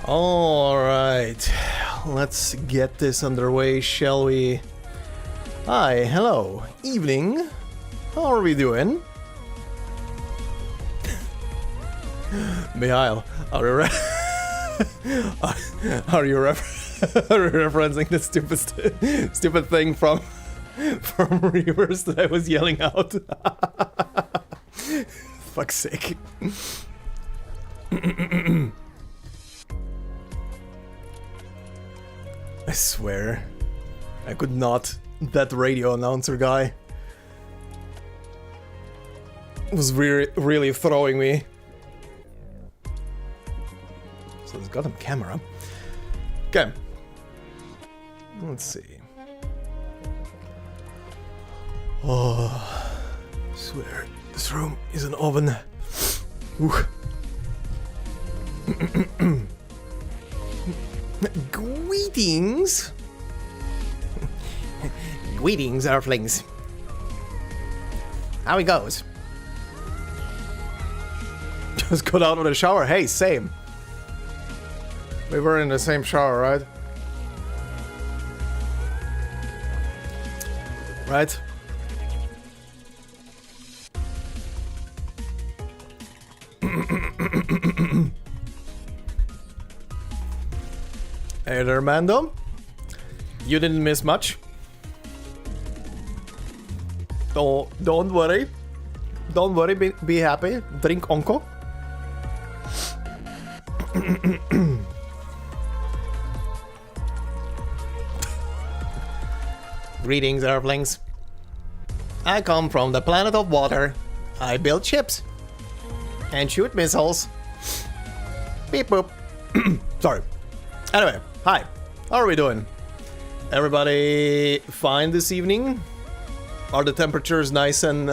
Alright, let's get this underway, shall we? Hi, hello, evening. How are we doing? Mikhail, are you referencing the stupid thing from Reavers that I was yelling out? Fuck's sake. I swear, I could not. That radio announcer guy was really throwing me. So this goddamn camera. Okay. Let's see. Oh, I swear, this room is an oven. Greetings! Greetings, Earthlings. How it goes? Just got out of the shower. Hey, same. We were in the same shower, right? Right? Hey there, Mando. You didn't miss much. Don't worry. Don't worry, be happy. Drink Onko. Greetings, Earthlings. I come from the planet of water. I build ships. And shoot missiles. Beep boop. Sorry. Anyway, hi. How are we doing? Everybody fine this evening? Are the temperatures nice and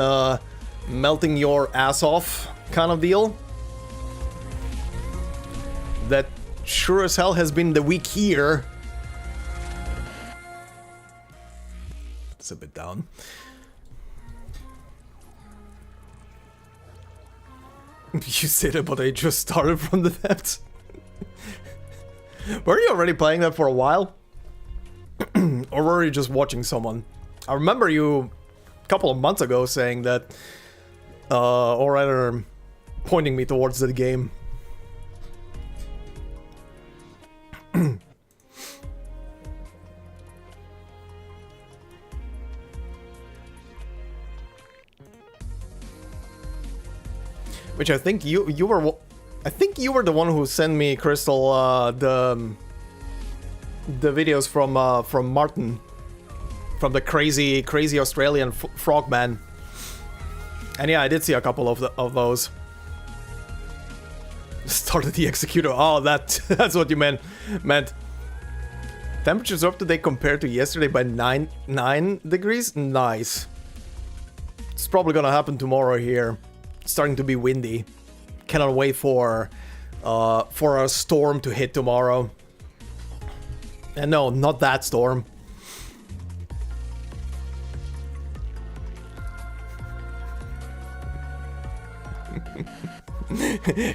melting your ass off kind of deal? That sure as hell has been the week here. It's a bit down. You say that, but I just started from the depths. Were you already playing that for a while? Or were you just watching someone? I remember you a couple of months ago saying that, or rather, pointing me towards the game. Which I think you were. I think you were the one who sent me, Crystal, the videos from Martin, from the crazy Australian frogman. And yeah, I did see a couple of those. Started the executor. Oh, that's what you meant. Temperatures up today compared to yesterday by 9 degrees. Nice. It's probably gonna happen tomorrow here. It's starting to be windy. Cannot wait for a storm to hit tomorrow. And no, not that storm.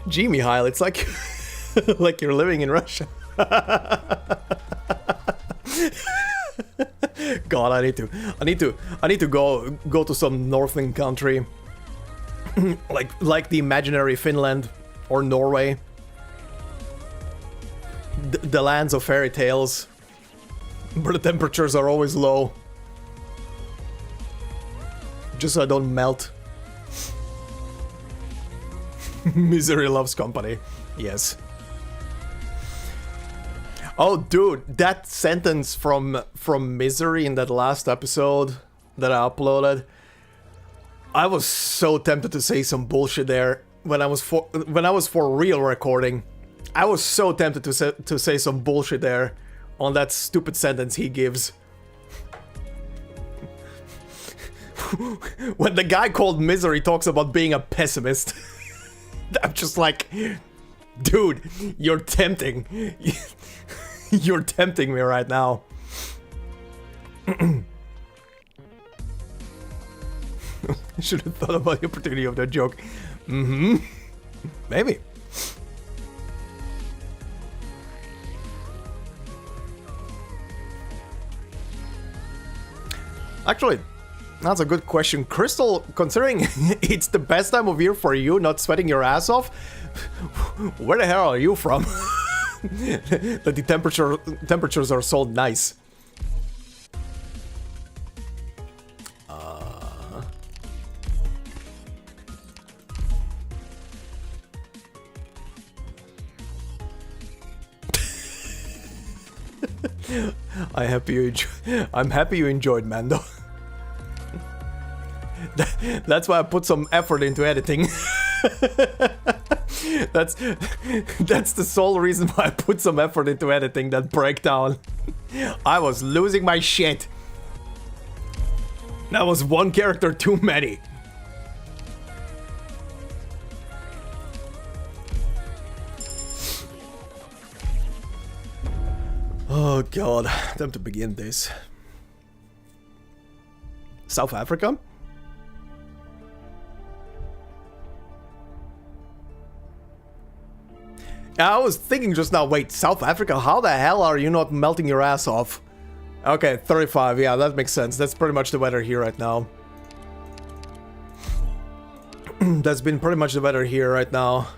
Gee, Mikhail, it's like like you're living in Russia. God, I need to go to some northern country. like the imaginary Finland or Norway. The lands of fairy tales. Where the temperatures are always low. Just so I don't melt. Misery loves company. Yes. Oh, dude, that sentence from Misery in that last episode that I uploaded. I was so tempted to say some bullshit there when I was for real recording. I was so tempted to say some bullshit there on that stupid sentence he gives. When the guy called Misery talks about being a pessimist, I'm just like, dude, you're tempting. You're tempting me right now. I should have thought about the opportunity of that joke. Maybe. Actually, that's a good question. Crystal, considering it's the best time of year for you, not sweating your ass off, where the hell are you from? That the temperatures are so nice. I'm happy you enjoyed, Mando. That's why I put some effort into editing. That's the sole reason why I put some effort into editing that breakdown. I was losing my shit. That was one character too many. Oh god, time to begin this. South Africa? I was thinking just now, wait, South Africa? How the hell are you not melting your ass off? Okay, 35, yeah, that makes sense. That's pretty much the weather here right now. That's been pretty much the weather here right now.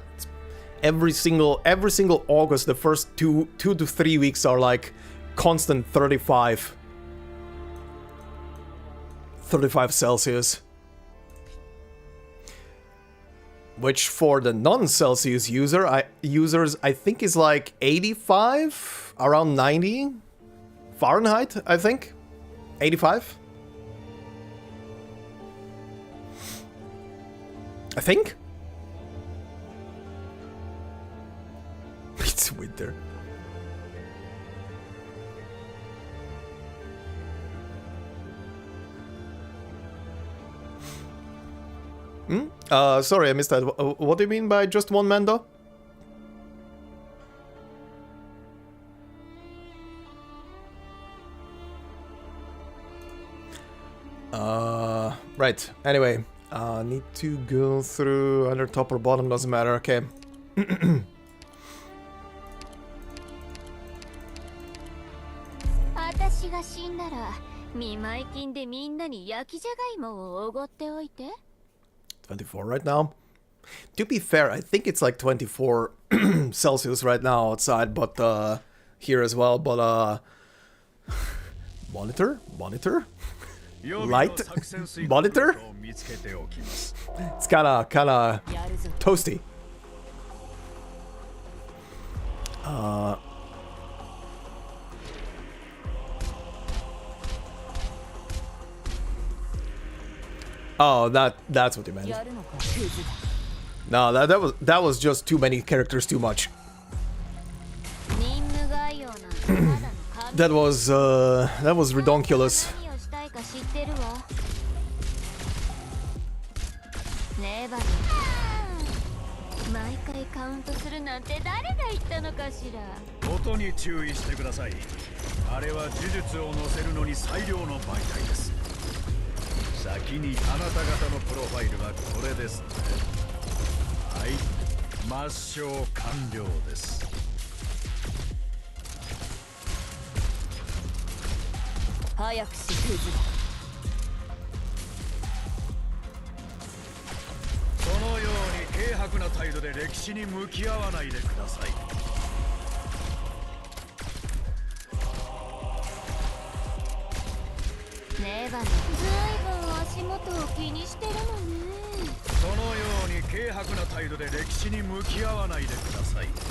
Every single August, the first two to 3 weeks are like constant 35 Celsius. Which for the non-Celsius users, I think is like 85, around 90 Fahrenheit, I think. 85? I think? It's winter. Sorry, I missed that. What do you mean by just one Mando? Right. Anyway, need to go through either top or bottom, doesn't matter, okay. 24 right now. To be fair, I think it's like 24 Celsius right now outside, but here as well, but monitor? Light? Monitor? It's kinda toasty. Oh, that's what you meant. No, that was just too many characters, too much. That was redonkulous.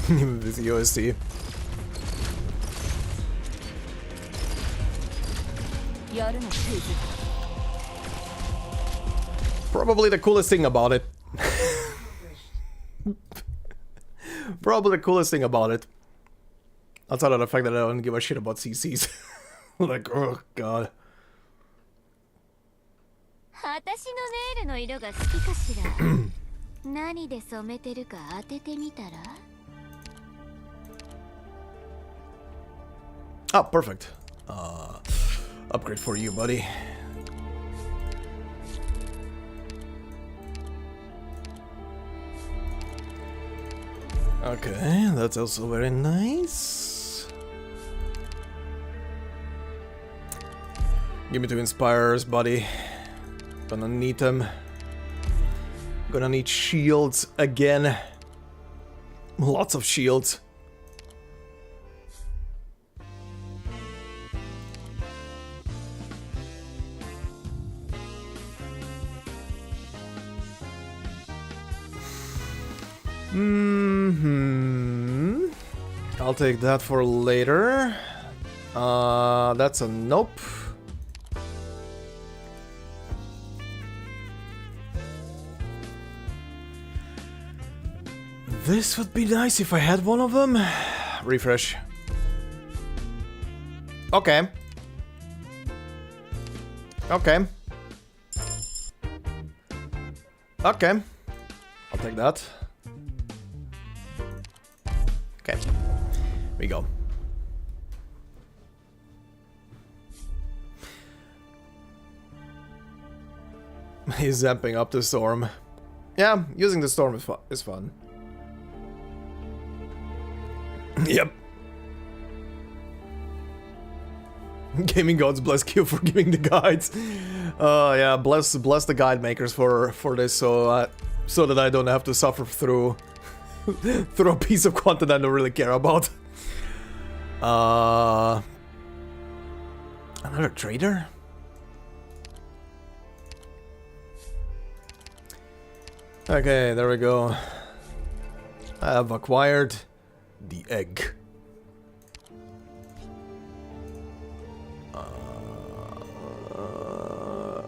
With USD. Probably the coolest thing about it. Probably the coolest thing about it. Outside of the fact that I don't give a shit about CCs. Like, oh god. Oh, perfect. Upgrade for you, buddy. Okay, that's also very nice. Give me 2 inspires, buddy. Gonna need them. Gonna need shields again. Lots of shields. I'll take that for later. That's a nope. This would be nice if I had one of them. Refresh. Okay. Okay. Okay. I'll take that. Okay. Here we go. He's zapping up the storm. Yeah, using the storm is fun. Yep. Gaming gods bless Q for giving the guides. Yeah, bless the guide makers for this, so that I don't have to suffer through through a piece of content I don't really care about. Another trader? Okay, there we go. I have acquired the egg.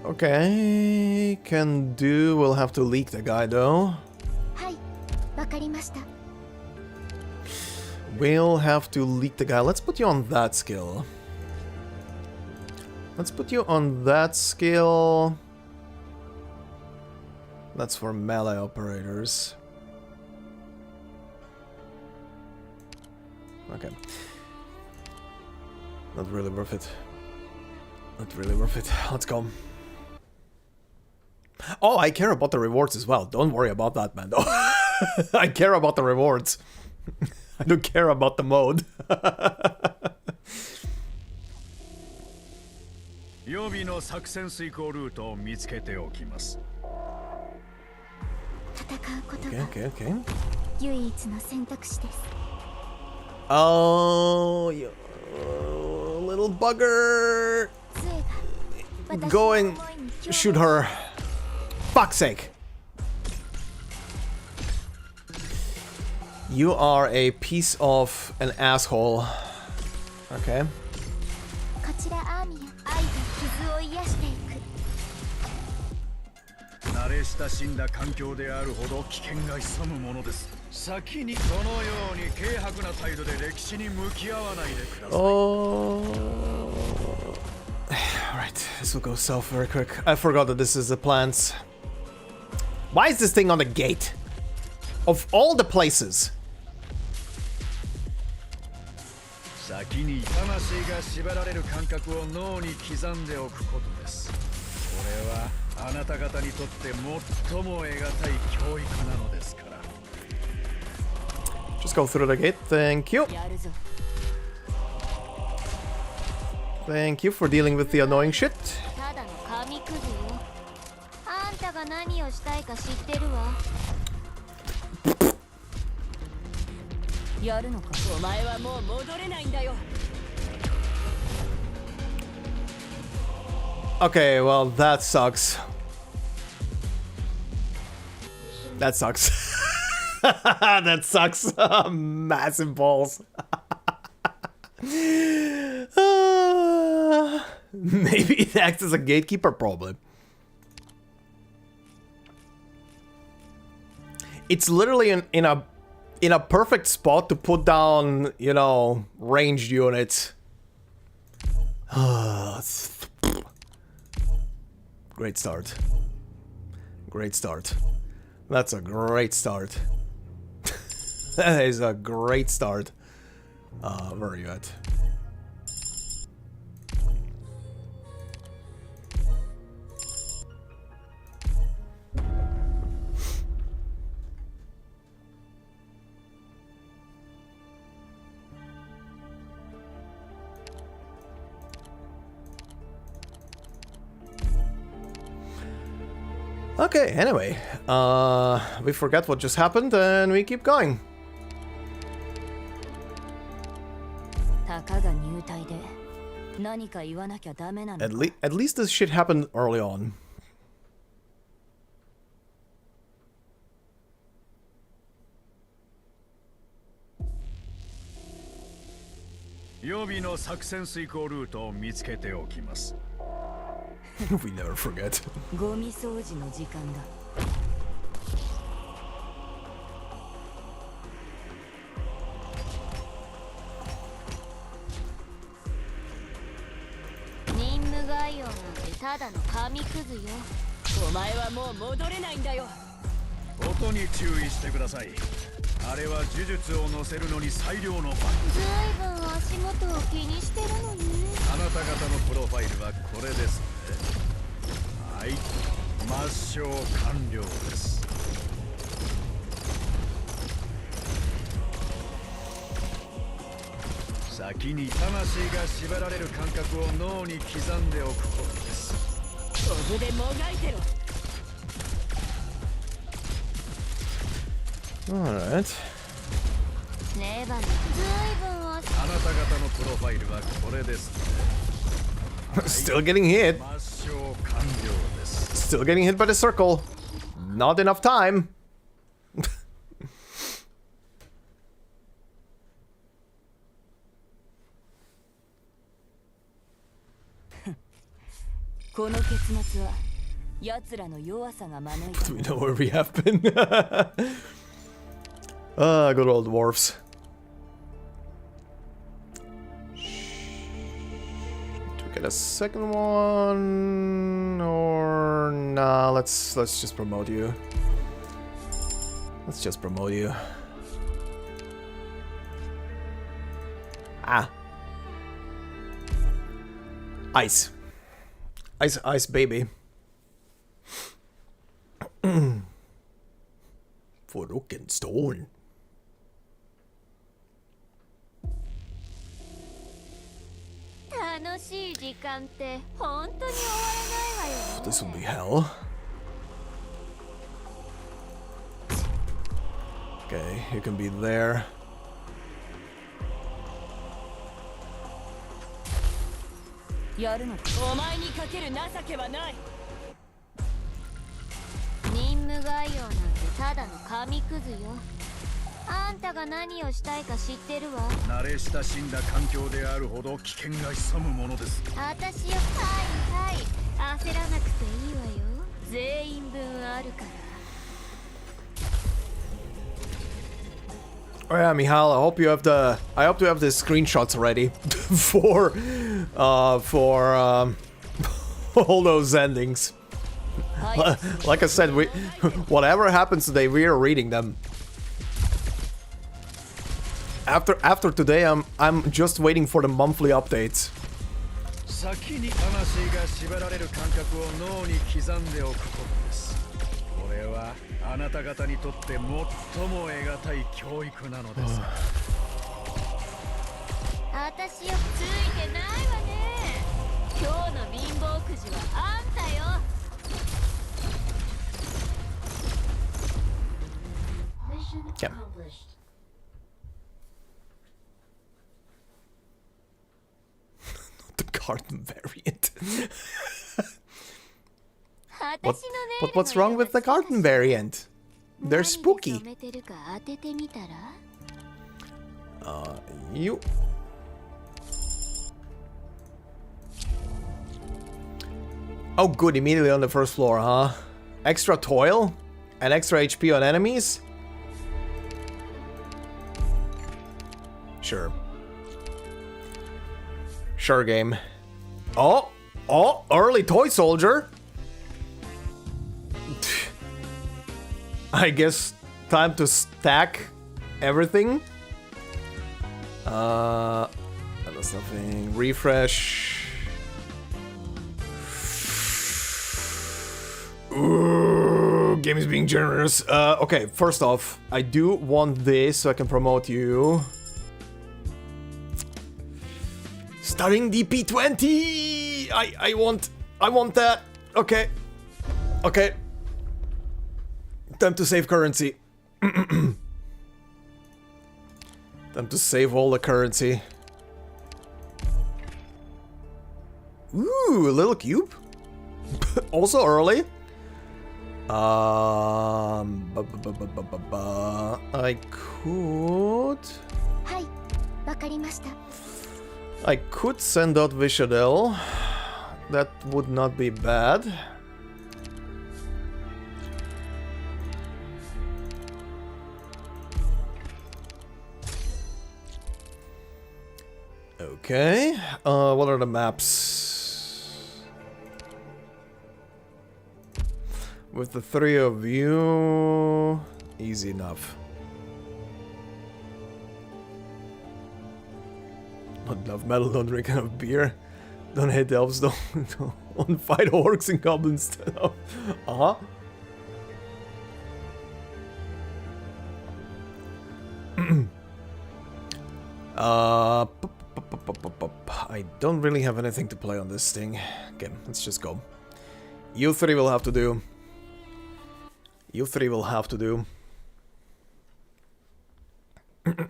Okay, can do. We'll have to leak the guy though. We'll have to leak the guy. Let's put you on that skill. Let's put you on that skill. That's for melee operators. Okay. Not really worth it. Not really worth it. Let's go. Oh, I care about the rewards as well. Don't worry about that, man, though. I care about the rewards. I don't care about the mode. Okay. Oh, you little bugger. Going, shoot her. Fuck's sake. You are a piece of an asshole. Okay. Oh. Alright, this will go south very quick. I forgot that this is the plants. Why is this thing on the gate? Of all the places. Just go through the gate, thank you. Thank you for dealing with the annoying shit. Okay, well, that sucks. That sucks. That sucks. Massive balls. Maybe it acts as a gatekeeper problem. It's literally in a perfect spot to put down, you know, ranged units. Great start. Great start. That's a great start. That is a great start. Where are you at? Okay, anyway, we forget what just happened and we keep going. At least this shit happened early on. We never forget. Alright. Still getting hit. Still getting hit by the circle. Not enough time. But we know where we have been. Good old dwarves. Do we get a second one? Or nah, let's just promote you. Let's just promote you. Ah. Ice. Ice, ice, baby. For rock and stone. This will be hell. Okay, you can be there. Oh yeah, Michal, I hope you have the screenshots ready for all those endings. Like I said, whatever happens today, we are reading them. After today, I'm just waiting for the monthly updates. Okay. Not the garden variant. But what's wrong with the garden variant? They're spooky. You. Oh good, immediately on the first floor, huh? Extra toil? And extra HP on enemies? Sure. Sure, game. Oh! Oh! Early toy soldier! I guess time to stack everything. That's nothing. Refresh. Ooh, game is being generous. Okay, first off, I do want this so I can promote you. Starting DP20! I want that. Okay. Okay. Time to save currency. Time to save all the currency. Ooh, a little cube. Also early. I could. I could send out Vishadel. That would not be bad. Okay. What are the maps? With the three of you, easy enough. Not love metal, don't drink enough beer. Don't hate elves, don't fight orcs and goblins. Uh-huh. I don't really have anything to play on this thing. Okay, let's just go. You three will have to do. You three will have to do. Okay.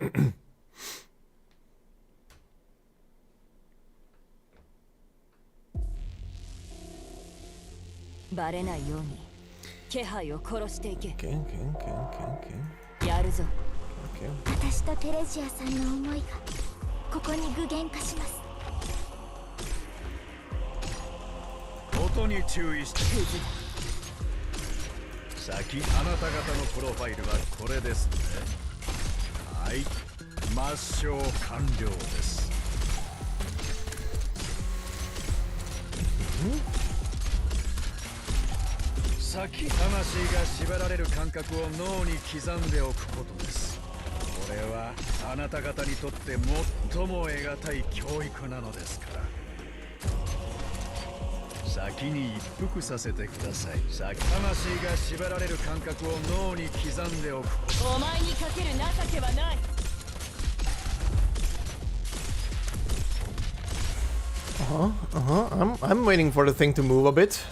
I'm waiting for the thing to move a bit.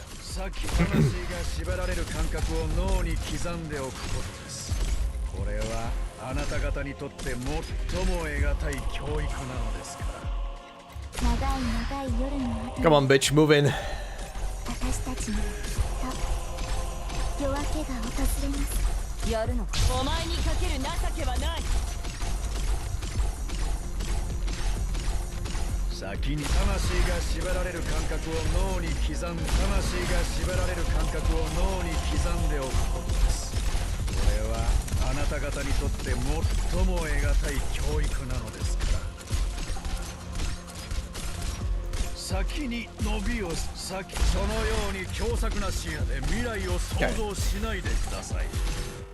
Come on, bitch, move in.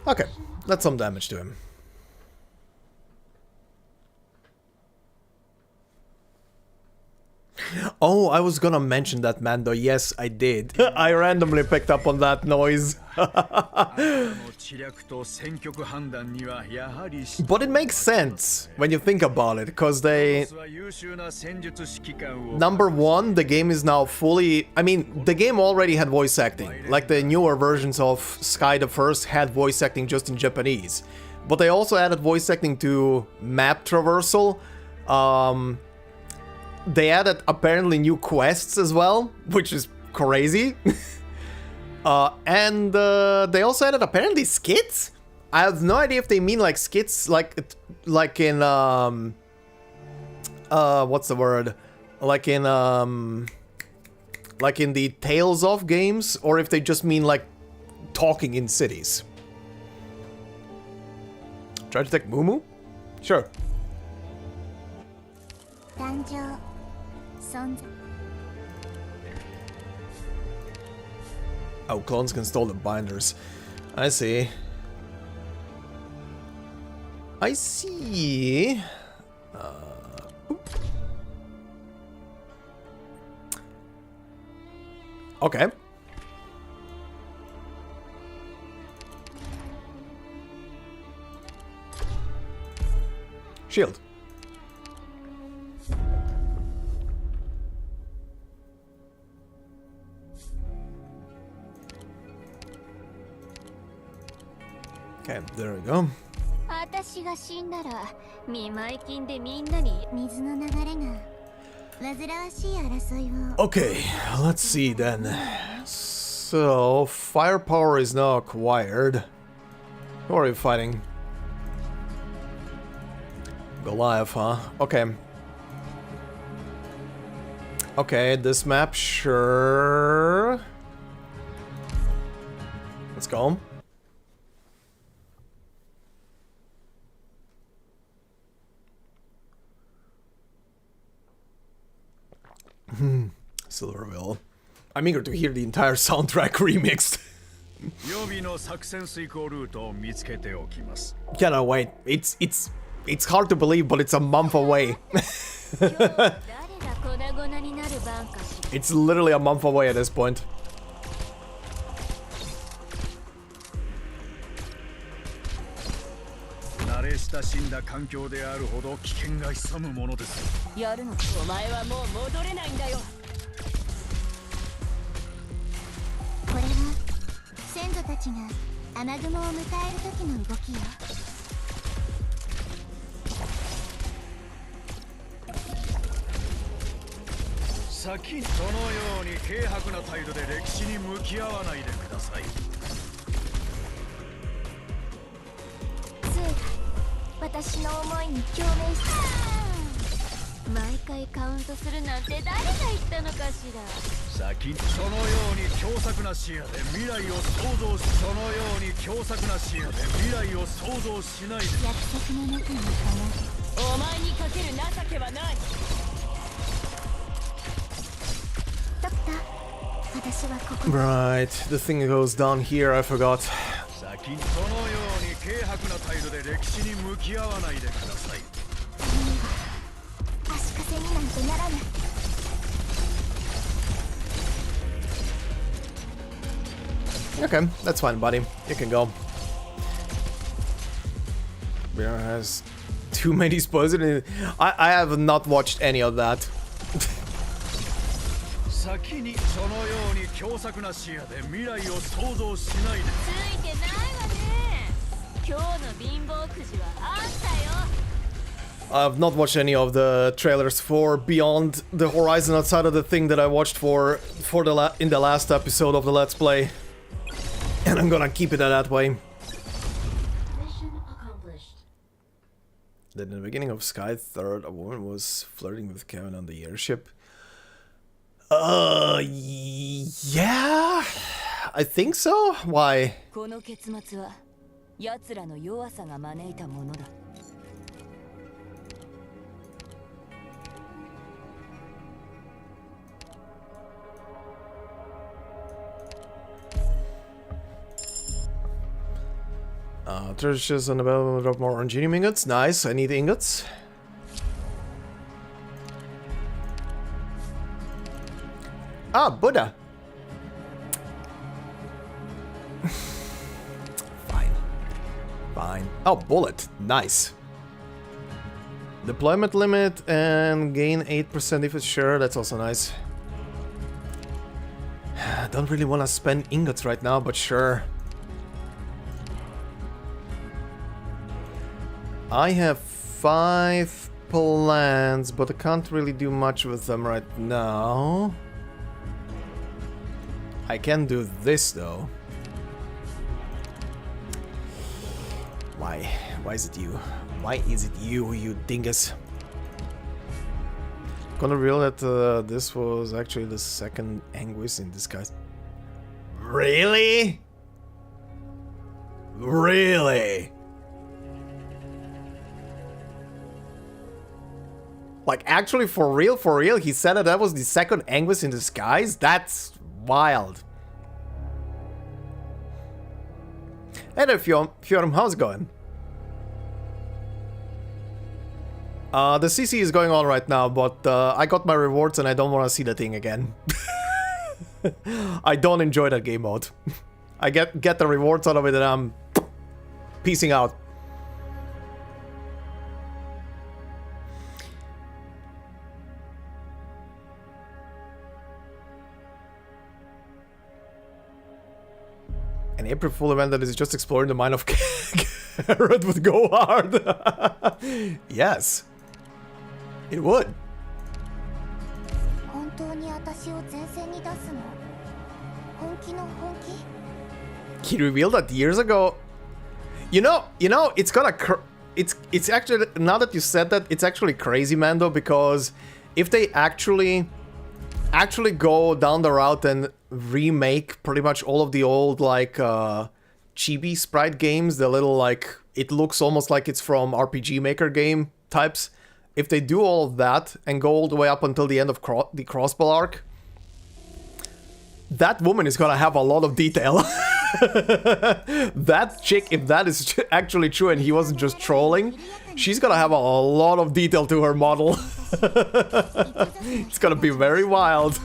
Okay, that's some damage to him. Oh, I was gonna mention that, Mando. Yes, I did. I randomly picked up on that noise. But it makes sense when you think about it, because they... Number one, the game is now fully... I mean, the game already had voice acting. Like the newer versions of Sky the First had voice acting just in Japanese. But they also added voice acting to map traversal. They added apparently new quests as well, which is crazy. And they also added apparently skits. I have no idea if they mean like skits, like in what's the word? Like in the Tales of games, or if they just mean like talking in cities. Try to take Mumu? Sure. Oh, clones can stall the binders. I see. I see. Okay. Shield. Okay, there we go. Okay, let's see then. So, firepower is now acquired. Who are you fighting? Goliath, huh? Okay. Okay, this map, sure. Let's go. Silverville. I'm eager to hear the entire soundtrack remixed. Cannot wait. It's hard to believe, but it's a month away. It's literally a month away at this point. Right, the thing goes down here, I forgot. Okay, that's fine, buddy. You can go. Bear has too many spoilers in it. I have not watched any of that. I've not watched any of the trailers for Beyond the Horizon outside of the thing that I watched for in the last episode of the Let's Play. And I'm gonna keep it that way. Mission accomplished. Then in the beginning of Sky 3rd, a woman was flirting with Kevin on the airship. Yeah, I think so. Why? There's just an about more engineering ingots. Nice, I need ingots. Ah, Buddha. Fine. Fine. Oh, bullet. Nice. Deployment limit and gain 8% if it's sure. That's also nice. I don't really want to spend ingots right now, but sure. I have 5 plans, but I can't really do much with them right now. I can do this though. Why? Why is it you? Why is it you, you dingus? Gonna reveal that this was actually the second Anguish in disguise. Really? Really? Like, actually, for real, he said that was the second Anguish in disguise? That's wild. Hey there, Fjorm, how's it going? The CC is going on right now, but I got my rewards and I don't want to see the thing again. I don't enjoy that game mode. I get the rewards out of it and I'm peacing out. An April Fool event that is just exploring the mind of Carrot would go hard. Yes. It would. He revealed that years ago. You know, it's gonna. It's actually, now that you said that, it's actually crazy, Mando, because if they actually go down the route and remake pretty much all of the old like chibi sprite games, the little like it looks almost like it's from RPG Maker game types. If they do all of that and go all the way up until the end of the Crossbow arc, that woman is gonna have a lot of detail. That chick, if that is actually true and he wasn't just trolling, she's gonna have a lot of detail to her model. It's gonna be very wild.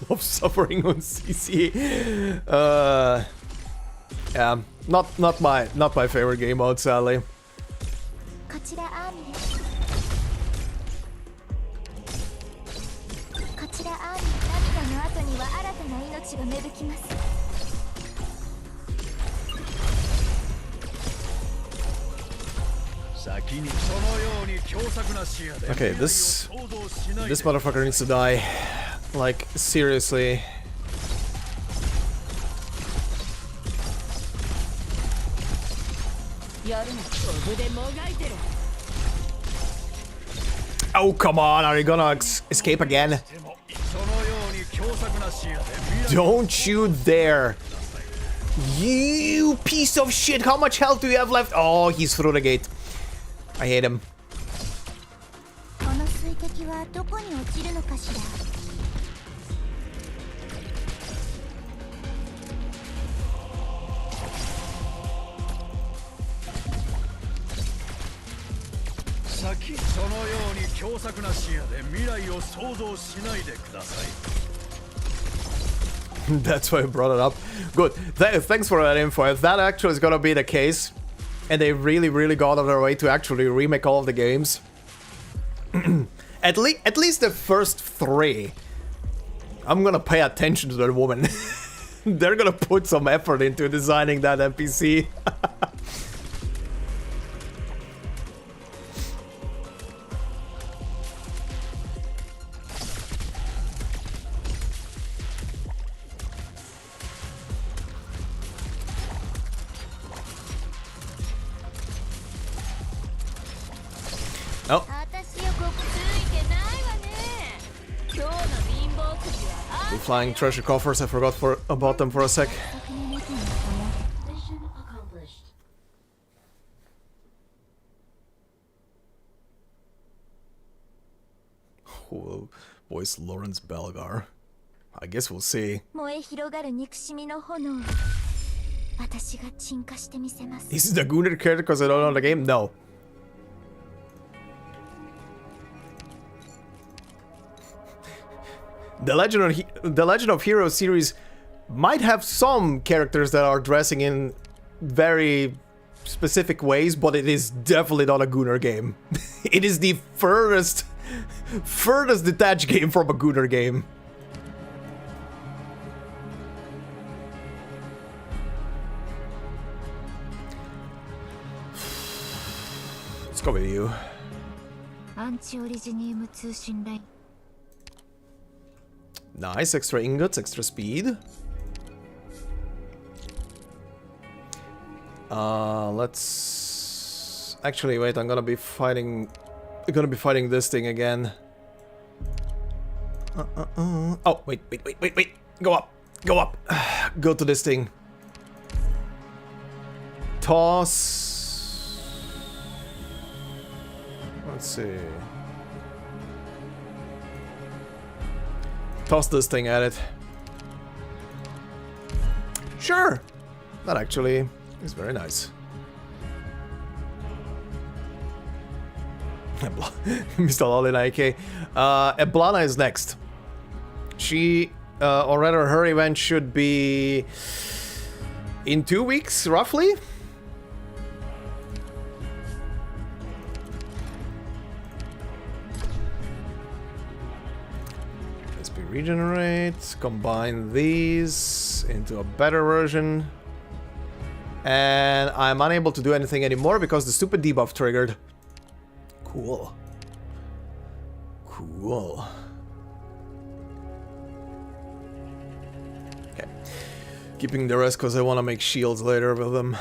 Love suffering on CC. Yeah, not my favorite game mode, sadly. Okay, this motherfucker needs to die. Like, seriously. Oh, come on, are you gonna escape again? Don't you dare. You piece of shit, how much health do you have left? Oh, he's through the gate. I hate him. That's why I brought it up. Good. Thanks for that info. If that actually is gonna be the case, and they really got out of their way to actually remake all of the games, at least the first 3, I'm gonna pay attention to that woman. They're gonna put some effort into designing that NPC. Oh. The flying treasure coffers, I forgot about them for a sec. Who will voice Lawrence Belgar? I guess we'll see. This is the Gunnar character because I don't know the game? No. The Legend of Heroes series might have some characters that are dressing in very specific ways, but it is definitely not a Gunnar game. It is the furthest detached game from a Gunnar game. Let's go with you. Nice, extra ingots, extra speed. Let's actually wait. I'm gonna be fighting this thing again. Oh, wait. Go up. Go to this thing. Toss. Let's see. Toss this thing at it. Sure! That actually is very nice. Mr. Lolin IK. Eblana is next. She, or rather her event should be in 2 weeks, roughly? XP regenerate. Combine these into a better version. And I'm unable to do anything anymore because the stupid debuff triggered. Cool. Cool. Okay. Keeping the rest because I want to make shields later with them.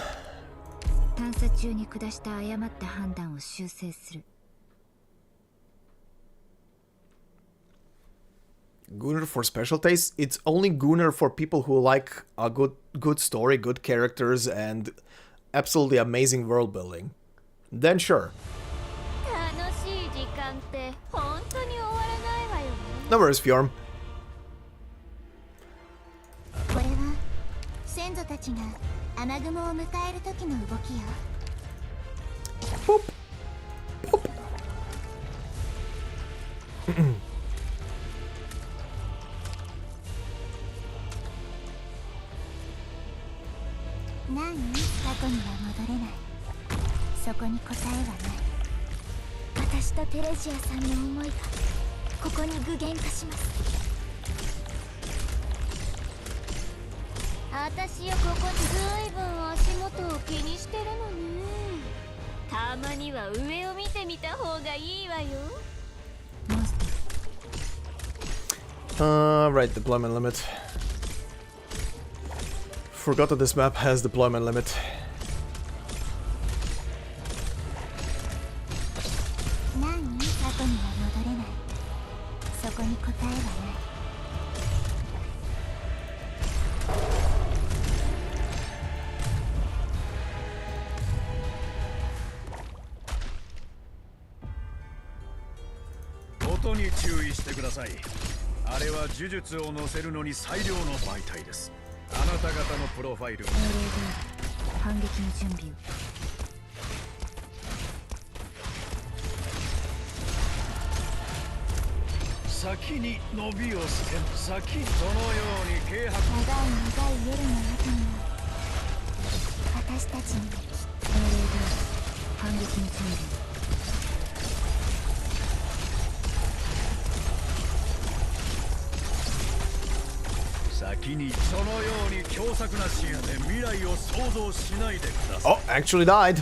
Gunner for special tastes? It's only Gunner for people who like a good story, good characters, and absolutely amazing world building. Then sure. No worries, Fjorm. Boop. Boop. Right, deployment limit. Forgot that this map has deployment limit. Oh, actually died.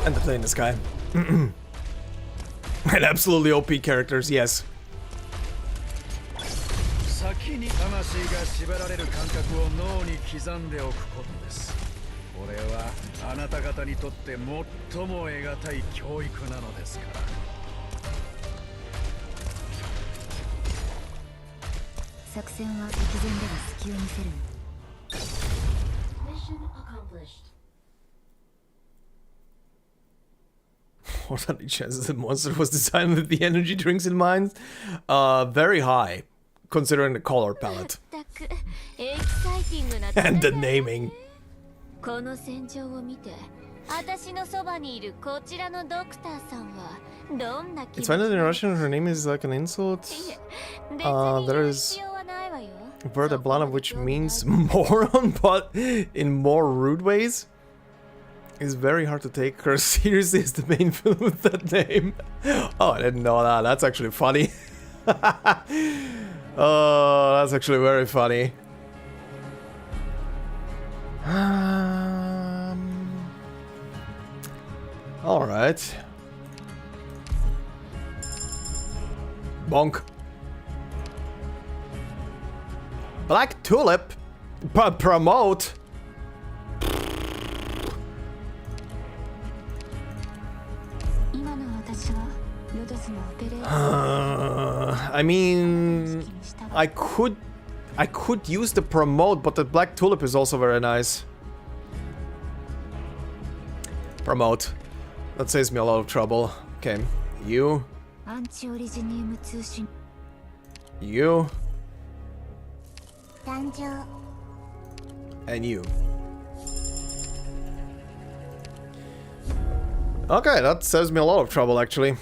Entertain this guy. And absolutely OP characters, yes. What are the chances the monster was designed with the energy drinks in mind? Very high, considering the color palette. And the naming. It's funny that in Russian her name is like an insult. There is a word Ablana which means moron, but in more rude ways. It's very hard to take her seriously as the main villain with that name. Oh, I didn't know that. That's actually funny. Oh, that's actually very funny. Alright. Bonk. Black Tulip? Promote? I mean, I could use the promote, but the Black Tulip is also very nice. Promote. That saves me a lot of trouble. Okay, you. You. And you. Okay, that saves me a lot of trouble, actually.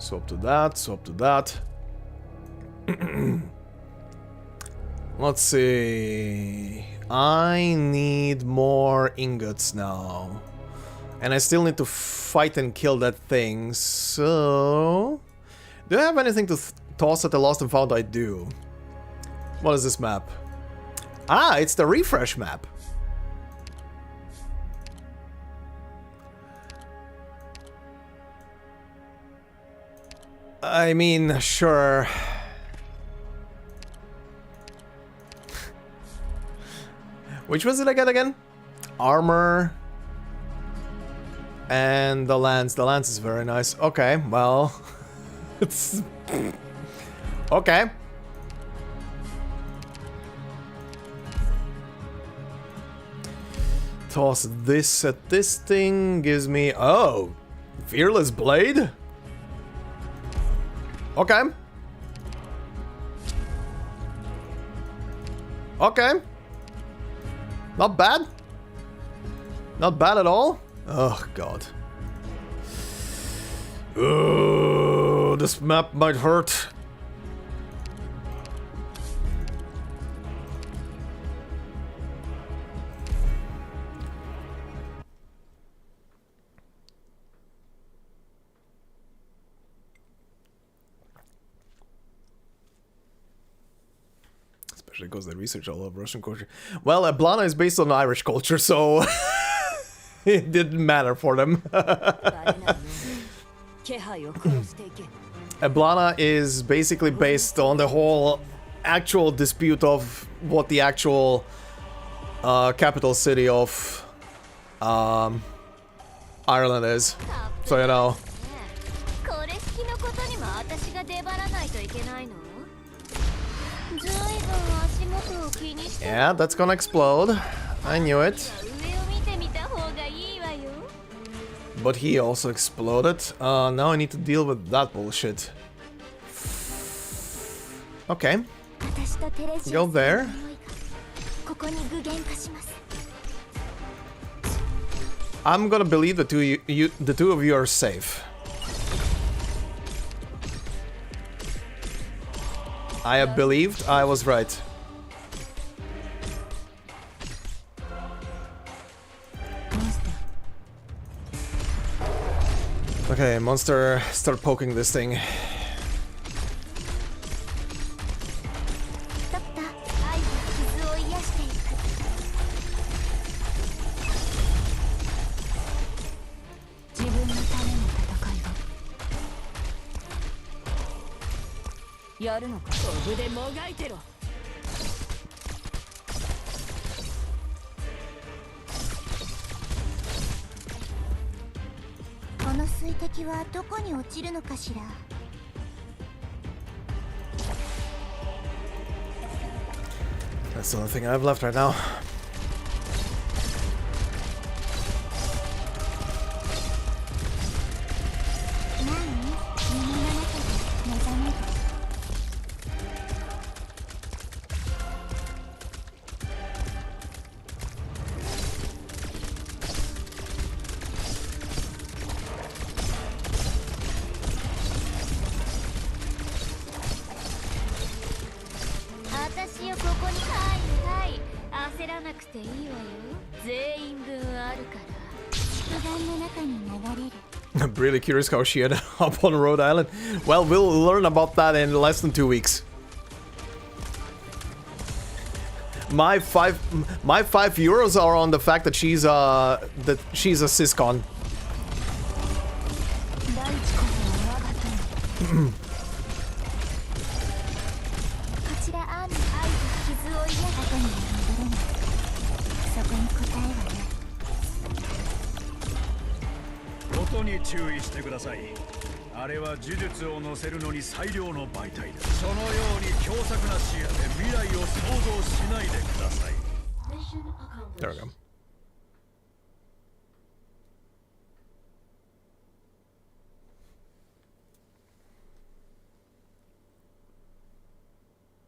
Swap to that, swap to that. Let's see. I need more ingots now. And I still need to fight and kill that thing, so... Do I have anything to toss at the lost and found? I do. What is this map? Ah, it's the refresh map. I mean, sure. Which was it I got again? Armor. And the lance. The lance is very nice. Okay, well. It's... Okay. Toss this at this thing. Gives me... Oh! Fearless Blade? Okay. Okay. Not bad. Not bad at all. Oh, God. This map might hurt. Because they research all of Russian culture. Well, Ablana is based on Irish culture, so it didn't matter for them. Ablana is basically based on the whole actual dispute of what the actual capital city of Ireland is. So, you know. Yeah, that's gonna explode. I knew it. But he also exploded. Now I need to deal with that bullshit. Okay. Go there. I'm gonna believe the two of you are safe. I have believed I was right. Okay, monster, start poking this thing. That's the only thing I have left right now. I'm really curious how she ended up on Rhode Island. Well, we'll learn about that in less than 2 weeks. My five euros are on the fact that she's a syscon. There we go.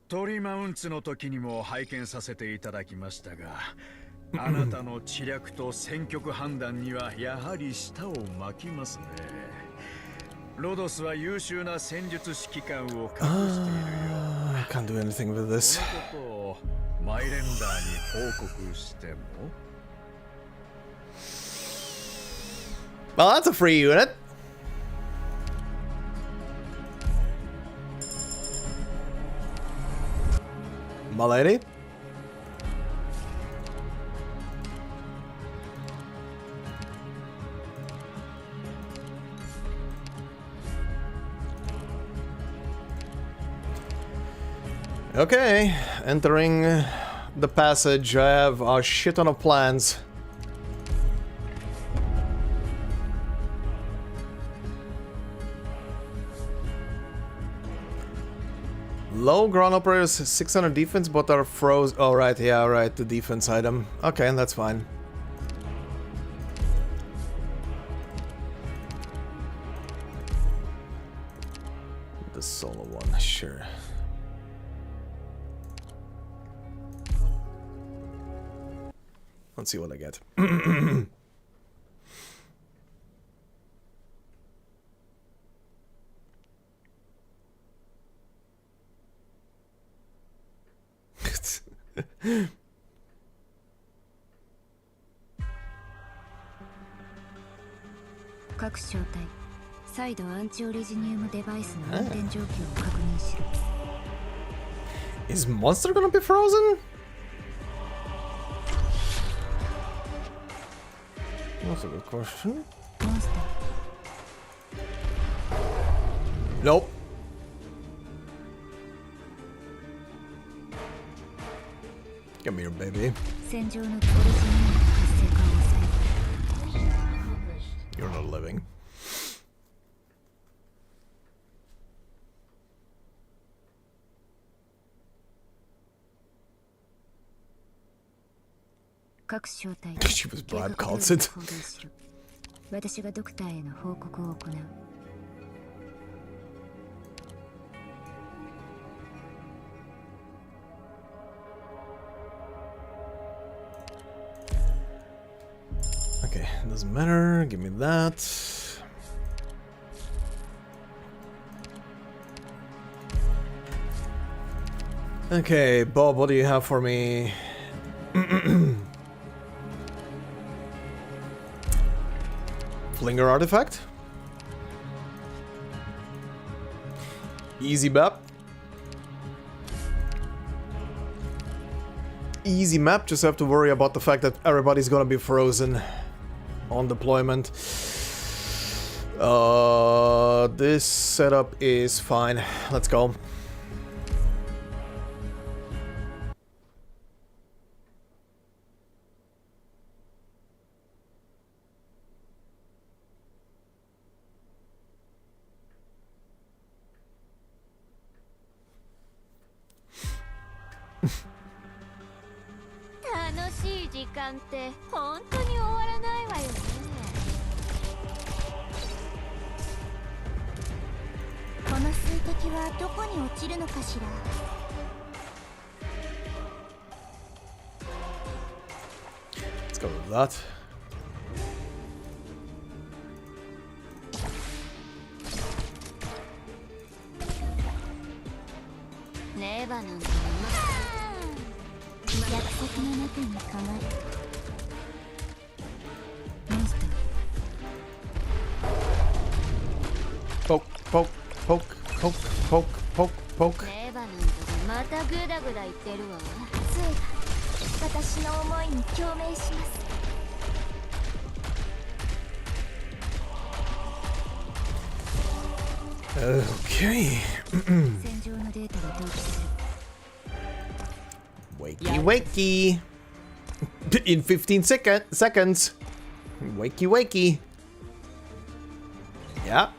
Tori Mounts の時にも拝見させていただきましたが、あなたの知略と戦局判断にはやはり舌を巻きますね。ロドスは優秀な戦術指揮官を確しているよ。I can't do anything with this. このことをマイレンダーに報告しても Well, that's a free unit. My lady. Okay, entering the passage. I have a shit ton of plans. Low ground operators, 600 defense, but are froze. Oh, right, yeah, right, the defense item. Okay, that's fine. The solo one, sure. Let's see what I get. Is monster gonna be frozen? That's a good question. Nope. Come here, baby. You're not living. She was bribe concert. Okay, doesn't matter. Give me that. Okay, Bob, what do you have for me? Flinger artifact. Easy map. Easy map, just have to worry about the fact that everybody's gonna be frozen on deployment. This setup is fine. Let's go. Let's go with that. Poke, poke, poke, poke, poke, poke, poke. Okay. Wakey, wakey. In 15 seconds. Wakey, wakey. Yeah.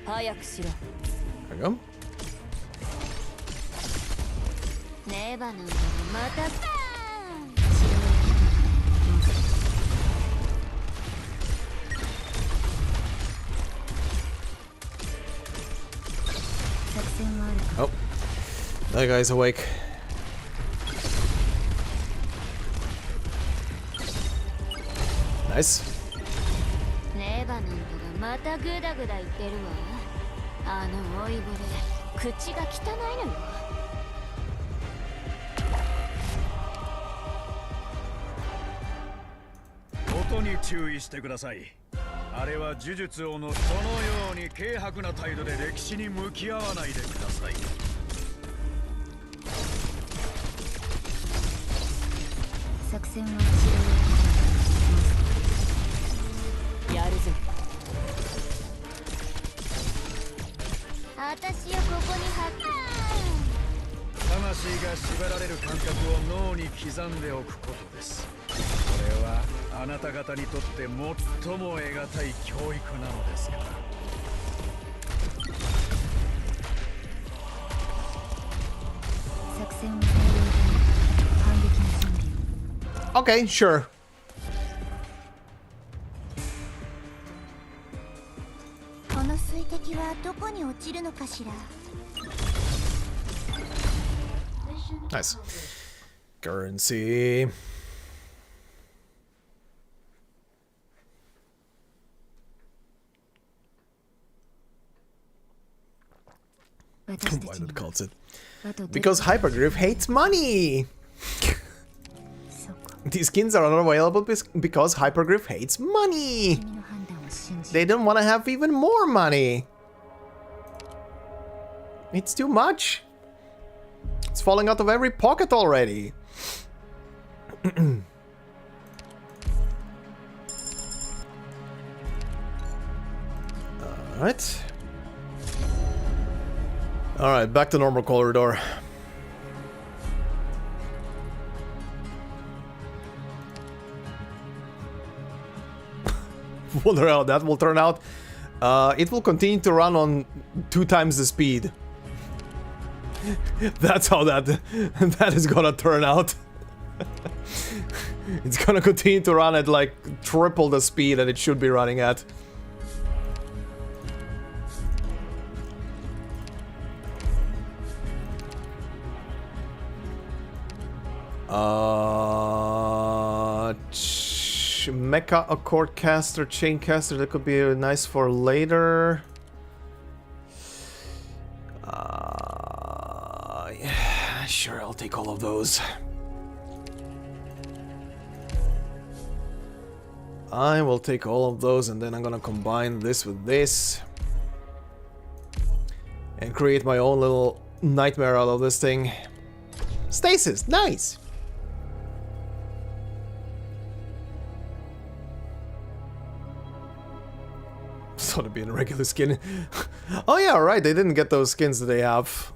There we go. Oh, that guy's awake. Nice. たグダグダ言ってるわ。あの老いぼれ、口が汚いのよ。音に注意してください。あれは呪術王のそのように軽薄な態度で歴史に向き合わないでください。作戦は一度やるぜ。私をここに貼った。魂が縛られる感覚を脳に刻んでおくことです。これはあなた方にとって最も得難い教育なのですから。作戦を反撃の準備。Okay, sure. この水滴はどこに落ちるのかしら。Nice. Currency. Why not calls it? Because Hypergriff hates money! These skins are not available because Hypergriff hates money! They don't want to have even more money! It's too much! It's falling out of every pocket already! Alright. Alright, back to normal corridor. Wonder how that will turn out. It will continue to run on 2 times the speed. That's how that is gonna turn out. It's gonna continue to run at like triple the speed that it should be running at. Mecha Accord Caster, Chain Caster, that could be nice for later. Yeah, sure, I'll take all of those. I will take all of those and then I'm gonna combine this with this. And create my own little nightmare out of this thing. Stasis, nice! Sort of being a regular skin. Oh yeah, right, they didn't get those skins that they have.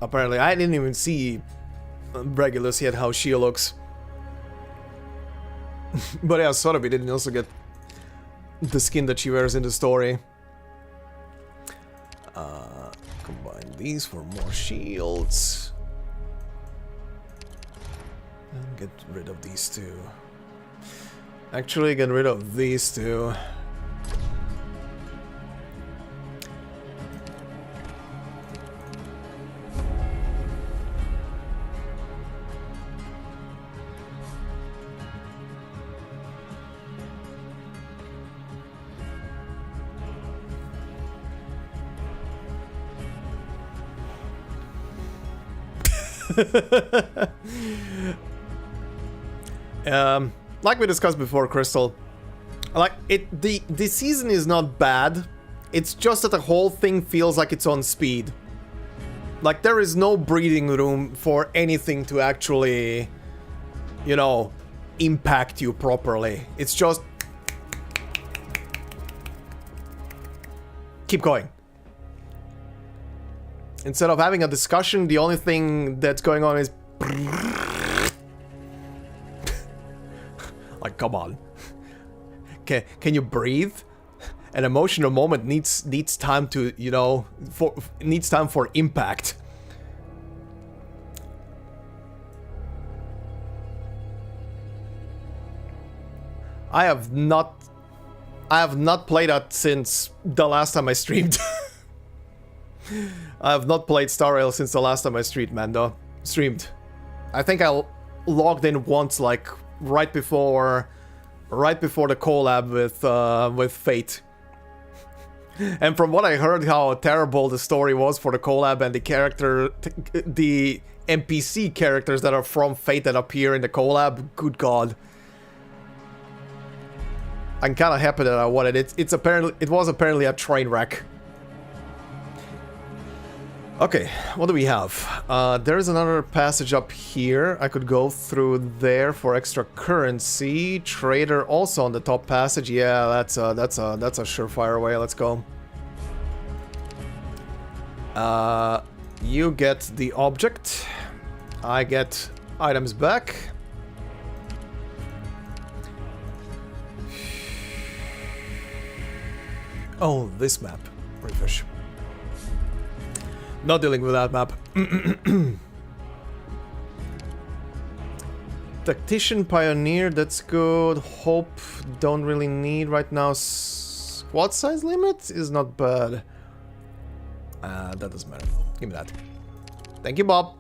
Apparently, I didn't even see Regulus yet how she looks. But yeah, sort of, we didn't also get the skin that she wears in the story. Combine these for more shields. And get rid of these two. Actually, get rid of these two. Like we discussed before, Crystal, like the season is not bad. It's just that the whole thing feels like it's on speed. Like there is no breathing room for anything to actually, you know, impact you properly. It's just keep going. Instead of having a discussion, the only thing that's going on is like, come on. Can you breathe? An emotional moment needs time to, you know, needs time for impact. I have not played that since the last time I streamed. I have not played Star Rail since the last time I streamed. I think I logged in once, like right before the collab with Fate. And from what I heard, how terrible the story was for the collab and the NPC characters that are from Fate that appear in the collab. Good God. I'm kind of happy that I won it. It was apparently a train wreck. Okay, what do we have? There is another passage up here. I could go through there for extra currency. Trader also on the top passage. Yeah, that's a surefire way. Let's go. You get the object. I get items back. Oh, this map. Refresh. Not dealing with that map. Tactician, Pioneer, that's good. Hope, don't really need right now. Squad size limit is not bad. That doesn't matter. Give me that. Thank you, Bob.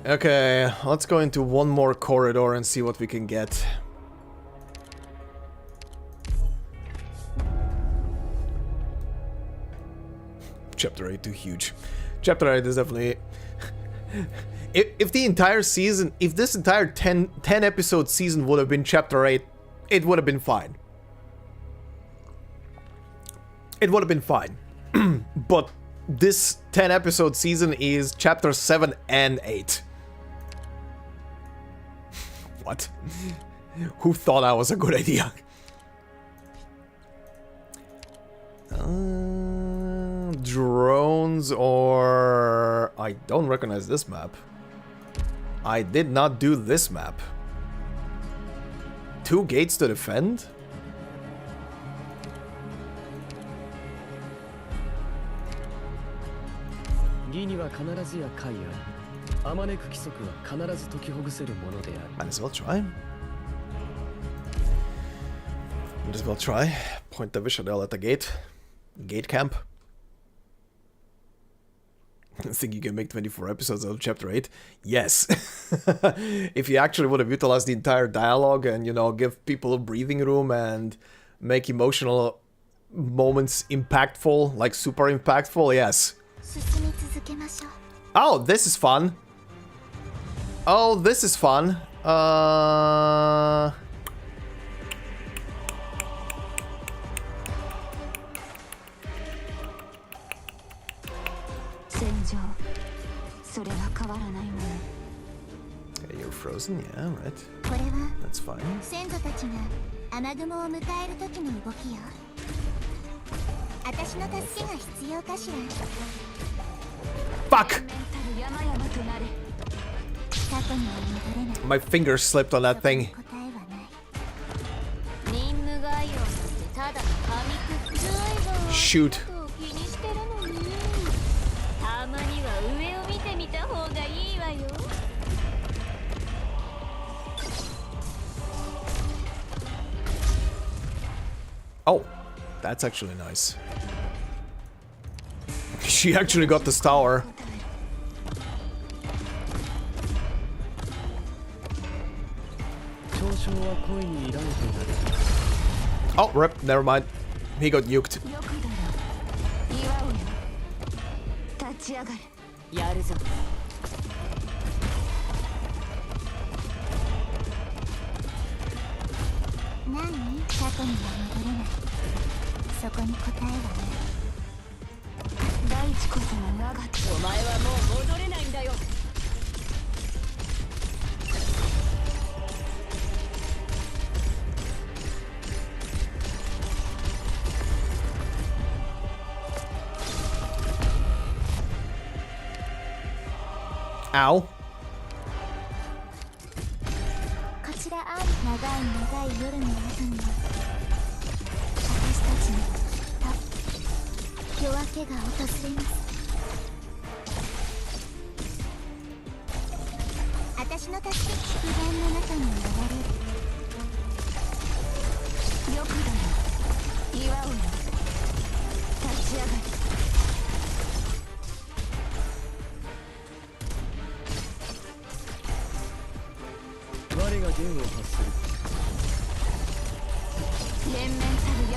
Okay, let's go into one more corridor and see what we can get. Chapter 8 too huge. Chapter 8 is definitely... if the entire season, if this entire 10 episode season would have been Chapter 8, it would have been fine. It would have been fine. But this 10 episode season is Chapter 7 and 8. What? Who thought that was a good idea? Drones or... I don't recognize this map. I did not do this map. 2 gates to defend? Might as well try. Might as well try. Point the Vishadel at the gate. Gate camp. I think you can make 24 episodes out of Chapter 8. Yes. If you actually would have utilized the entire dialogue and, you know, give people a breathing room and make emotional moments impactful, like super impactful, yes. Oh, this is fun. Oh, this is fun. Okay, you're frozen, yeah, right. That's fine. Fuck! My finger slipped on that thing. Shoot. Oh, that's actually nice. She actually got this tower. Oh, rip, never mind. He got nuked. Ow.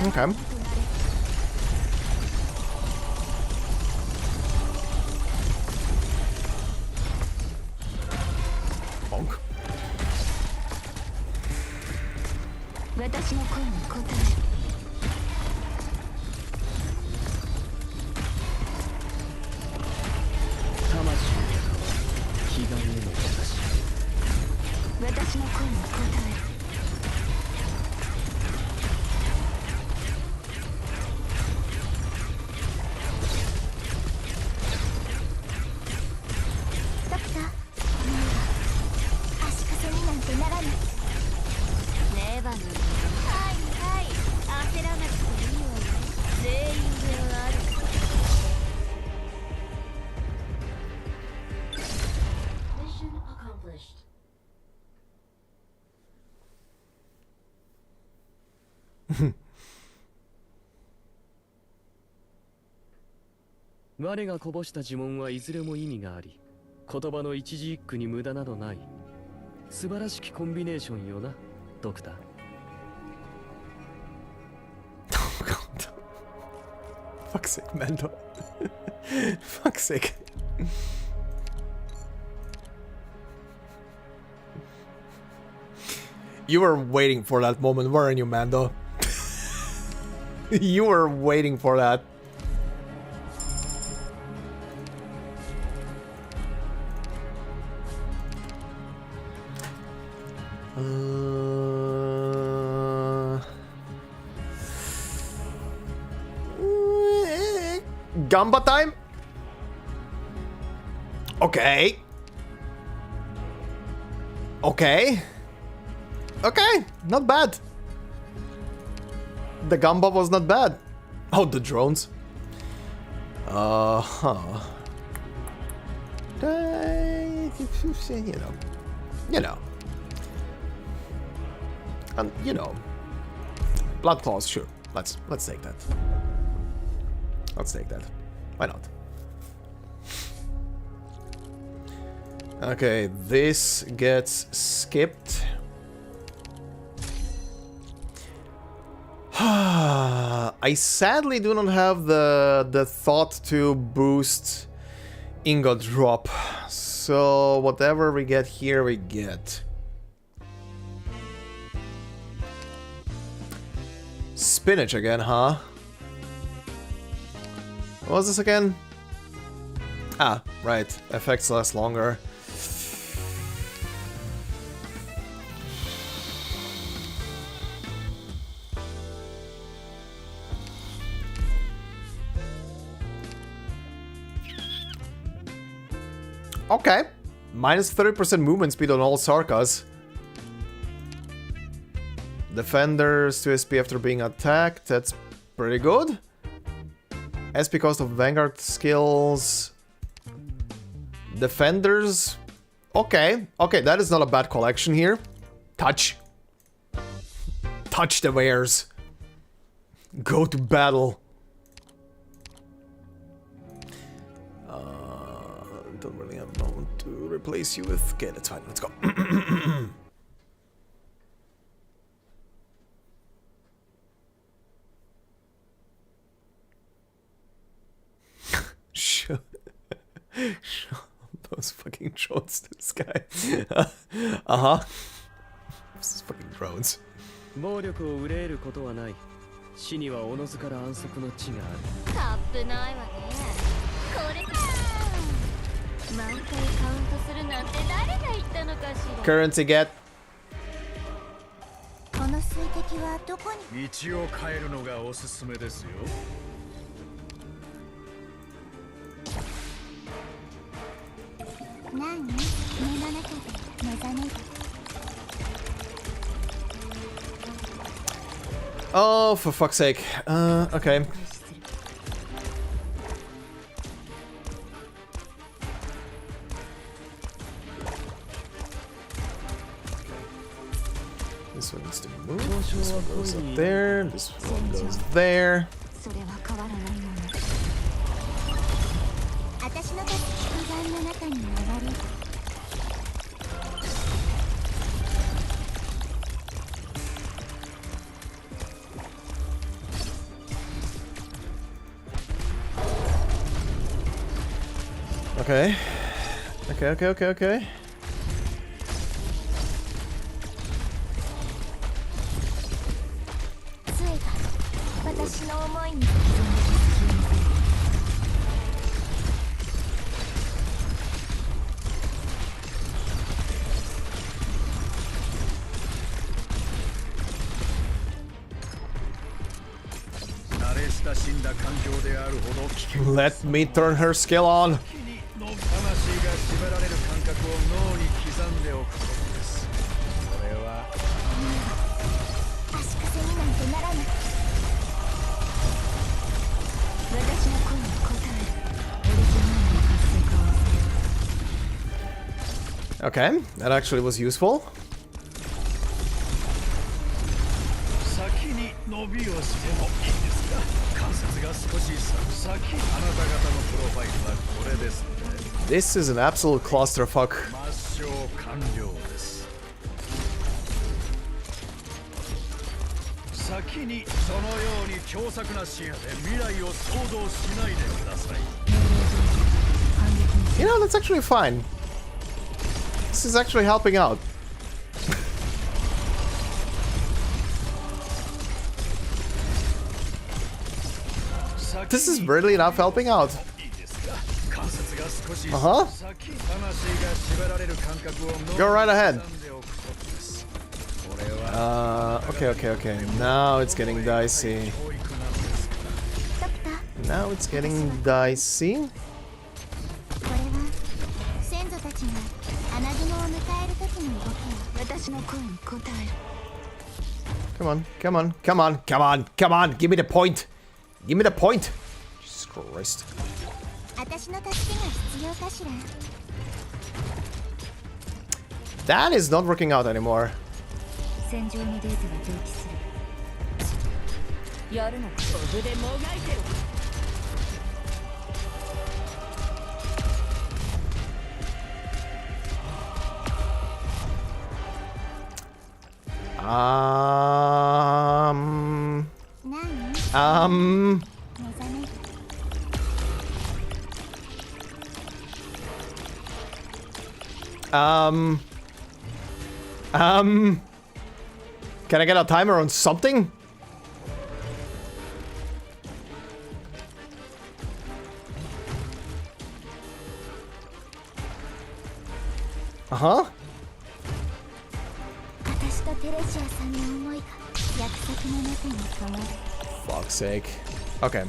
Okay. Bonk. 私の声に答える。気が見えない私。私の声に答える。ドクター、お前は足かせになんてならない。レバノン。はいはい、焦らなくていいわよ。全員分ある。Mission accomplished. 我がこぼした呪文はいずれも意味があり、言葉の一字一句に無駄などない。素晴らしきコンビネーションよな、ドクター。Oh god. Fuck's sake, Mando. Fuck's sake. You were waiting for that moment, weren't you, Mando? You were waiting for that. Gamba time? Okay. Okay. Okay, not bad. The Gamba was not bad. Oh, the drones. Huh. You know. And you know. Blood claws, sure. Let's take that. Let's take that. Why not? Okay, this gets skipped. I sadly do not have the thought to boost ingot drop. So whatever we get here, we get. Spinach again, huh? What was this again? Ah, right. Effects last longer. Okay. Minus 30% movement speed on all Sarkas. Defenders to SP after being attacked. That's pretty good. SP cost of Vanguard skills. Defenders. Okay. Okay, that is not a bad collection here. Touch. Touch the wares. Go to battle. Don't really have no one to replace you with. Okay, that's fine. Let's go. Show those fucking drones to this guy. Uh-huh. This is fucking drones. 暴力を憂えることはない。死にはおのずから安息の地がある。タップないわね。これか。毎回カウントするなんて誰が言ったのかしら。Currency get. この水滴はどこに？道を変えるのがおすすめですよ。何？目の中で目覚める。Oh, for fuck's sake. Okay. This one needs to move. This one goes up there. This one goes there. それは変わらないもの。私の手空間の中に流れる。Okay. Okay. 私の思いに刻んで突き抜ける 慣れ親しんだ環境であるほど危険 Let me turn her skill on. 魂が縛られる感覚を脳に刻んでおくことです。それは足かせになんてならない私の声に応えるオリジナルの活性化を Okay, that actually was useful. 先に伸びをしてもいいですか。関節が少し先、あなた方のプロファイルはこれですね。 This is an absolute clusterfuck. 抹消完了です。先にそのように強作な視野で未来を想像しないでください。 You know, that's actually fine. This is actually helping out. This is really enough helping out. Uh-huh. Go right ahead. Okay. Now it's getting dicey. Now it's getting dicey. これは先祖たちが穴雲を迎える時の動きを私の声に応える Come on. Give me the point. Give me the point. Jesus Christ. 私の助けが必要かしら That is not working out anymore. 戦場のデータが同期するやるのかここでもがいてる 何 目覚める Can I get a timer on something? Uh-huh. 私とテレシアさんの思いが約束の中に止まる Fuck's sake. Okay.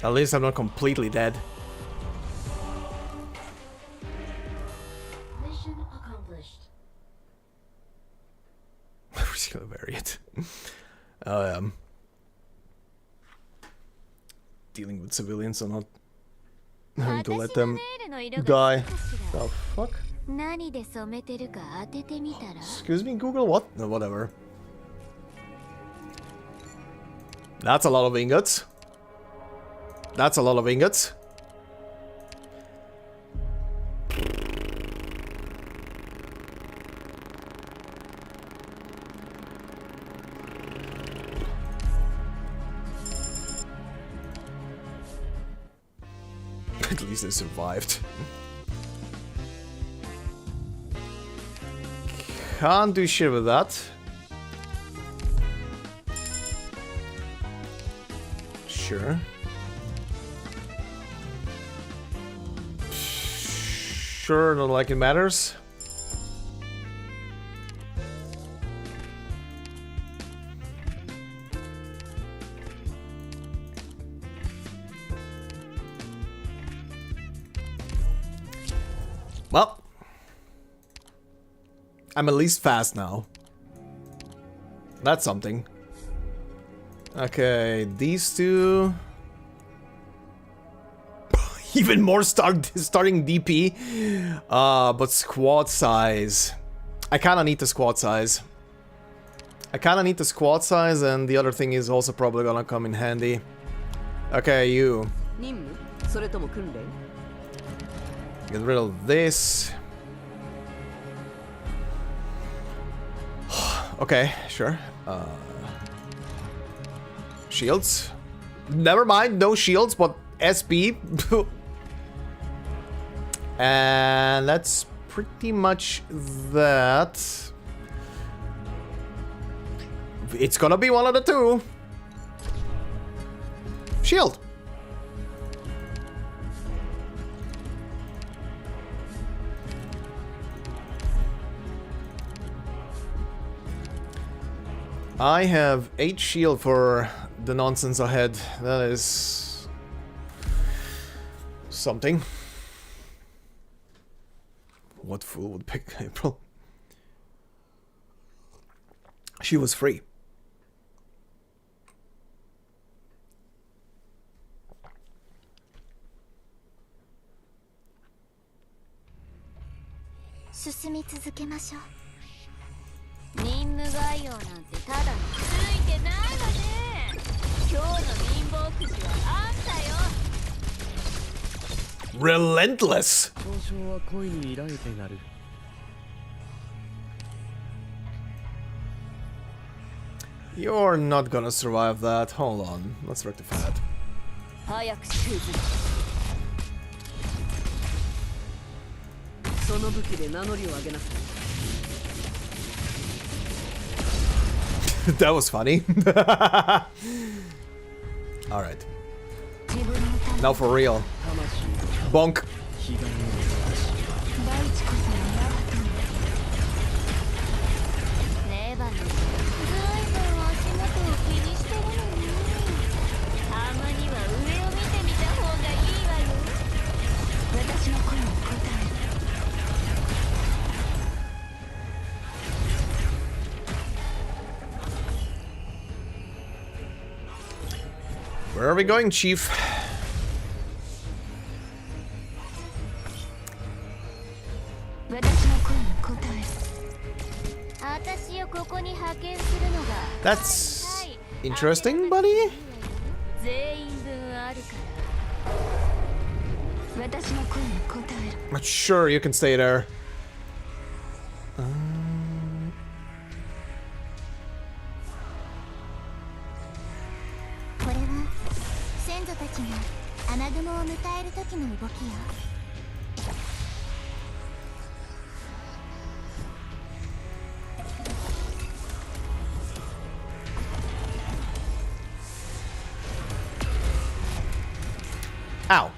At least I'm not completely dead. Mission accomplished. We're just gonna vary it. Dealing with civilians or not having to let them die. The fuck? 何で染めてるか当ててみたら Excuse me, Google? What? No, whatever. That's a lot of ingots. That's a lot of ingots. At least they survived. Can't do shit with that. Sure. Sure, not like it matters. Well, I'm at least fast now. That's something. Okay, these two. Even more starting DP. But squad size. I kinda need the squad size. And the other thing is also probably gonna come in handy. Okay, you. Get rid of this. Okay, sure. Shields? Never mind, no shields, but SB. And that's pretty much that. It's gonna be one of the two. Shield. I have 8 shield for the nonsense ahead. That is something. What fool would pick April? She was free.任務概要なんてただのついてないわね。今日の貧乏くじはあんたよ。 Relentless. 交渉は恋に依頼てなる。You're not gonna survive that. Hold on. Let's rectify that. 早くシューズ。その武器で名乗りを上げなさい。That was funny. Alright. Now for real. Bonk. レバノン、ずいぶん足元を気にしてるのに。たまには上を見てみた方がいいわよ。私の声に答える。 Where are we going, Chief? 私の声に答える。私をここに派遣するのが。 That's interesting, buddy. 全員分あるから。私の声に答える。 But sure, you can stay there. これは先祖たちがアナグモを迎える時の動きよ。 Ow.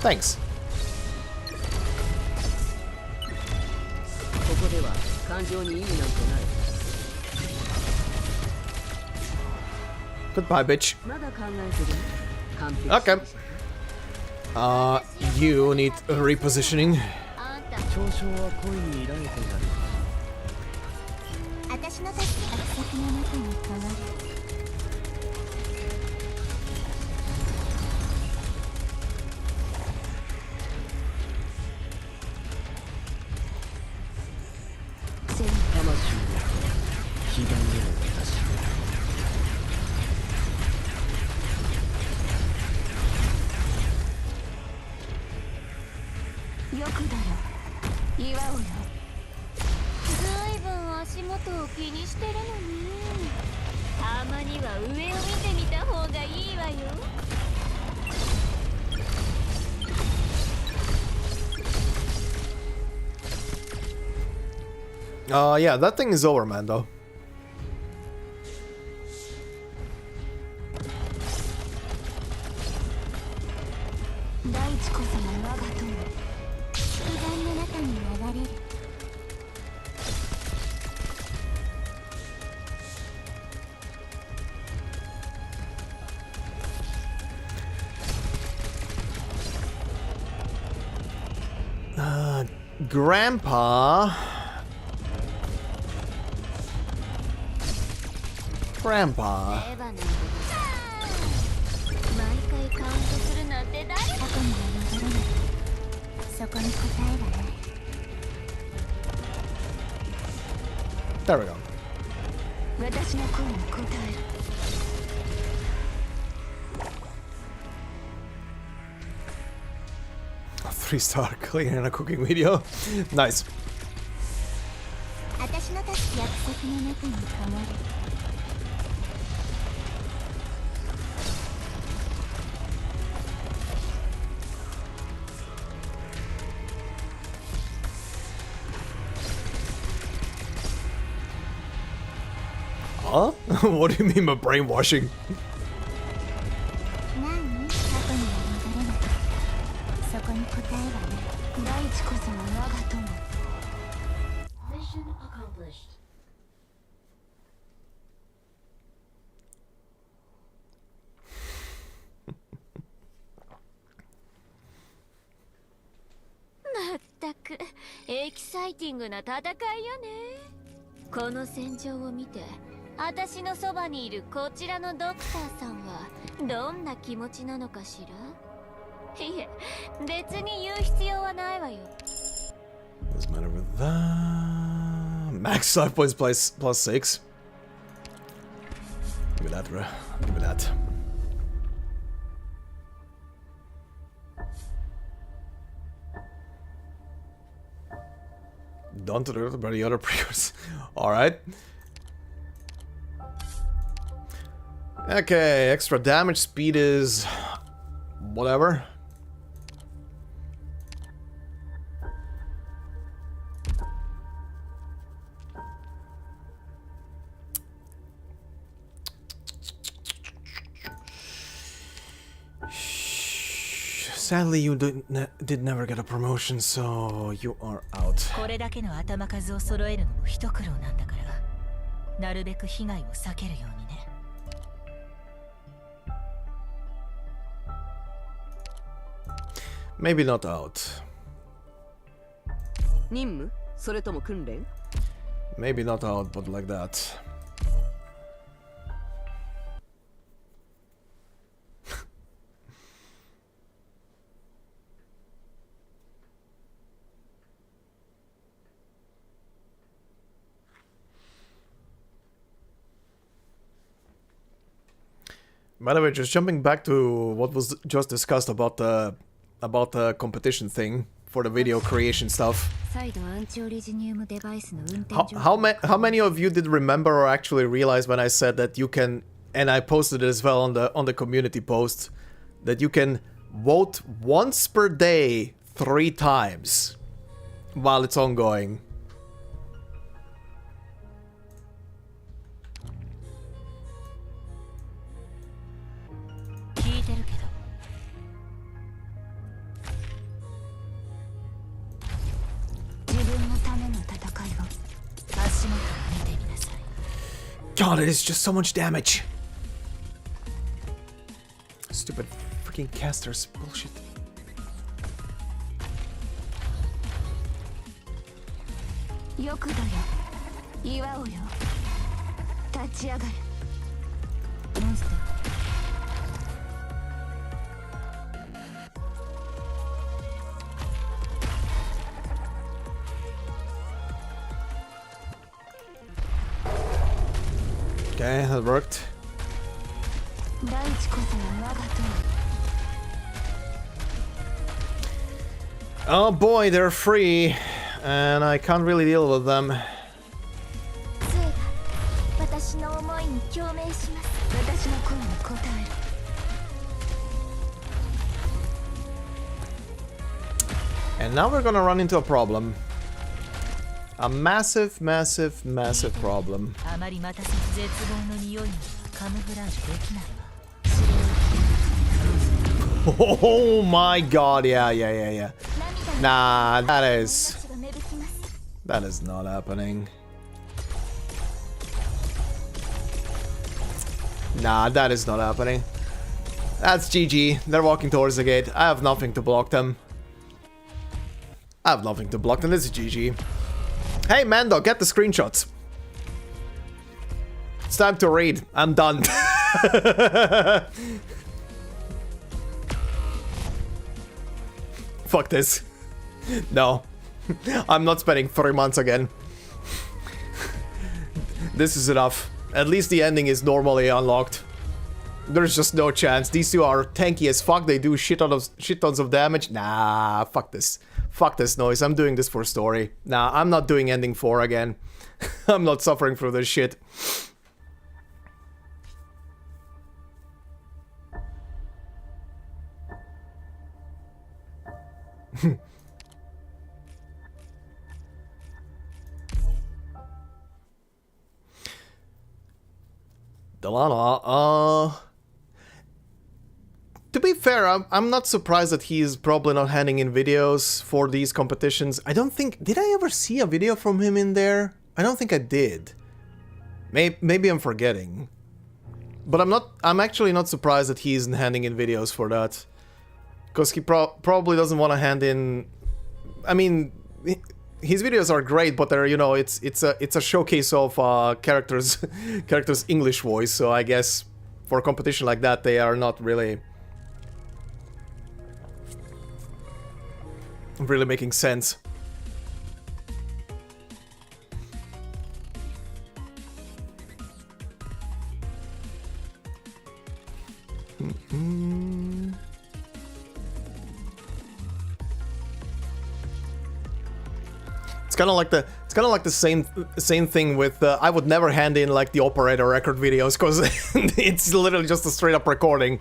Thanks. ここでは感情に意味なんてない。 Goodbye, bitch. まだ考えてる？完璧。 Okay. You need repositioning. あんた、交渉は恋に依頼てなる。私の助けが奇跡の中に変わる。 魂を彼岸への渡し。 よくだよ。祝うよ。ずいぶん足元を気にしてるのに。たまには上を見てみた方がいいわよ。 Yeah, that thing is over, man, though. 大地こそが我が友。祝願の中に流れる。 Grandpa. Grandpa. レバノン。毎回カウントするなんて誰？過去には戻らない。そこに答えがない。 There we go. 私の声に答える。 3-star clean in a cooking video. Nice. 私の立つ約束の中に変わる。 There Huh? What do you mean by brainwashing? 何過去には戻れないそこに答えはない大地こそが我が友 Mission accomplished まったくエキサイティングな戦いよねこの戦場を見て私のそばにいるこちらのドクターさんはどんな気持ちなのかしらいえ別に言う必要はないわよ Doesn't matter with that. Max life points plus 6. Give me that, bro. Give me that. Done to the earth by the other previous. Alright. Okay, extra damage speed is whatever. Sadly, you did never get a promotion, so you are out. これだけの頭数を揃えるのも一苦労なんだからなるべく被害を避けるようにね Maybe not out. 任務それとも訓練 Maybe not out, but like that. By the way, just jumping back to what was just discussed about the competition thing for the video creation stuff. How many of you did remember or actually realize when I said that you can, and I posted it as well on the community post, that you can vote once per day 3 times while it's ongoing. God, it is just so much damage. Stupid freaking casters. Bullshit. Okay, that worked. Oh boy, they're free, and I can't really deal with them. And now we're gonna run into a problem. A massive, massive, massive problem. Oh my god, yeah. Nah, that is not happening. Nah, that is not happening. That's GG. They're walking towards the gate. I have nothing to block them. This is GG. Hey, Mando, get the screenshots. It's time to read. I'm done. Fuck this. No. I'm not spending 3 months again. This is enough. At least the ending is normally unlocked. There's just no chance. These two are tanky as fuck. They do shit tons of damage. Nah, fuck this. Fuck this noise. I'm doing this for story. Nah, I'm not doing ending 4 again. I'm not suffering through this shit. Delana, to be fair, I'm not surprised that he's probably not handing in videos for these competitions. I don't think... Did I ever see a video from him in there? I don't think I did. Maybe I'm forgetting. But I'm actually not surprised that he's handing in videos for that. Because he probably doesn't want to hand in... I mean, his videos are great, but they're, you know, it's a showcase of characters' English voice, so I guess for a competition like that, they are not really making sense. It's kind of like the same thing with I would never hand in like the operator record videos because it's literally just a straight up recording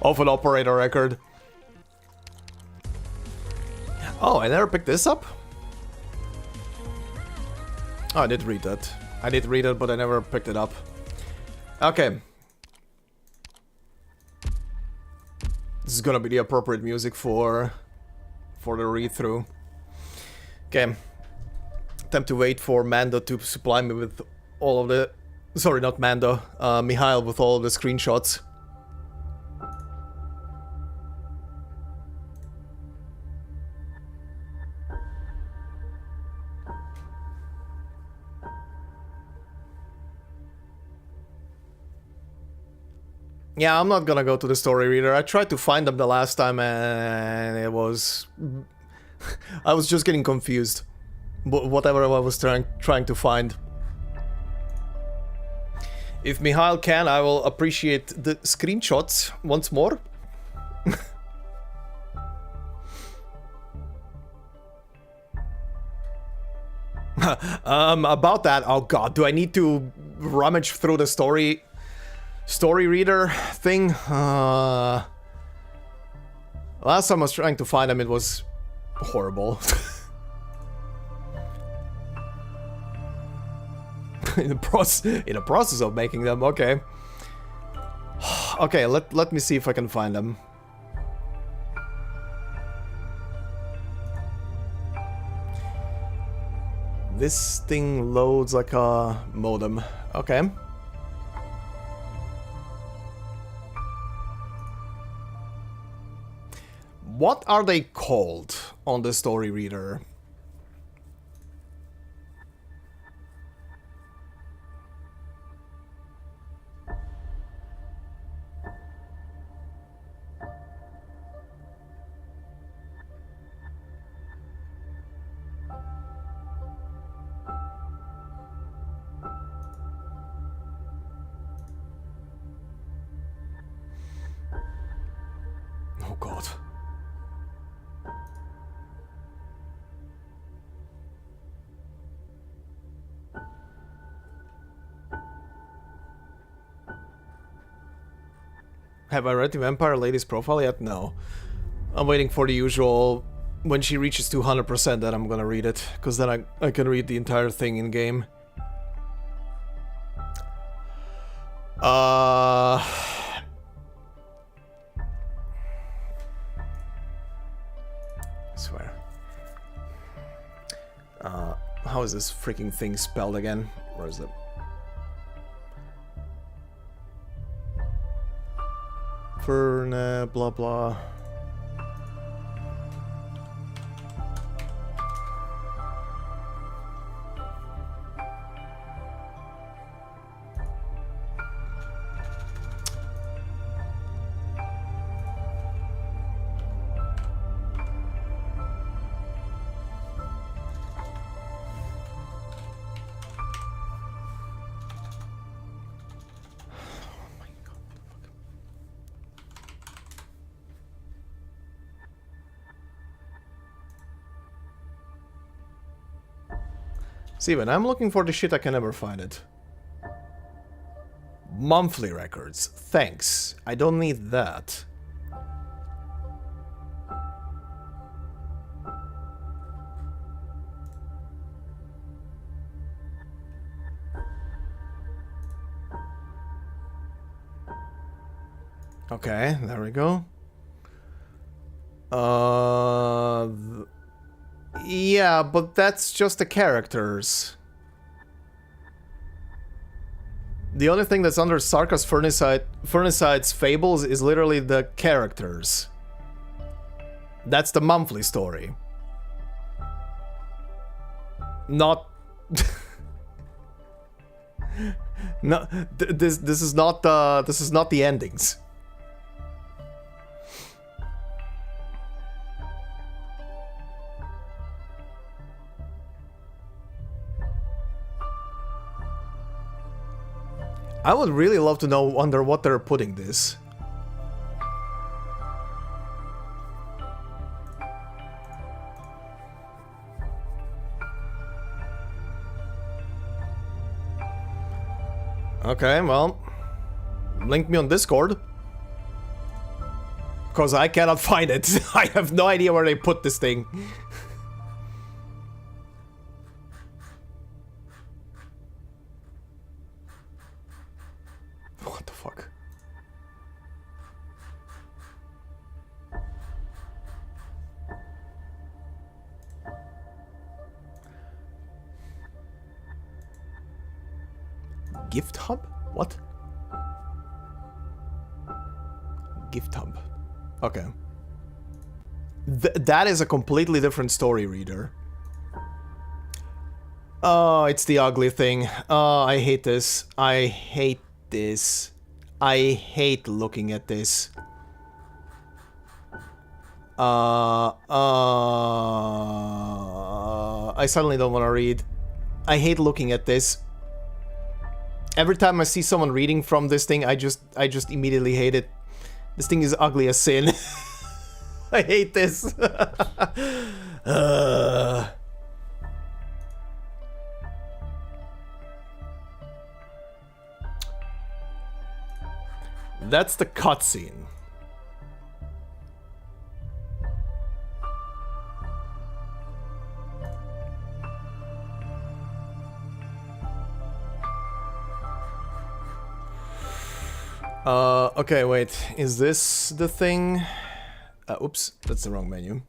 of an operator record. Oh, I never picked this up? Oh, I did read that. I did read it, but I never picked it up. Okay. This is gonna be the appropriate music for the read-through. Okay. Time to wait for Mando to supply me with all of the... Sorry, not Mando. Mihail with all of the screenshots. Yeah, I'm not gonna go to the story reader. I tried to find them the last time and it was... I was just getting confused. Whatever I was trying to find. If Mihail can, I will appreciate the screenshots once more. About that, oh god, do I need to rummage through the story reader thing? Last time I was trying to find them, it was horrible. in the process of making them, okay. Okay, let me see if I can find them. This thing loads like a modem. Okay. What are they called on the story reader? Oh god. Have I read the Vampire Lady's profile yet? No. I'm waiting for the usual, when she reaches 200% that I'm gonna read it, because then I can read the entire thing in game. I swear. How is this freaking thing spelled again? Where is it? Fern, blah blah. See, when I'm looking for the shit, I can never find it. Monthly records. Thanks. I don't need that. Okay, there we go. Yeah, but that's just the characters. The only thing that's under Sarka's Furnicide's fables is literally the characters. That's the monthly story. Not... no, this is not the endings. I would really love to know under what they're putting this. Okay, well, link me on Discord. Because I cannot find it. I have no idea where they put this thing. What the fuck? Gift hub? What? Gift hub. Okay. That is a completely different story reader. Oh, it's the ugly thing. Oh, I hate this. I hate this. I hate looking at this. I suddenly don't want to read. I hate looking at this. Every time I see someone reading from this thing, I just immediately hate it. This thing is ugly as sin. I hate this. That's the cutscene. Okay, wait. Is this the thing? Oops, that's the wrong menu.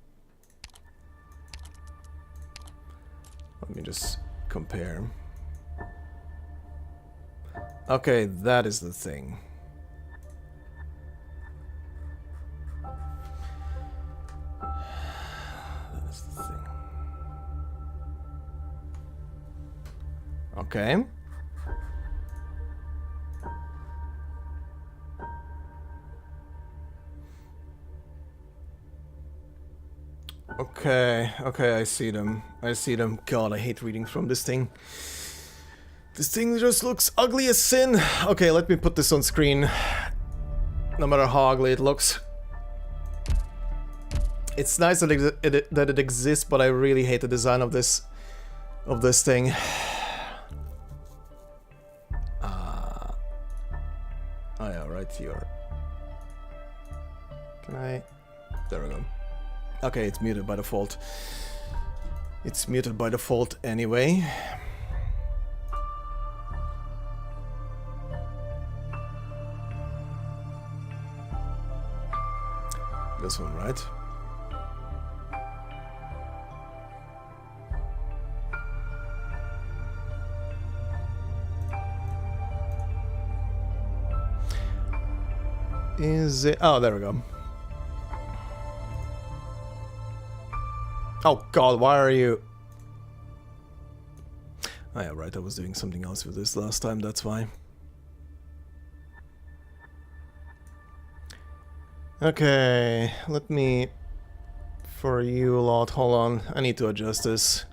Let me just compare. Okay, that is the thing. That is the thing. Okay. Okay, I see them. I see them. God, I hate reading from this thing. This thing just looks ugly as sin. Okay, let me put this on screen. No matter how ugly it looks. It's nice that it exists, but I really hate the design of this thing. Oh yeah, right here. Can I? There we go. Okay, it's muted by default. It's muted by default anyway. This one, right? Is it? Oh, there we go. Oh god, why are you... Oh yeah, right, I was doing something else with this last time, that's why. Okay, let me... For you lot, hold on, I need to adjust this.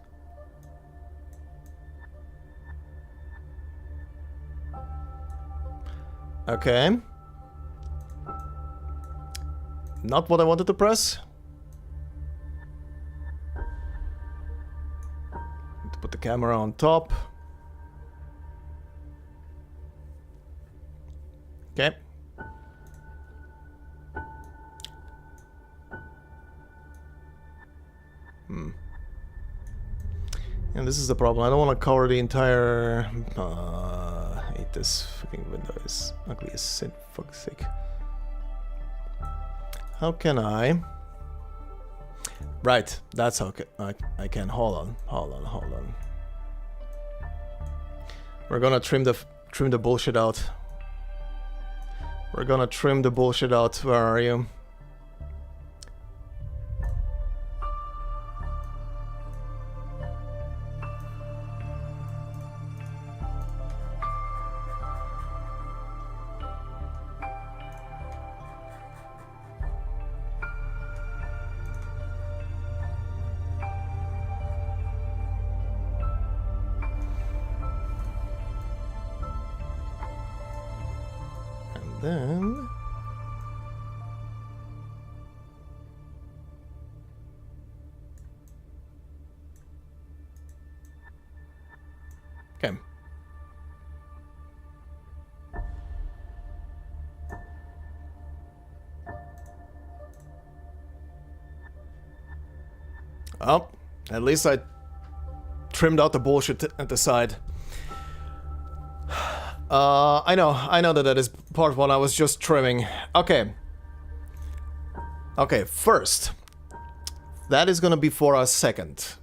Okay. Not what I wanted to press. Put the camera on top. Okay. And this is the problem. I don't want to cover the entire... I hate this fucking window. It's ugly as sin, for fuck's sake. How can I? Right, that's how I can. Hold on. We're gonna trim the bullshit out. We're gonna trim the bullshit out. Where are you? Then okay. Well, at least I trimmed out the bullshit at the side. I know that is part one. I was just trimming. Okay. Okay, first. That is gonna be for a second.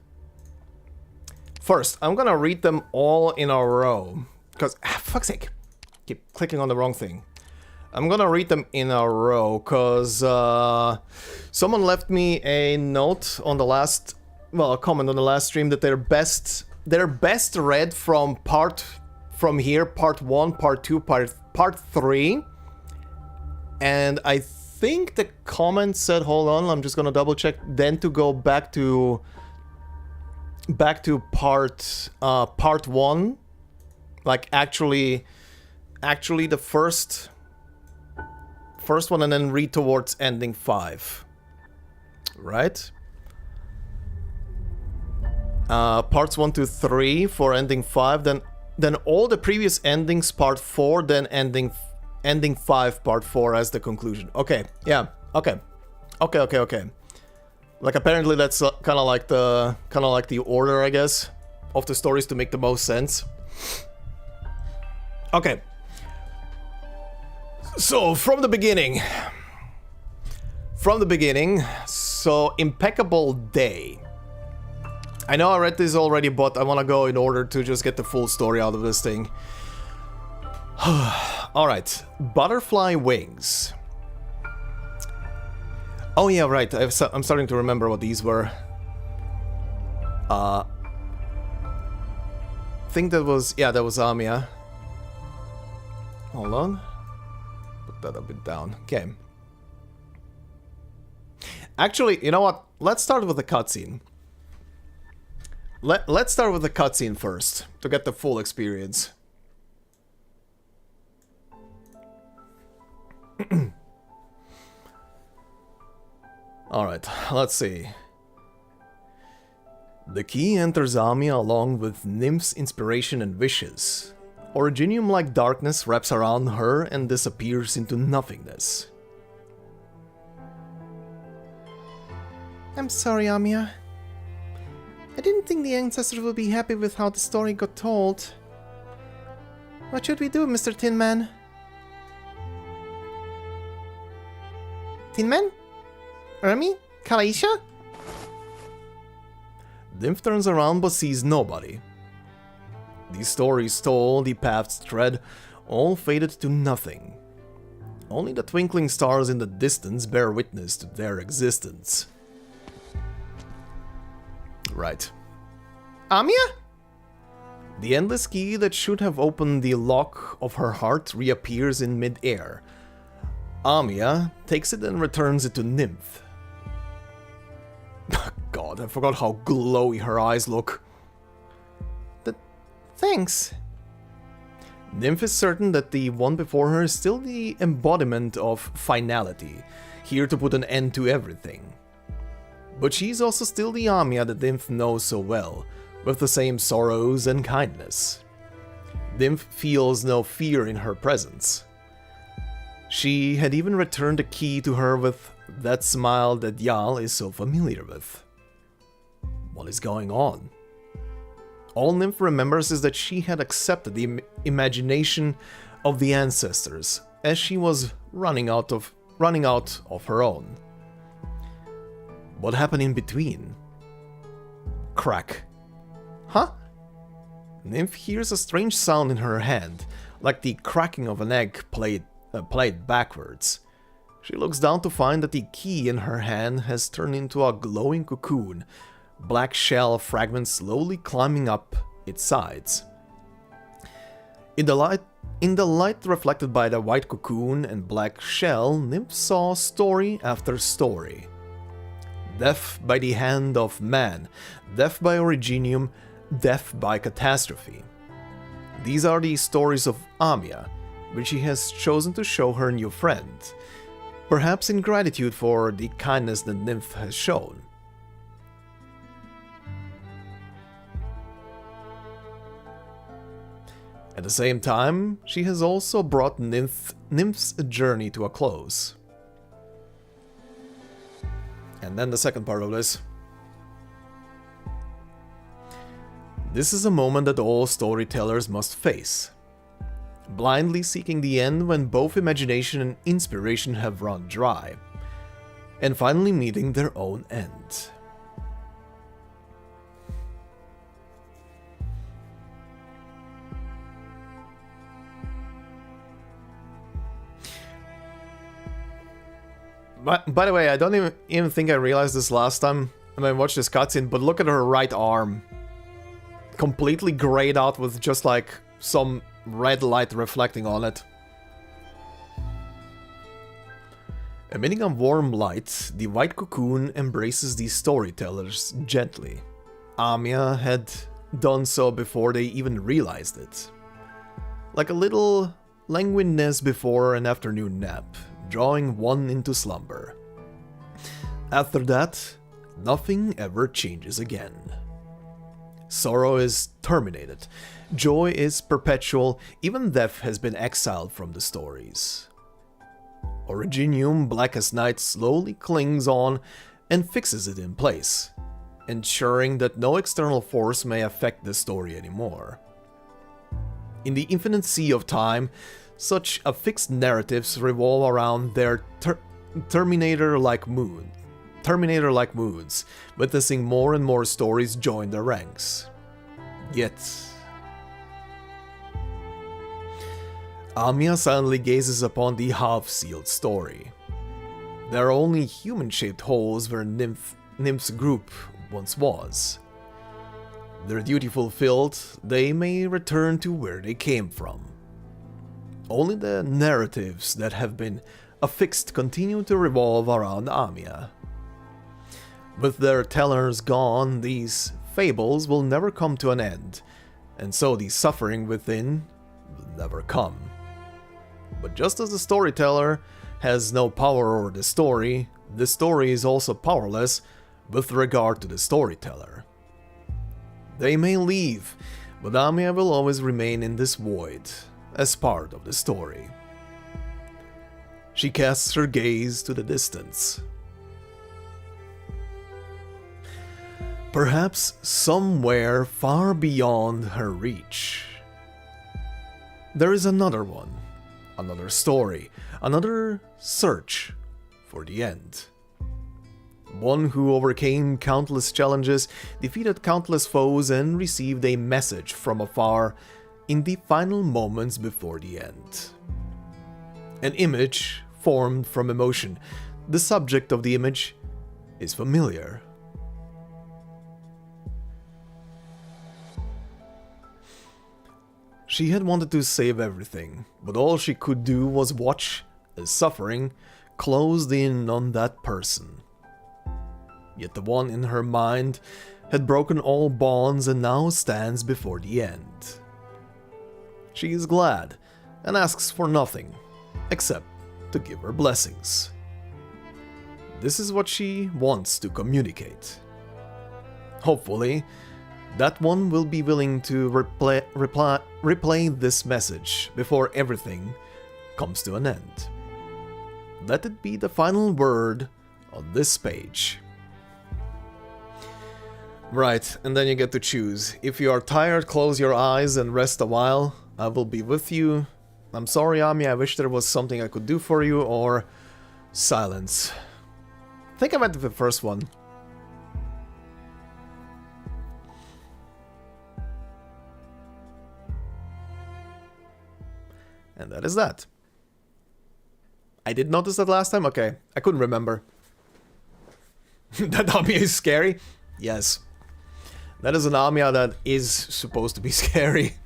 First, I'm gonna read them all in a row. Because, fuck's sake. Keep clicking on the wrong thing. I'm gonna read them in a row, because someone left me a note on the last, well, a comment on the last stream that they're best read from part 1, part 2, part 3. And I think the comment said, hold on, I'm just gonna double check, then to go back to part 1. Like actually the first one, and then read towards ending 5. Right? Parts 1 to 3 for ending 5, then all the previous endings part 4, then ending 5 part 4 as the conclusion. Okay, yeah, okay. Like apparently that's kind of like the order, I guess, of the stories to make the most sense. Okay. So from the beginning, so Impeccable Day. I know I read this already, but I want to go in order to just get the full story out of this thing. Alright, Butterfly Wings. Oh yeah, right, I'm starting to remember what these were. I think that was, yeah, that was Amiya. Hold on. Put that a bit down. Okay. Actually, you know what? Let's start with the cutscene. Let's start with the cutscene first, to get the full experience. Alright, let's see. The key enters Amiya along with Nymph's inspiration and wishes. Originium-like darkness wraps around her and disappears into nothingness. I'm sorry, Amiya. I didn't think the ancestors would be happy with how the story got told. What should we do, Mr. Tin Man? Tin Man? Ermi? Kalaisha? Nymph turns around but sees nobody. The stories told, the paths tread, all faded to nothing. Only the twinkling stars in the distance bear witness to their existence. Right. Amiya? The endless key that should have opened the lock of her heart reappears in mid-air. Amiya takes it and returns it to Nymph. God, I forgot how glowy her eyes look. Thanks. Nymph is certain that the one before her is still the embodiment of finality, here to put an end to everything. But she's also still the Amiya that Nymph knows so well, with the same sorrows and kindness. Nymph feels no fear in her presence. She had even returned the key to her with that smile that Jarl is so familiar with. What is going on? All Nymph remembers is that she had accepted the imagination of the ancestors, as she was running out of her own. What happened in between? Crack. Huh? Nymph hears a strange sound in her hand, like the cracking of an egg played backwards. She looks down to find that the key in her hand has turned into a glowing cocoon, black shell fragments slowly climbing up its sides. In the light reflected by the white cocoon and black shell, Nymph saw story after story. Death by the hand of man, death by originium, death by catastrophe. These are the stories of Amiya, which she has chosen to show her new friend, perhaps in gratitude for the kindness that Nymph has shown. At the same time, she has also brought Nymph's journey to a close. And then the second part of this. This is a moment that all storytellers must face. Blindly seeking the end when both imagination and inspiration have run dry, and finally meeting their own end. By the way, I don't even think I realized this last time when I watched this cutscene, but look at her right arm. Completely grayed out with just like some red light reflecting on it. Emitting a warm light, the white cocoon embraces the storytellers gently. Amiya had done so before they even realized it. Like a little languidness before an afternoon nap, drawing one into slumber. After that, nothing ever changes again. Sorrow is terminated, joy is perpetual, even death has been exiled from the stories. Originium, black as night, slowly clings on and fixes it in place, ensuring that no external force may affect the story anymore. In the infinite sea of time, such affixed narratives revolve around their Terminator-like moods, witnessing more and more stories join their ranks. Yet, Amiya silently gazes upon the half-sealed story. There are only human-shaped holes where Nymph's group once was. Their duty fulfilled, they may return to where they came from. Only the narratives that have been affixed continue to revolve around Amiya. With their tellers gone, these fables will never come to an end, and so the suffering within will never come. But just as the storyteller has no power over the story is also powerless with regard to the storyteller. They may leave, but Amiya will always remain in this void, as part of the story. She casts her gaze to the distance. Perhaps somewhere far beyond her reach, there is another one, another story, another search for the end. One who overcame countless challenges, defeated countless foes, and received a message from afar in the final moments before the end. An image formed from emotion. The subject of the image is familiar. She had wanted to save everything, but all she could do was watch as suffering closed in on that person. Yet the one in her mind had broken all bonds and now stands before the end. She is glad and asks for nothing, except to give her blessings. This is what she wants to communicate. Hopefully, that one will be willing to replay this message before everything comes to an end. Let it be the final word on this page. Right, and then you get to choose. If you are tired, close your eyes and rest a while. I will be with you. I'm sorry, Amiya, I wish there was something I could do for you, or silence. I think I went with the first one. And that is that. I did notice that last time? Okay, I couldn't remember. That Amiya is scary? Yes. That is an Amiya that is supposed to be scary.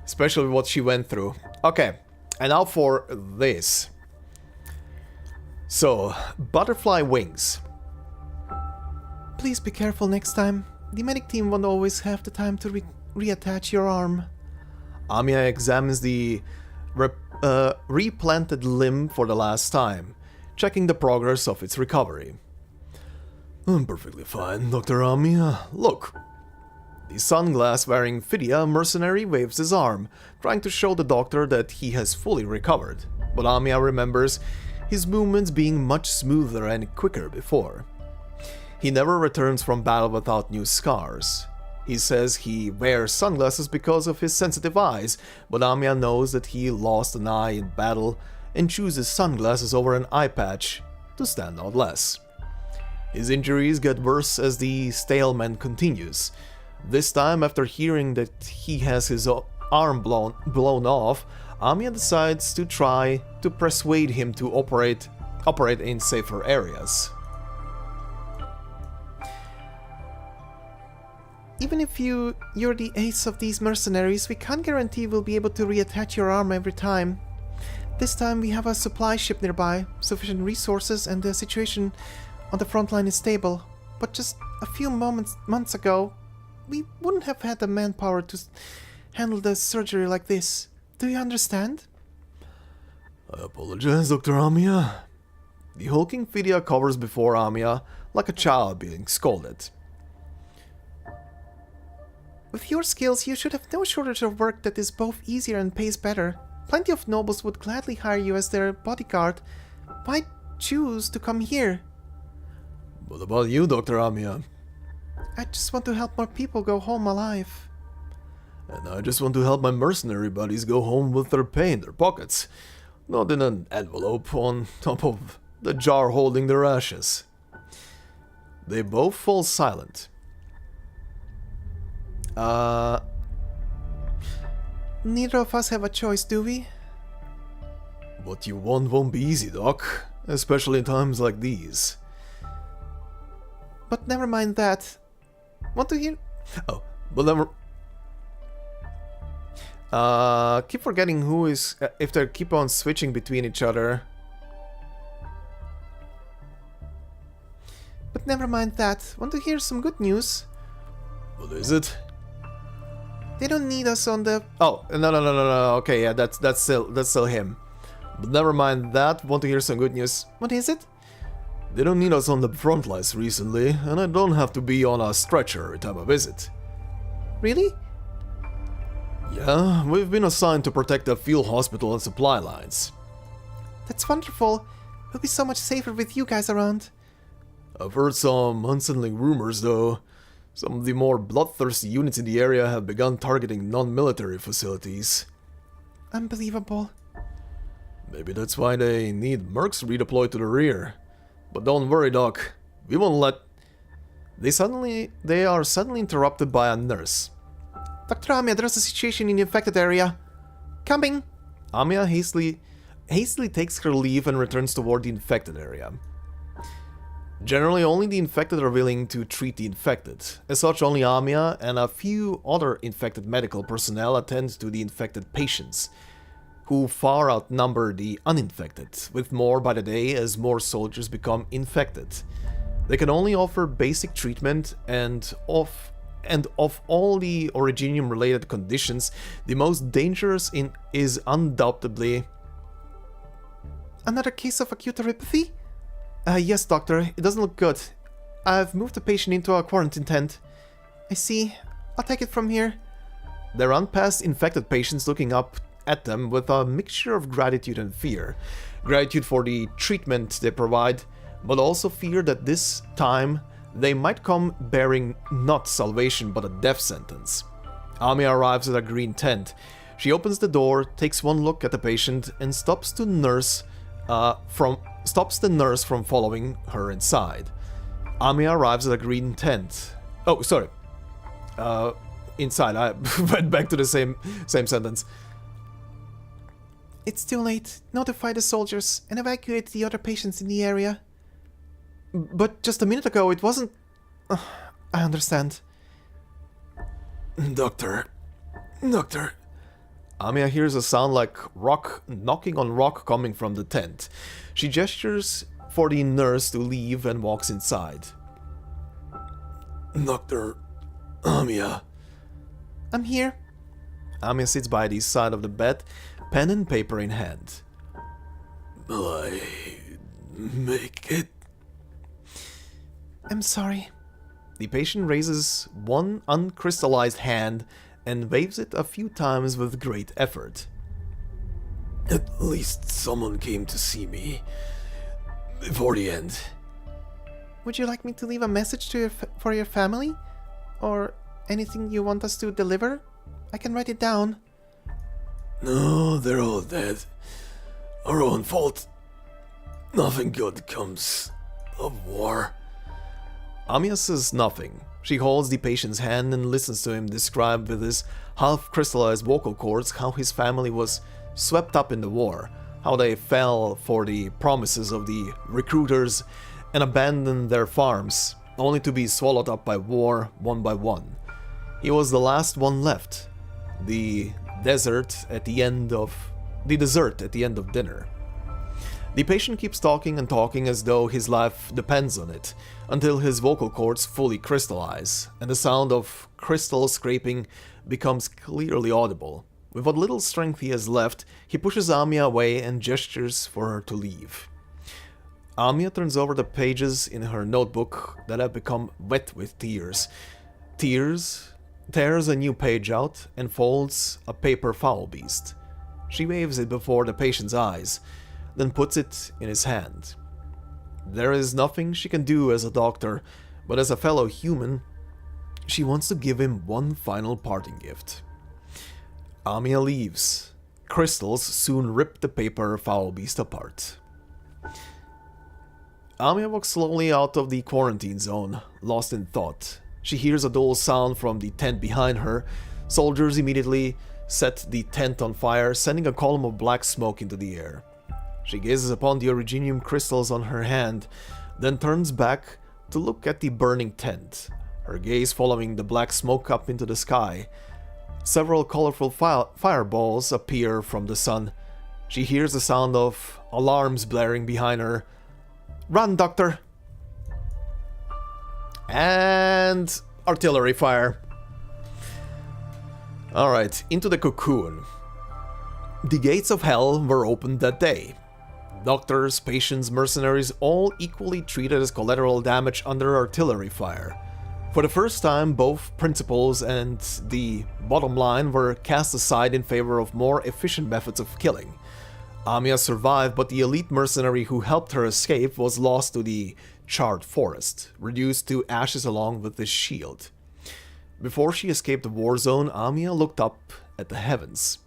Especially what she went through. Okay, and now for this. So, butterfly wings. Please be careful next time. The medic team won't always have the time to reattach your arm. Amiya examines the replanted limb for the last time, checking the progress of its recovery. I'm perfectly fine, Dr. Amiya. Look. The sunglass-wearing Phidia mercenary waves his arm, trying to show the doctor that he has fully recovered. But Amiya remembers his movements being much smoother and quicker before. He never returns from battle without new scars. He says he wears sunglasses because of his sensitive eyes, but Amiya knows that he lost an eye in battle and chooses sunglasses over an eye patch to stand out less. His injuries get worse as the stalemate continues. This time, after hearing that he has his arm blown off, Amiya decides to try to persuade him to operate in safer areas. Even if you're the ace of these mercenaries, we can't guarantee we'll be able to reattach your arm every time. This time we have a supply ship nearby, sufficient resources, and the situation on the front line is stable. But just a few months ago, we wouldn't have had the manpower to handle the surgery like this. Do you understand? I apologize, Dr. Amiya. The hulking Phidia covers before Amiya like a child being scolded. With your skills, you should have no shortage of work that is both easier and pays better. Plenty of nobles would gladly hire you as their bodyguard. Why choose to come here? What about you, Dr. Amiya? I just want to help more people go home alive. And I just want to help my mercenary buddies go home with their pay in their pockets, not in an envelope on top of the jar holding their ashes. They both fall silent. Neither of us have a choice, do we? What you want won't be easy, Doc, especially in times like these. But never mind that. Want to hear? Oh, but never. Keep forgetting who is if they keep on switching between each other. But never mind that. Want to hear some good news? What is it? They don't need us on the... Oh, no. Okay, yeah, that's still him. But never mind that. Want to hear some good news? What is it? They don't need us on the front lines recently, and I don't have to be on a stretcher every time I visit. Really? Yeah, we've been assigned to protect the field hospital and supply lines. That's wonderful. We'll be so much safer with you guys around. I've heard some unsettling rumors, though. Some of the more bloodthirsty units in the area have begun targeting non-military facilities. Unbelievable. Maybe that's why they need mercs redeployed to the rear. But don't worry, Doc. We won't let... They are suddenly interrupted by a nurse. Dr. Amiya, there's a situation in the infected area. Coming! Amiya hastily takes her leave and returns toward the infected area. Generally, only the infected are willing to treat the infected. As such, only Amiya and a few other infected medical personnel attend to the infected patients, who far outnumber the uninfected, with more by the day as more soldiers become infected. They can only offer basic treatment, and of all the Originium-related conditions, the most dangerous is undoubtedly... Another case of acute neuropathy? Yes, doctor. It doesn't look good. I've moved the patient into a quarantine tent. I see. I'll take it from here. They run past infected patients looking up at them with a mixture of gratitude and fear. Gratitude for the treatment they provide, but also fear that this time they might come bearing not salvation but a death sentence. Amiya arrives at a green tent. She opens the door, takes one look at the patient, and stops the nurse from following her inside. Amiya arrives at a green tent. Oh, sorry. Inside. I went back to the same sentence. It's too late. Notify the soldiers and evacuate the other patients in the area. But just a minute ago it wasn't... I understand. Doctor. Amiya hears a sound like rock knocking on rock coming from the tent. She gestures for the nurse to leave and walks inside. Dr. Amiya. I'm here. Amiya sits by the side of the bed, pen and paper in hand. Will I make it? I'm sorry. The patient raises one uncrystallized hand and waves it a few times with great effort. At least someone came to see me before the end. Would you like me to leave a message to for your family? Or anything you want us to deliver? I can write it down. No, they're all dead. Our own fault. Nothing good comes of war. Amiya says nothing. She holds the patient's hand and listens to him describe with his half-crystallized vocal cords how his family was swept up in the war, how they fell for the promises of the recruiters and abandoned their farms, only to be swallowed up by war one by one. He was the last one left, the dessert at the end of dinner. The patient keeps talking and talking as though his life depends on it, until his vocal cords fully crystallize, and the sound of crystal scraping becomes clearly audible. With what little strength he has left, he pushes Amiya away and gestures for her to leave. Amiya turns over the pages in her notebook that have become wet with tears. Tears a new page out and folds a paper foul beast. She waves it before the patient's eyes, then puts it in his hand. There is nothing she can do as a doctor, but as a fellow human, she wants to give him one final parting gift. Amiya leaves. Crystals soon rip the paper foul beast apart. Amiya walks slowly out of the quarantine zone, lost in thought. She hears a dull sound from the tent behind her. Soldiers immediately set the tent on fire, sending a column of black smoke into the air. She gazes upon the originium crystals on her hand, then turns back to look at the burning tent, her gaze following the black smoke up into the sky. Several colorful fireballs appear from the sun. She hears the sound of alarms blaring behind her. Run, doctor! And artillery fire. Alright, into the cocoon. The gates of hell were opened that day. Doctors, patients, mercenaries, all equally treated as collateral damage under artillery fire. For the first time, both principles and the bottom line were cast aside in favor of more efficient methods of killing. Amiya survived, but the elite mercenary who helped her escape was lost to the charred forest, reduced to ashes along with his shield. Before she escaped the war zone, Amiya looked up at the heavens.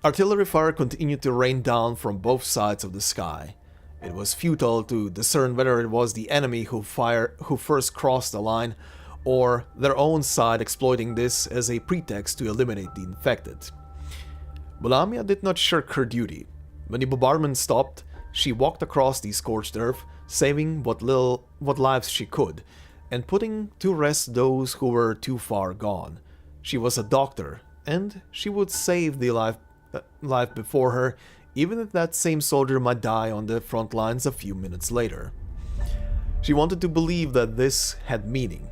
Artillery fire continued to rain down from both sides of the sky. It was futile to discern whether it was the enemy who first crossed the line, or their own side exploiting this as a pretext to eliminate the infected. But Amiya did not shirk her duty. When the bombardment stopped, she walked across the scorched earth, saving what lives she could, and putting to rest those who were too far gone. She was a doctor, and she would save the life before her, even if that same soldier might die on the front lines a few minutes later. She wanted to believe that this had meaning,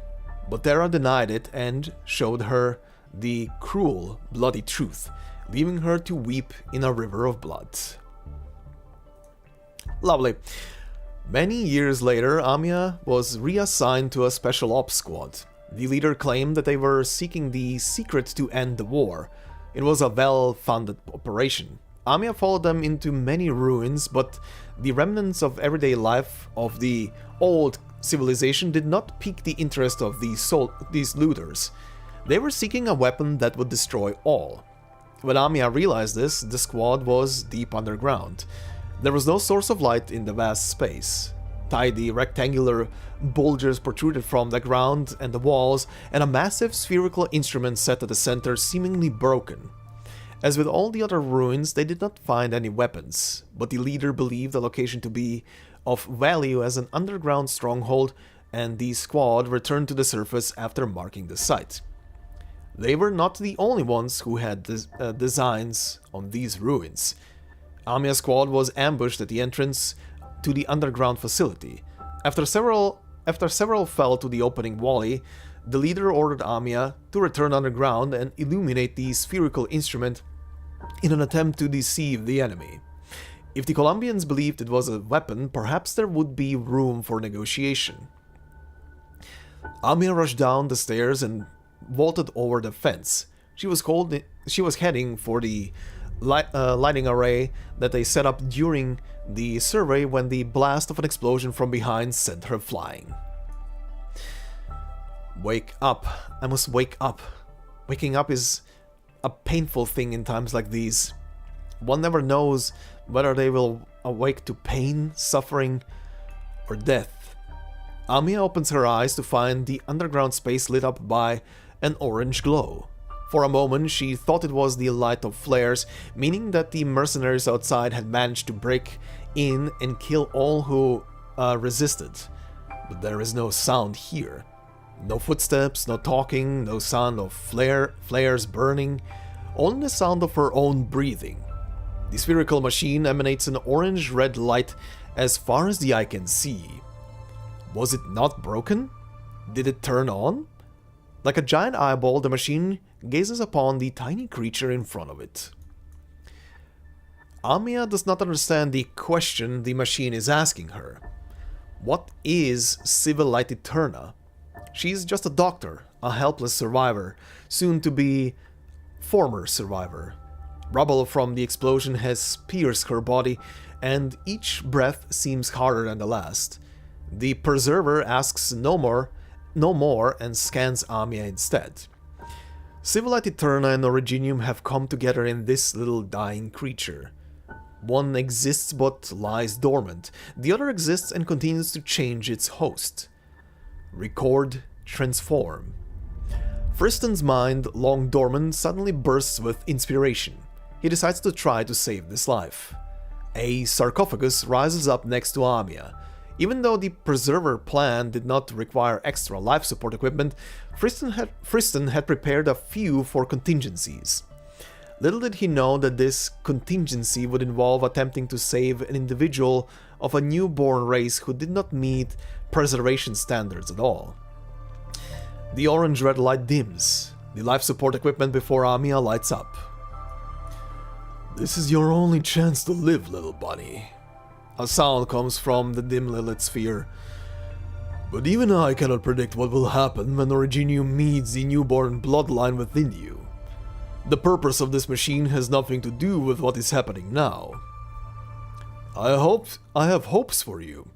but Terra denied it and showed her the cruel, bloody truth, leaving her to weep in a river of blood. Lovely. Many years later, Amiya was reassigned to a special ops squad. The leader claimed that they were seeking the secret to end the war. It was a well-funded operation. Amiya followed them into many ruins, but the remnants of everyday life of the old civilization did not pique the interest of these looters. They were seeking a weapon that would destroy all. When Amiya realized this, the squad was deep underground. There was no source of light in the vast space. Tiny rectangular bulges protruded from the ground and the walls, and a massive spherical instrument set at the center seemingly broken. As with all the other ruins, they did not find any weapons, but the leader believed the location to be of value as an underground stronghold, and the squad returned to the surface after marking the site. They were not the only ones who had designs on these ruins. Amiya's squad was ambushed at the entrance to the underground facility. After several fell to the opening volley, the leader ordered Amiya to return underground and illuminate the spherical instrument in an attempt to deceive the enemy. If the Colombians believed it was a weapon, perhaps there would be room for negotiation. Amiya rushed down the stairs and vaulted over the fence. She was heading for the lighting array that they set up during the survey when the blast of an explosion from behind sent her flying. Wake up. I must wake up. Waking up is a painful thing in times like these. One never knows whether they will awake to pain, suffering, or death. Amiya opens her eyes to find the underground space lit up by an orange glow. For a moment she thought it was the light of flares, meaning that the mercenaries outside had managed to break in and kill all who resisted. But there is no sound here. No footsteps, no talking, no sound of flares burning, only the sound of her own breathing. The spherical machine emanates an orange-red light as far as the eye can see. Was it not broken? Did it turn on? Like a giant eyeball, the machine gazes upon the tiny creature in front of it. Amiya does not understand the question the machine is asking her. What is Civilite Eterna? She is just a doctor, a helpless survivor, soon to be former survivor. Rubble from the explosion has pierced her body, and each breath seems harder than the last. The Preserver asks no more, and scans Amiya instead. Civilite Eterna and Originium have come together in this little dying creature. One exists but lies dormant, the other exists and continues to change its host. Record, transform. Friston's mind, long dormant, suddenly bursts with inspiration. He decides to try to save this life. A sarcophagus rises up next to Amiya. Even though the Preserver plan did not require extra life support equipment, Friston had prepared a few for contingencies. Little did he know that this contingency would involve attempting to save an individual of a newborn race who did not meet preservation standards at all. The orange-red light dims. The life support equipment before Amiya lights up. "This is your only chance to live, little bunny." A sound comes from the dimly lit sphere. "But even I cannot predict what will happen when Originium meets the newborn bloodline within you. The purpose of this machine has nothing to do with what is happening now. I have hopes for you,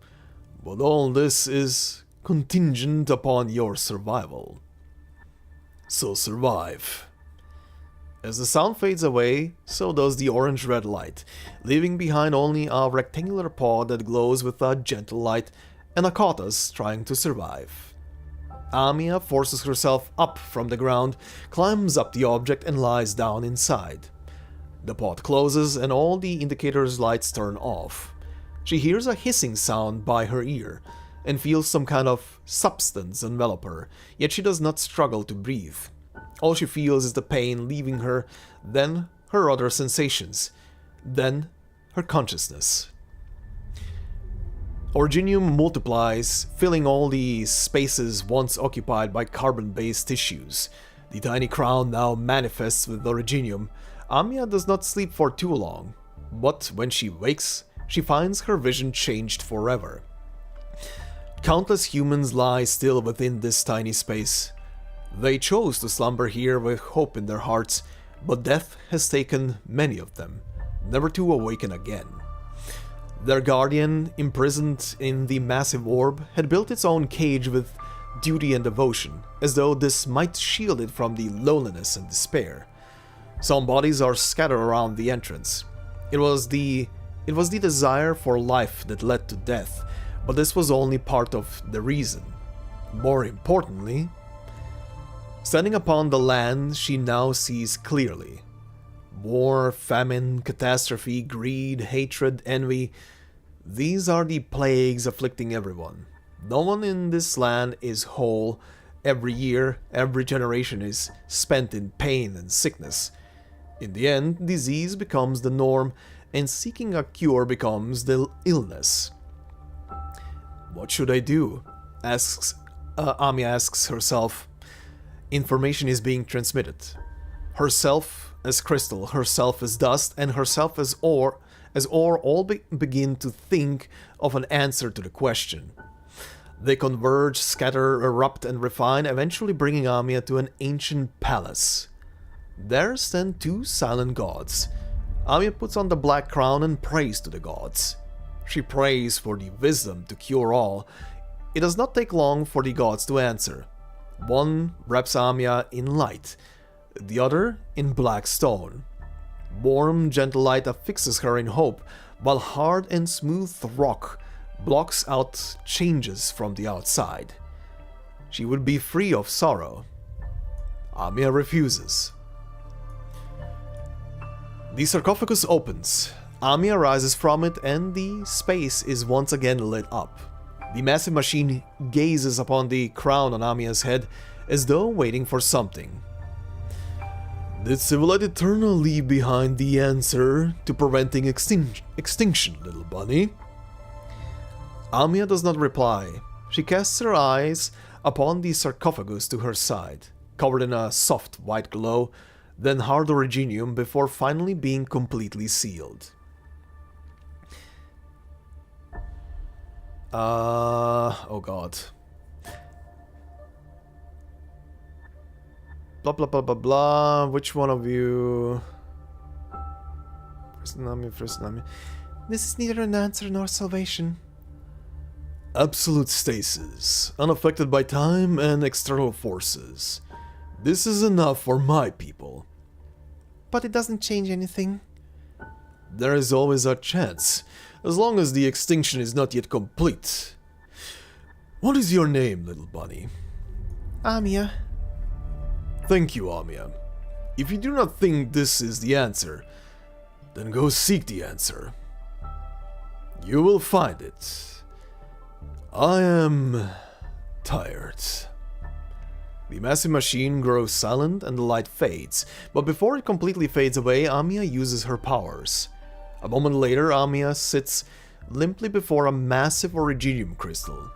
but all this is contingent upon your survival. So survive." As the sound fades away, so does the orange-red light, leaving behind only a rectangular paw that glows with a gentle light and a Kotas trying to survive. Amiya forces herself up from the ground, climbs up the object and lies down inside. The pod closes and all the indicator's lights turn off. She hears a hissing sound by her ear and feels some kind of substance envelop her, yet she does not struggle to breathe. All she feels is the pain leaving her, then her other sensations, then her consciousness. Originium multiplies, filling all the spaces once occupied by carbon-based tissues. The tiny crown now manifests with Originium. Amiya does not sleep for too long, but when she wakes, she finds her vision changed forever. Countless humans lie still within this tiny space. They chose to slumber here with hope in their hearts, but death has taken many of them, never to awaken again. Their guardian, imprisoned in the massive orb, had built its own cage with duty and devotion, as though this might shield it from the loneliness and despair. Some bodies are scattered around the entrance. It was the desire for life that led to death, but this was only part of the reason. More importantly, standing upon the land, she now sees clearly. War, famine, catastrophe, greed, hatred, envy. These are the plagues afflicting everyone. No one in this land is whole. Every year, every generation is spent in pain and sickness. In the end, disease becomes the norm, and seeking a cure becomes the illness. What should I do? Amiya asks herself. Information is being transmitted. Herself as crystal, herself as dust, and herself as ore all begin to think of an answer to the question. They converge, scatter, erupt, and refine, eventually bringing Amiya to an ancient palace. There stand two silent gods. Amiya puts on the black crown and prays to the gods. She prays for the wisdom to cure all. It does not take long for the gods to answer. One wraps Amiya in light, the other in black stone. Warm, gentle light affixes her in hope, while hard and smooth rock blocks out changes from the outside. She would be free of sorrow. Amiya refuses. The sarcophagus opens. Amiya rises from it and the space is once again lit up. The massive machine gazes upon the crown on Amiya's head as though waiting for something. Did Civilite Eternal leave behind the answer to preventing extinction, little bunny? Amiya does not reply. She casts her eyes upon the sarcophagus to her side, covered in a soft white glow, then hard originium before finally being completely sealed. Oh god. Blah blah blah blah blah. Which one of you? First Nami. This is neither an answer nor salvation. Absolute stasis, unaffected by time and external forces. This is enough for my people. But it doesn't change anything. There is always a chance, as long as the extinction is not yet complete. What is your name, little bunny? Amiya. Thank you, Amiya. If you do not think this is the answer, then go seek the answer. You will find it. I am tired. The massive machine grows silent and the light fades, but before it completely fades away, Amiya uses her powers. A moment later, Amiya sits limply before a massive originium crystal.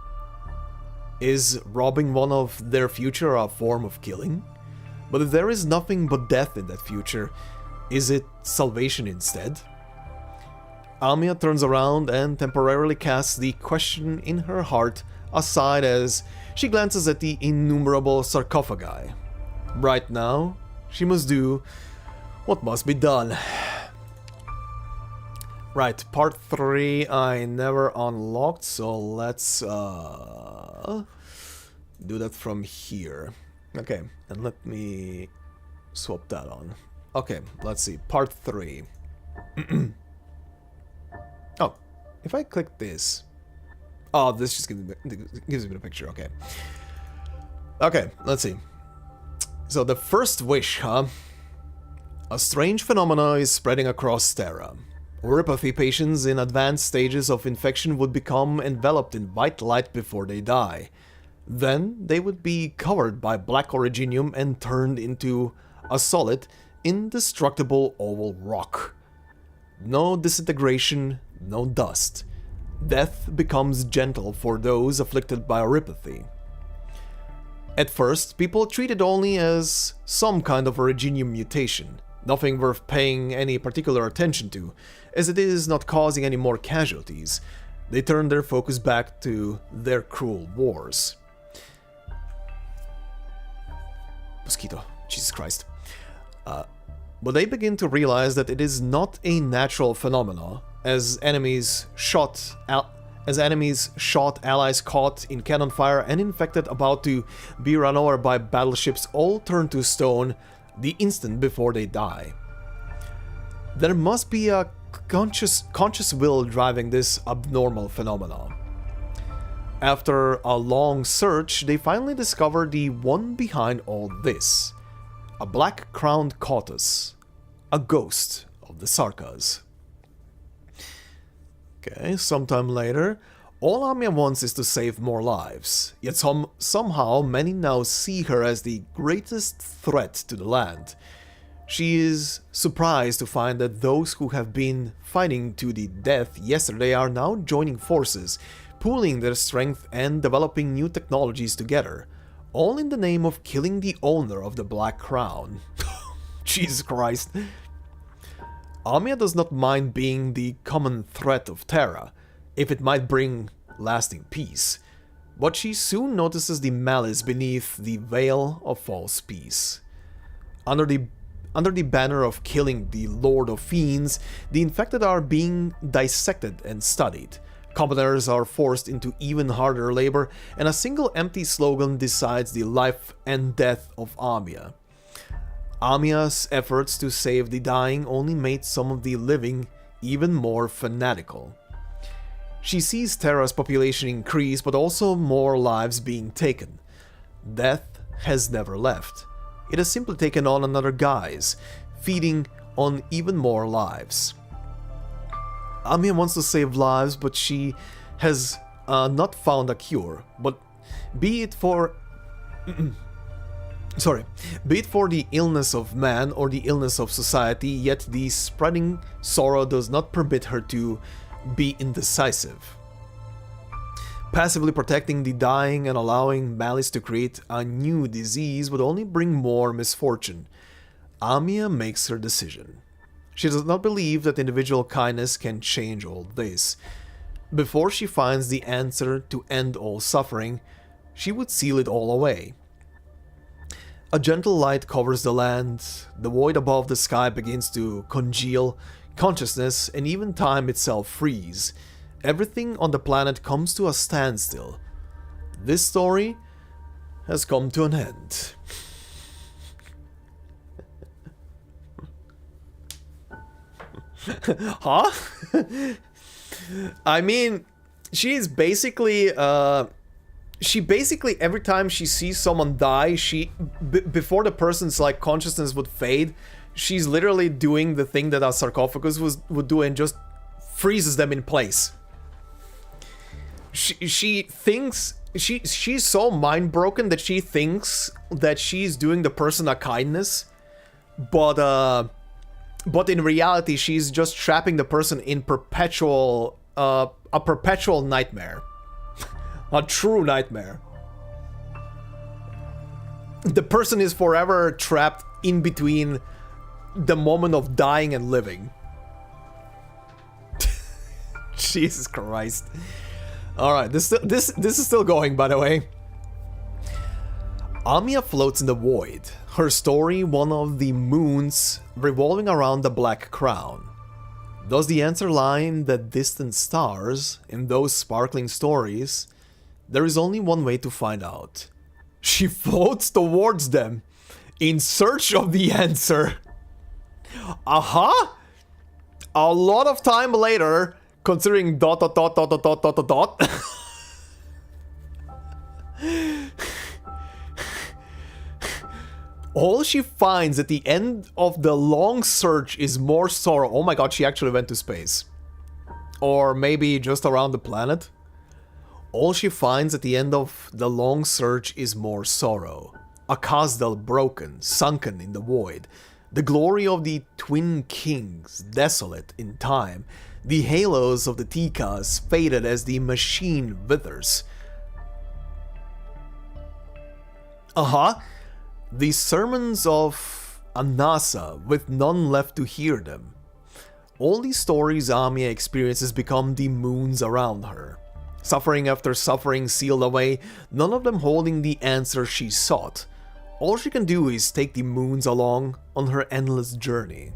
Is robbing one of their future a form of killing? But if there is nothing but death in that future, is it salvation instead? Amiya turns around and temporarily casts the question in her heart aside as she glances at the innumerable sarcophagi. Right now, she must do what must be done. Right, part 3 I never unlocked, so let's do that from here. Okay, and let me swap that on. Okay, let's see, part 3. Oh, if I click this... Oh, this just gives me the picture, okay. Okay, let's see. So the first wish, huh? A strange phenomena is spreading across Terra. Oripathy patients in advanced stages of infection would become enveloped in white light before they die. Then they would be covered by black originium and turned into a solid, indestructible oval rock. No disintegration, no dust. Death becomes gentle for those afflicted by oripathy. At first, people treat it only as some kind of originium mutation, nothing worth paying any particular attention to, as it is not causing any more casualties. They turn their focus back to their cruel wars. Mosquito, Jesus Christ. But they begin to realize that it is not a natural phenomenon, as enemies shot allies caught in cannon fire and infected about to be run over by battleships all turn to stone the instant before they die. There must be a conscious will driving this abnormal phenomenon. After a long search, they finally discover the one behind all this. A black-crowned Cautus. a ghost of the Sarkas. Okay, sometime later, all Amiya wants is to save more lives, yet somehow many now see her as the greatest threat to the land. She is surprised to find that those who have been fighting to the death yesterday are now joining forces, pooling their strength and developing new technologies together, all in the name of killing the owner of the Black Crown. Jesus Christ. Amiya does not mind being the common threat of Terra, if it might bring lasting peace, but she soon notices the malice beneath the veil of false peace. Under the banner of killing the Lord of Fiends, the infected are being dissected and studied. Commoners are forced into even harder labor, and a single empty slogan decides the life and death of Amiya. Amiya's efforts to save the dying only made some of the living even more fanatical. She sees Terra's population increase, but also more lives being taken. Death has never left. It has simply taken on another guise, feeding on even more lives. Amiya wants to save lives, but she has not found a cure. But be it for the illness of man or the illness of society, yet the spreading sorrow does not permit her to be indecisive. Passively protecting the dying and allowing malice to create a new disease would only bring more misfortune. Amiya makes her decision. She does not believe that individual kindness can change all this. Before she finds the answer to end all suffering, she would seal it all away. A gentle light covers the land, the void above the sky begins to congeal, consciousness and even time itself freeze. Everything on the planet comes to a standstill. This story has come to an end. Huh? I mean, she is basically, she basically, every time she sees someone die, before the person's like consciousness would fade, she's literally doing the thing that a sarcophagus would do and just freezes them in place. She thinks, she's so mind broken that she thinks that she's doing the person a kindness, but in reality she's just trapping the person in perpetual, a perpetual nightmare. A true nightmare. The person is forever trapped in between the moment of dying and living. Jesus Christ. Alright, this is still going, by the way. Amiya floats in the void. Her story, one of the moons revolving around the Black Crown. Does the answer lie in the distant stars, in those sparkling stories? There is only one way to find out. She floats towards them, in search of the answer. A lot of time later, considering ... All she finds at the end of the long search is more sorrow. Oh my god, she actually went to space. Or maybe just around the planet. All she finds at the end of the long search is more sorrow. A Kazdel broken, sunken in the void. The glory of the Twin Kings, desolate in time. The halos of the Tikas faded as the machine withers. The sermons of Anasa, with none left to hear them. All these stories Amiya experiences become the moons around her. Suffering after suffering sealed away, none of them holding the answer she sought. All she can do is take the moons along on her endless journey.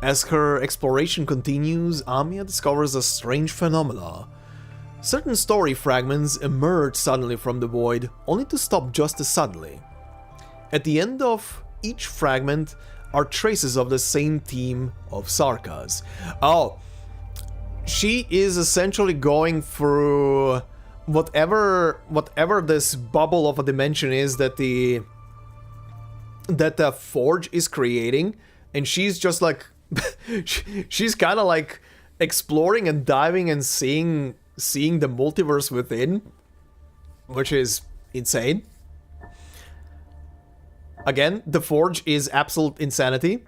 As her exploration continues, Amiya discovers a strange phenomena. Certain story fragments emerge suddenly from the void, only to stop just as suddenly. At the end of each fragment are traces of the same team of Sarkas. Oh, she is essentially going through whatever this bubble of a dimension is that the Forge is creating. and she's just like she's kind of like exploring and diving and seeing the multiverse within, which is insane. Again, the Forge is absolute insanity.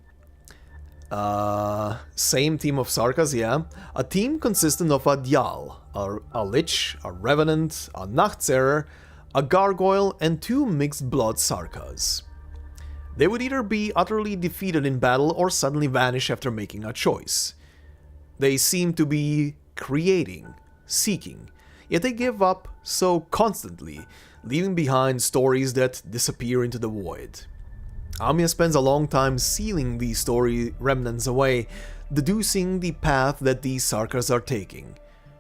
Same team of Sarkas, yeah. A team consisting of a Djal, a Lich, a Revenant, a Nachtserer, a Gargoyle, and 2 mixed blood Sarkas. They would either be utterly defeated in battle or suddenly vanish after making a choice. They seem to be creating, seeking, yet they give up so constantly, leaving behind stories that disappear into the void. Amiya spends a long time sealing these story remnants away, deducing the path that these Sarkas are taking.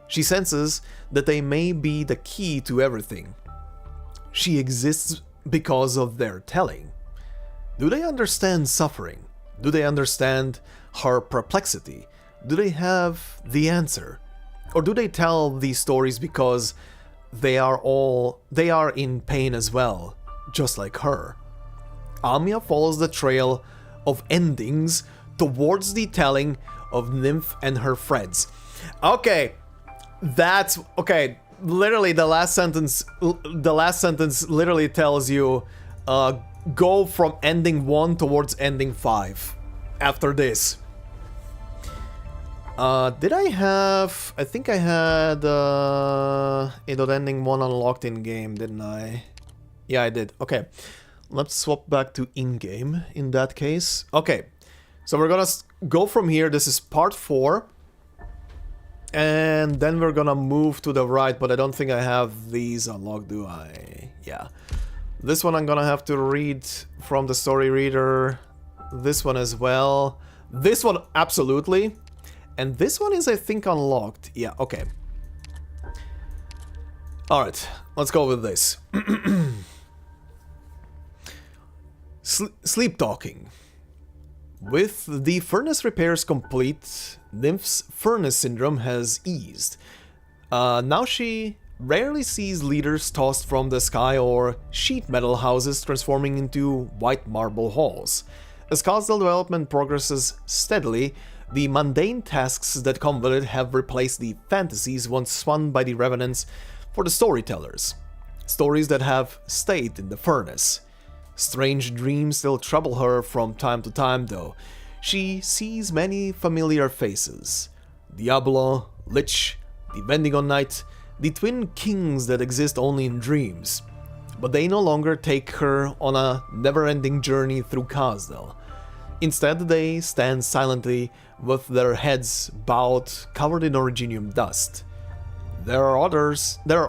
She senses that they may be the key to everything. She exists because of their telling. Do they understand suffering? Do they understand her perplexity? Do they have the answer? Or do they tell these stories because they are in pain as well, just like her? Amiya follows the trail of endings towards the telling of Nymph and her friends. Okay, that's okay. Literally, the last sentence literally tells you, go from ending 1 towards ending 5. After this, did I have? I think I had ending 1 unlocked in game, didn't I? Yeah, I did. Okay. Let's swap back to in-game in that case. Okay, so we're gonna go from here. This is part 4. And then we're gonna move to the right, but I don't think I have these unlocked, do I? Yeah. This one I'm gonna have to read from the story reader. This one as well. This one, absolutely. And this one is, I think, unlocked. Yeah, okay. Alright, let's go with this. Sleep talking. With the furnace repairs complete, Nymph's furnace syndrome has eased. Now she rarely sees leaders tossed from the sky or sheet metal houses transforming into white marble halls. As Kazedlian development progresses steadily, the mundane tasks that come with it have replaced the fantasies once spun by the Revenants for the storytellers. Stories that have stayed in the furnace. Strange dreams still trouble her from time to time, though. She sees many familiar faces. Diablo, Lich, the Vendigon Knight, the twin kings that exist only in dreams. But they no longer take her on a never-ending journey through Kazdel. Instead, they stand silently with their heads bowed, covered in originium dust. There are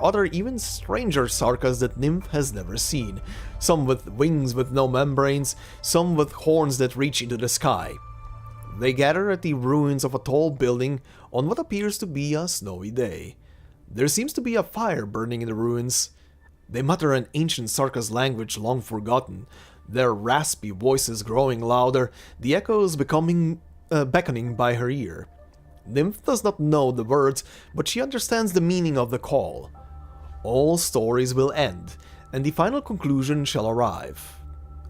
other even stranger Sarkas that Nymph has never seen, some with wings with no membranes, some with horns that reach into the sky. They gather at the ruins of a tall building on what appears to be a snowy day. There seems to be a fire burning in the ruins. They mutter an ancient Sarkas language long forgotten, their raspy voices growing louder, the echoes beckoning by her ear. Nymph does not know the words, but she understands the meaning of the call. All stories will end, and the final conclusion shall arrive.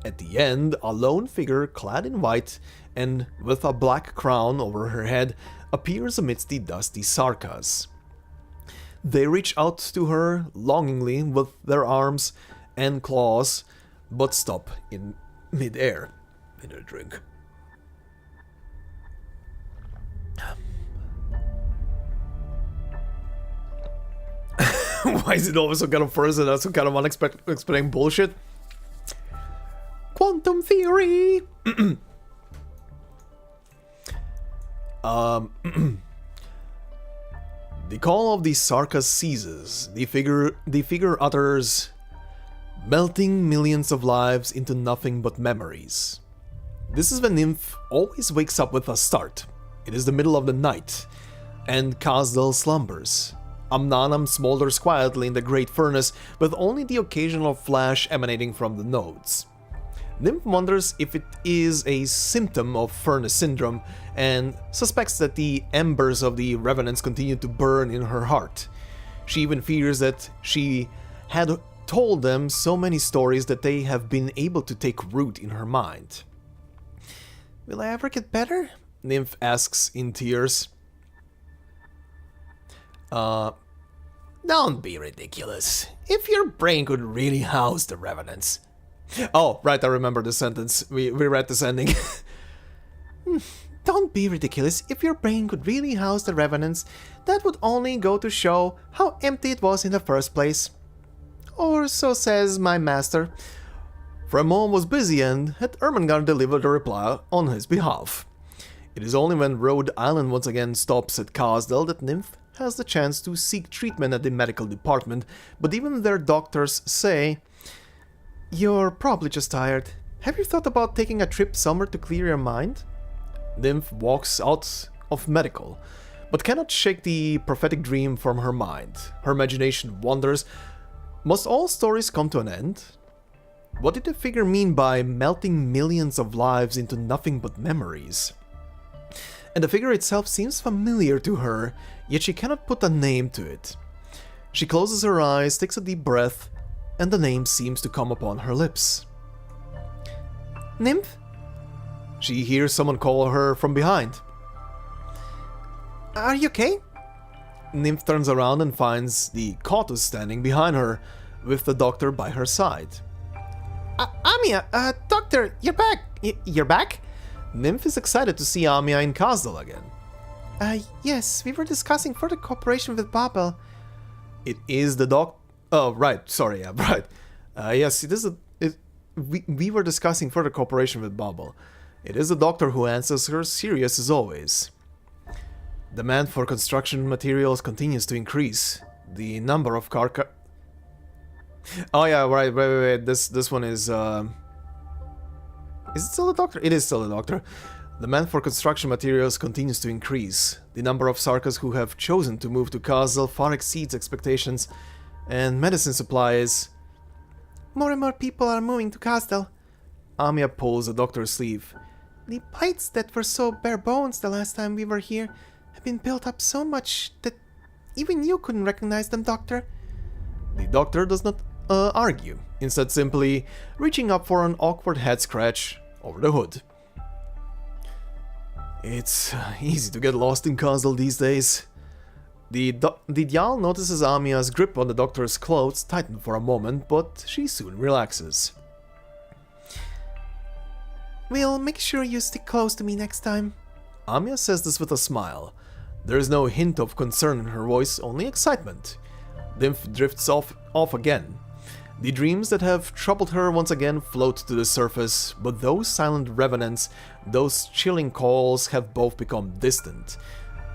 At the end, a lone figure clad in white and with a black crown over her head appears amidst the dusty Sarkas. They reach out to her longingly with their arms and claws, but stop in mid-air. I need a drink. Why is it always some kind of person that's some kind of unexplained bullshit? Quantum theory! The call of the Sarkas ceases. The figure utters, melting millions of lives into nothing but memories. This is when Nymph always wakes up with a start. It is the middle of the night, and Kazdel slumbers. Amnanam smolders quietly in the great furnace, with only the occasional flash emanating from the nodes. Nymph wonders if it is a symptom of furnace syndrome, and suspects that the embers of the Revenants continue to burn in her heart. She even fears that she had told them so many stories that they have been able to take root in her mind. Will I ever get better? Nymph asks in tears. Don't be ridiculous. If your brain could really house the Revenants. Oh, right, I remember the sentence. We read this ending. Don't be ridiculous. If your brain could really house the Revenants, that would only go to show how empty it was in the first place. Or so says my master. Fremont was busy and had Ermengarde deliver the reply on his behalf. It is only when Rhode Island once again stops at Kazedl that Nymph has the chance to seek treatment at the medical department, but even their doctors say, "You're probably just tired. Have you thought about taking a trip somewhere to clear your mind?" Nymph walks out of medical, but cannot shake the prophetic dream from her mind. Her imagination wanders. Must all stories come to an end? What did the figure mean by melting millions of lives into nothing but memories? And the figure itself seems familiar to her, yet she cannot put a name to it. She closes her eyes, takes a deep breath, and the name seems to come upon her lips. Nymph? She hears someone call her from behind. Are you okay? Nymph turns around and finds the Kautus standing behind her, with the doctor by her side. Amiya, doctor, you're back! You're back? Nymph is excited to see Amiya in Kazedl again. Yes, we were discussing further cooperation with Babel. It is the Oh, right, sorry, yeah, right. Yes, we were discussing further cooperation with Babel. It is the doctor who answers her, serious as always. Demand for construction materials continues to increase. The number of Oh yeah, right. This one is it still the doctor? It is still the doctor. Demand for construction materials continues to increase. The number of Sarkas who have chosen to move to Kazedl far exceeds expectations, and medicine supplies. More and more people are moving to Kazedl. Amiya pulls the doctor's sleeve. The bites that were so bare bones the last time we were here have been built up so much that even you couldn't recognize them, doctor. The doctor does not argue, instead simply reaching up for an awkward head scratch over the hood. It's easy to get lost in Kazedl these days. The Dial notices Amiya's grip on the doctor's clothes tighten for a moment, but she soon relaxes. We'll make sure you stick close to me next time. Amiya says this with a smile. There is no hint of concern in her voice, only excitement. Nymph drifts off again. The dreams that have troubled her once again float to the surface, but those silent revenants, those chilling calls have both become distant.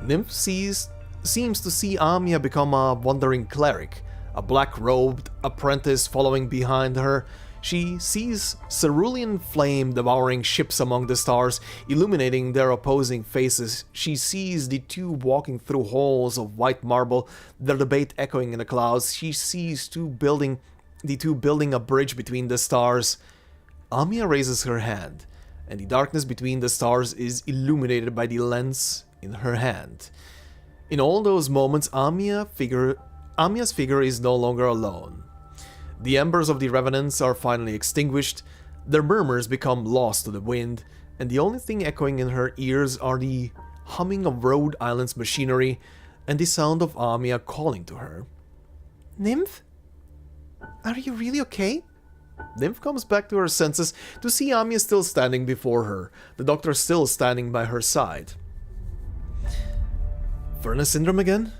Nymph seems to see Amiya become a wandering cleric, a black-robed apprentice following behind her. She sees cerulean flame devouring ships among the stars, illuminating their opposing faces. She sees the two walking through halls of white marble, their debate echoing in the clouds. She sees the two building a bridge between the stars. Amiya raises her hand, and the darkness between the stars is illuminated by the lens in her hand. In all those moments, Amiya's figure is no longer alone. The embers of the Revenants are finally extinguished, their murmurs become lost to the wind, and the only thing echoing in her ears are the humming of Rhode Island's machinery and the sound of Amiya calling to her. Nymph? Are you really okay? Nymph comes back to her senses to see Amiya still standing before her, the doctor still standing by her side. Furnace syndrome again?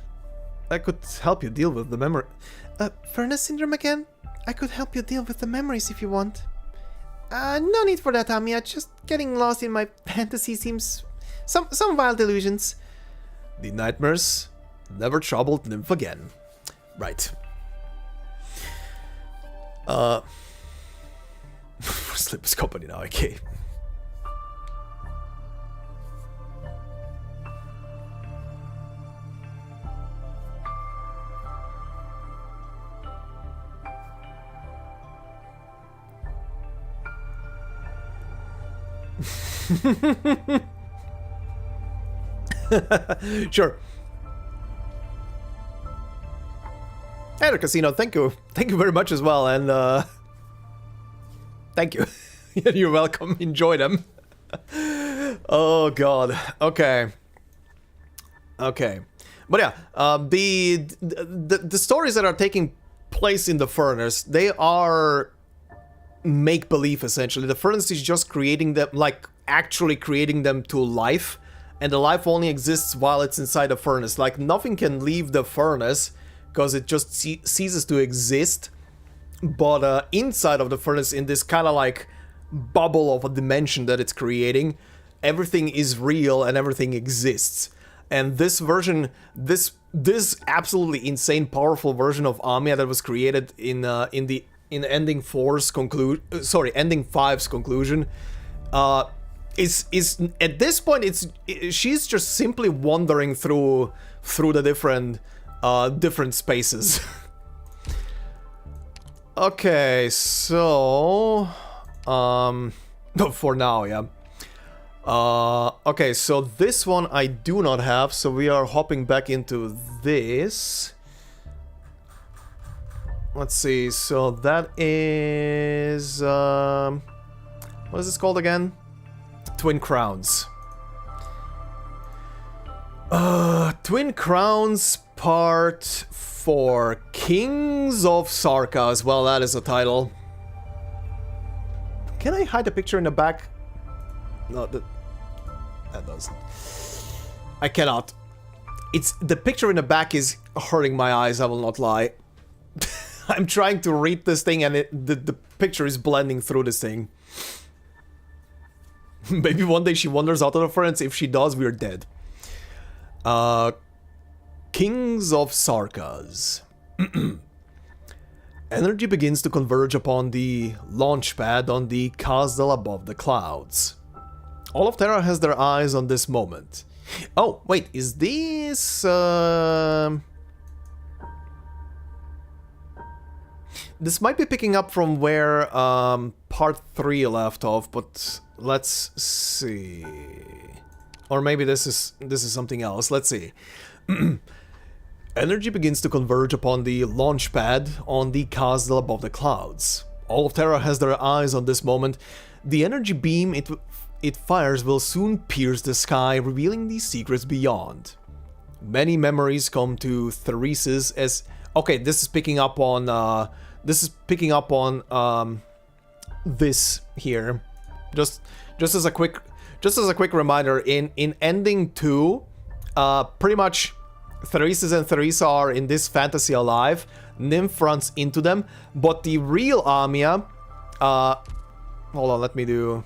I could help you deal with the memory. Furnace syndrome again? I could help you deal with the memories if you want. No need for that, Amiya. Just getting lost in my fantasy seems... Some wild illusions. The nightmares never troubled Nymph again. Right. Slipper's company now, okay. Sure. Hey, the casino, thank you very much as well, and thank you. You're welcome. Enjoy them. Oh god. Okay. Okay. But yeah, the stories that are taking place in the furnace, they are make-believe essentially. The furnace is just creating them, like actually creating them to life, and the life only exists while it's inside the furnace. Like nothing can leave the furnace because it just ceases to exist. But inside of the furnace, in this kind of like bubble of a dimension that it's creating, everything is real and everything exists. And this version, this absolutely insane, powerful version of Amiya that was created in ending 4's conclusion, ending 5's conclusion, is at this point she's just simply wandering through the different spaces. Okay, so for now, yeah. Okay, so this one I do not have, so we are hopping back into this. Let's see, so that is... what is this called again? Twin Crowns. Twin Crowns Part 4. Kings of Sarkas. Well, that is a title. Can I hide the picture in the back? No, that doesn't. I cannot. It's the picture in the back is hurting my eyes, I will not lie. I'm trying to read this thing and the picture is blending through this thing. Maybe one day she wanders out of the furnace. If she does, we're dead. Kings of Sarkas. Energy begins to converge upon the launch pad on the castle above the clouds. All of Terra has their eyes on this moment. Oh, wait, is this... This might be picking up from where part 3 left off, but let's see. Or maybe this is something else. Let's see. Energy begins to converge upon the launch pad on the castle above the clouds. All of Terra has their eyes on this moment. The energy beam it fires will soon pierce the sky, revealing the secrets beyond. Many memories come to Therese's as... Okay, this is picking up on... this here. Just as a quick reminder, in ending 2, pretty much Thereses and Theresa are in this fantasy alive. Nymph runs into them, but the real Amiya, hold on, let me do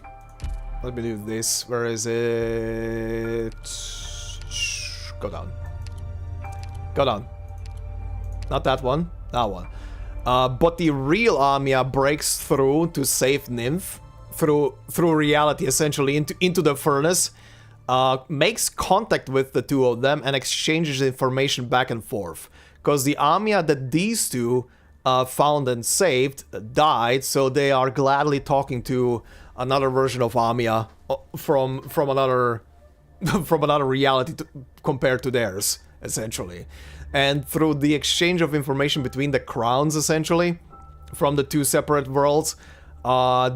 this. Where is it? Go down. Go down. Not that one. That one. But the real Amiya breaks through to save Nymph through reality, essentially into the furnace, makes contact with the two of them and exchanges information back and forth. Because the Amiya that these two found and saved died, so they are gladly talking to another version of Amiya from another reality compared to theirs, essentially. And through the exchange of information between the crowns, essentially, from the two separate worlds,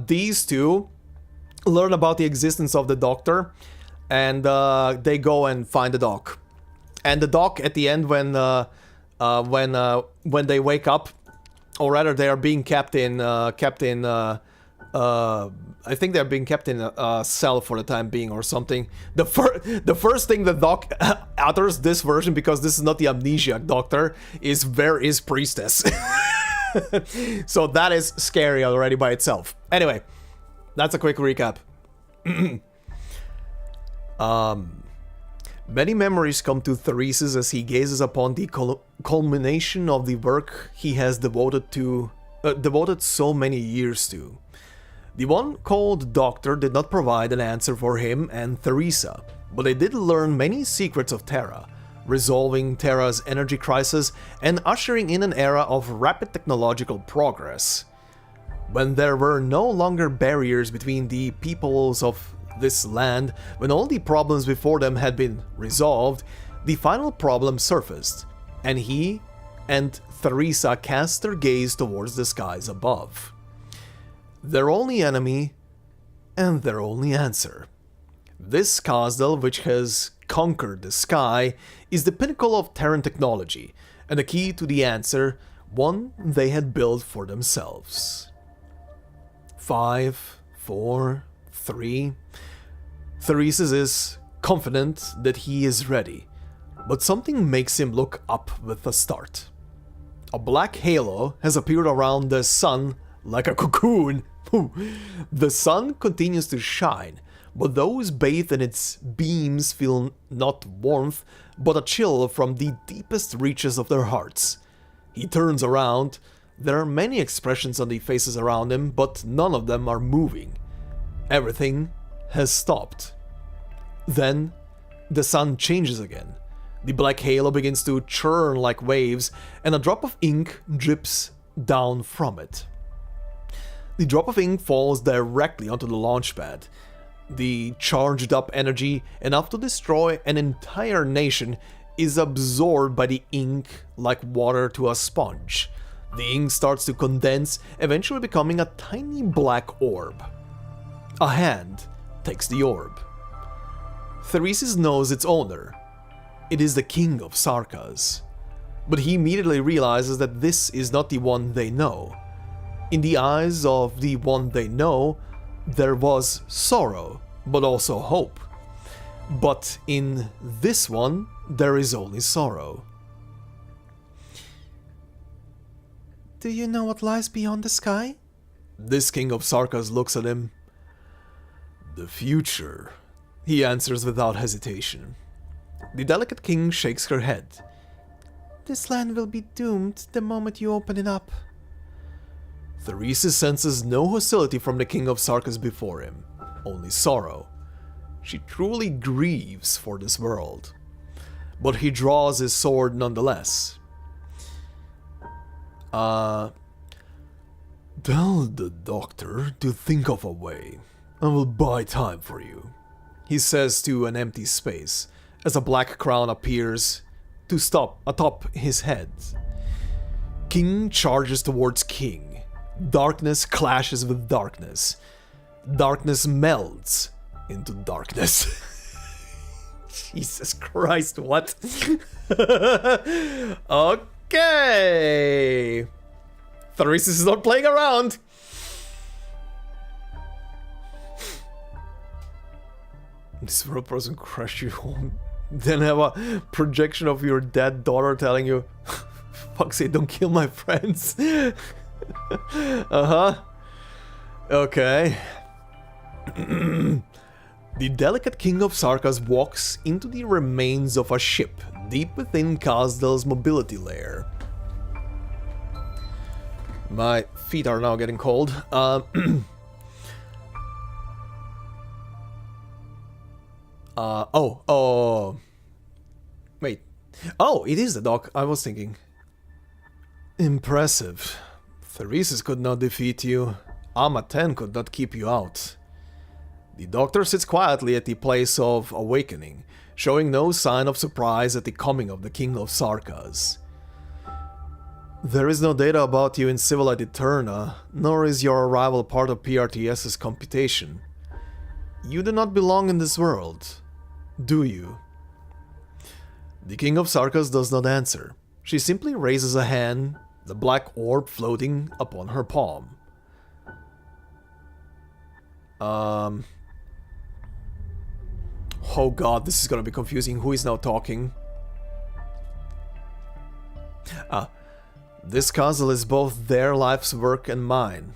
these two learn about the existence of the Doctor, and they go and find the Doc. And the Doc, at the end, when they wake up, or rather, they are being kept in I think they're being kept in a cell for the time being or something. The first thing the Doc utters this version, because this is not the amnesiac Doctor, is "Where is Priestess?" So that is scary already by itself. Anyway, that's a quick recap. Many memories come to Thereses as he gazes upon the culmination of the work he has devoted so many years to. The one called Doctor did not provide an answer for him and Theresa, but they did learn many secrets of Terra, resolving Terra's energy crisis and ushering in an era of rapid technological progress. When there were no longer barriers between the peoples of this land, when all the problems before them had been resolved, the final problem surfaced, and he and Theresa cast their gaze towards the skies above. Their only enemy and their only answer. This Kazdel, which has conquered the sky, is the pinnacle of Terran technology, and the key to the answer, one they had built for themselves. 5, 4, 3... Theresis is confident that he is ready, but something makes him look up with a start. A black halo has appeared around the sun like a cocoon. The sun continues to shine, but those bathed in its beams feel not warmth, but a chill from the deepest reaches of their hearts. He turns around. There are many expressions on the faces around him, but none of them are moving. Everything has stopped. Then, the sun changes again. The black halo begins to churn like waves, and a drop of ink drips down from it. The drop of ink falls directly onto the launch pad. The charged up energy, enough to destroy an entire nation, is absorbed by the ink like water to a sponge. The ink starts to condense, eventually becoming a tiny black orb. A hand takes the orb. Theresis knows its owner. It is the King of Sarkas. But he immediately realizes that this is not the one they know. In the eyes of the one they know, there was sorrow, but also hope. But in this one, there is only sorrow. Do you know what lies beyond the sky? This King of Sarkas looks at him. The future, he answers without hesitation. The delicate king shakes her head. This land will be doomed the moment you open it up. Theresis senses no hostility from the King of Sarkas before him, only sorrow. She truly grieves for this world. But he draws his sword nonetheless. Tell the doctor to think of a way. I will buy time for you, he says to an empty space, as a black crown appears to stop atop his head. King charges towards King. Darkness clashes with darkness. Darkness melts into darkness. Jesus Christ, what? Okay. Theresis is not playing around. This world person crush you home. Then have a projection of your dead daughter telling you, fuck's sake, don't kill my friends. Okay. The delicate King of Sarkas walks into the remains of a ship deep within Kazdel's mobility layer. My feet are now getting cold. Wait. Oh, it is the dock, I was thinking. Impressive. Theresis could not defeat you. Ama-10 could not keep you out. The doctor sits quietly at the place of awakening, showing no sign of surprise at the coming of the King of Sarkas. There is no data about you in Civilized Eterna, nor is your arrival part of PRTS's computation. You do not belong in this world, do you? The King of Sarkas does not answer. She simply raises a hand, the black orb floating upon her palm. Oh god, this is gonna be confusing. Who is now talking? This castle is both their life's work and mine.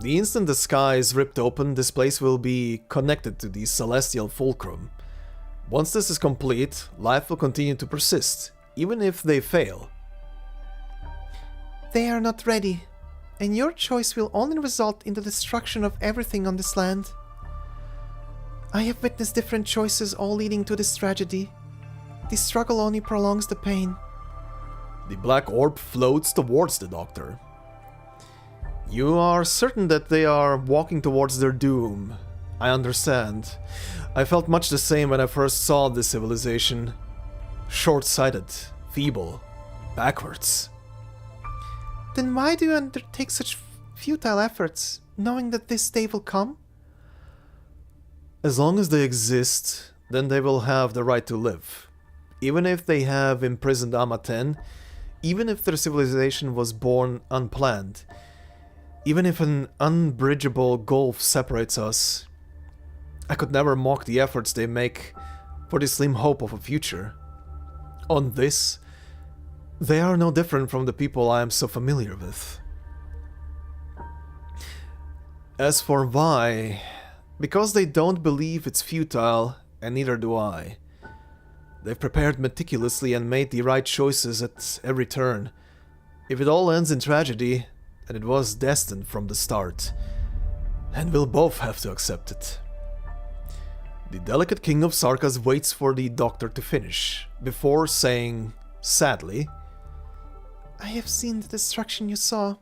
The instant the sky is ripped open, this place will be connected to the celestial fulcrum. Once this is complete, life will continue to persist, even if they fail. They are not ready, and your choice will only result in the destruction of everything on this land. I have witnessed different choices all leading to this tragedy. The struggle only prolongs the pain. The black orb floats towards the doctor. You are certain that they are walking towards their doom. I understand. I felt much the same when I first saw this civilization. Short-sighted, feeble, backwards. Then why do you undertake such futile efforts, knowing that this day will come? As long as they exist, then they will have the right to live. Even if they have imprisoned Amaten, even if their civilization was born unplanned, even if an unbridgeable gulf separates us, I could never mock the efforts they make for the slim hope of a future. On this, they are no different from the people I am so familiar with. As for why, because they don't believe it's futile, and neither do I. They've prepared meticulously and made the right choices at every turn. If it all ends in tragedy, then it was destined from the start, and we'll both have to accept it. The delicate King of Sarkas waits for the doctor to finish, before saying, sadly, I have seen the destruction you saw,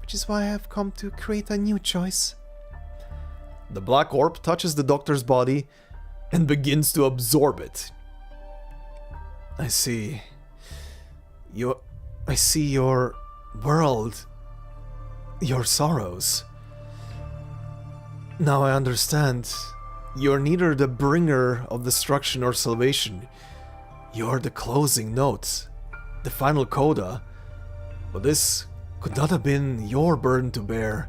which is why I have come to create a new choice. The black orb touches the doctor's body and begins to absorb it. I see your world, your sorrows. Now I understand. You're neither the bringer of destruction or salvation. You're the closing note, the final coda. But this could not have been your burden to bear.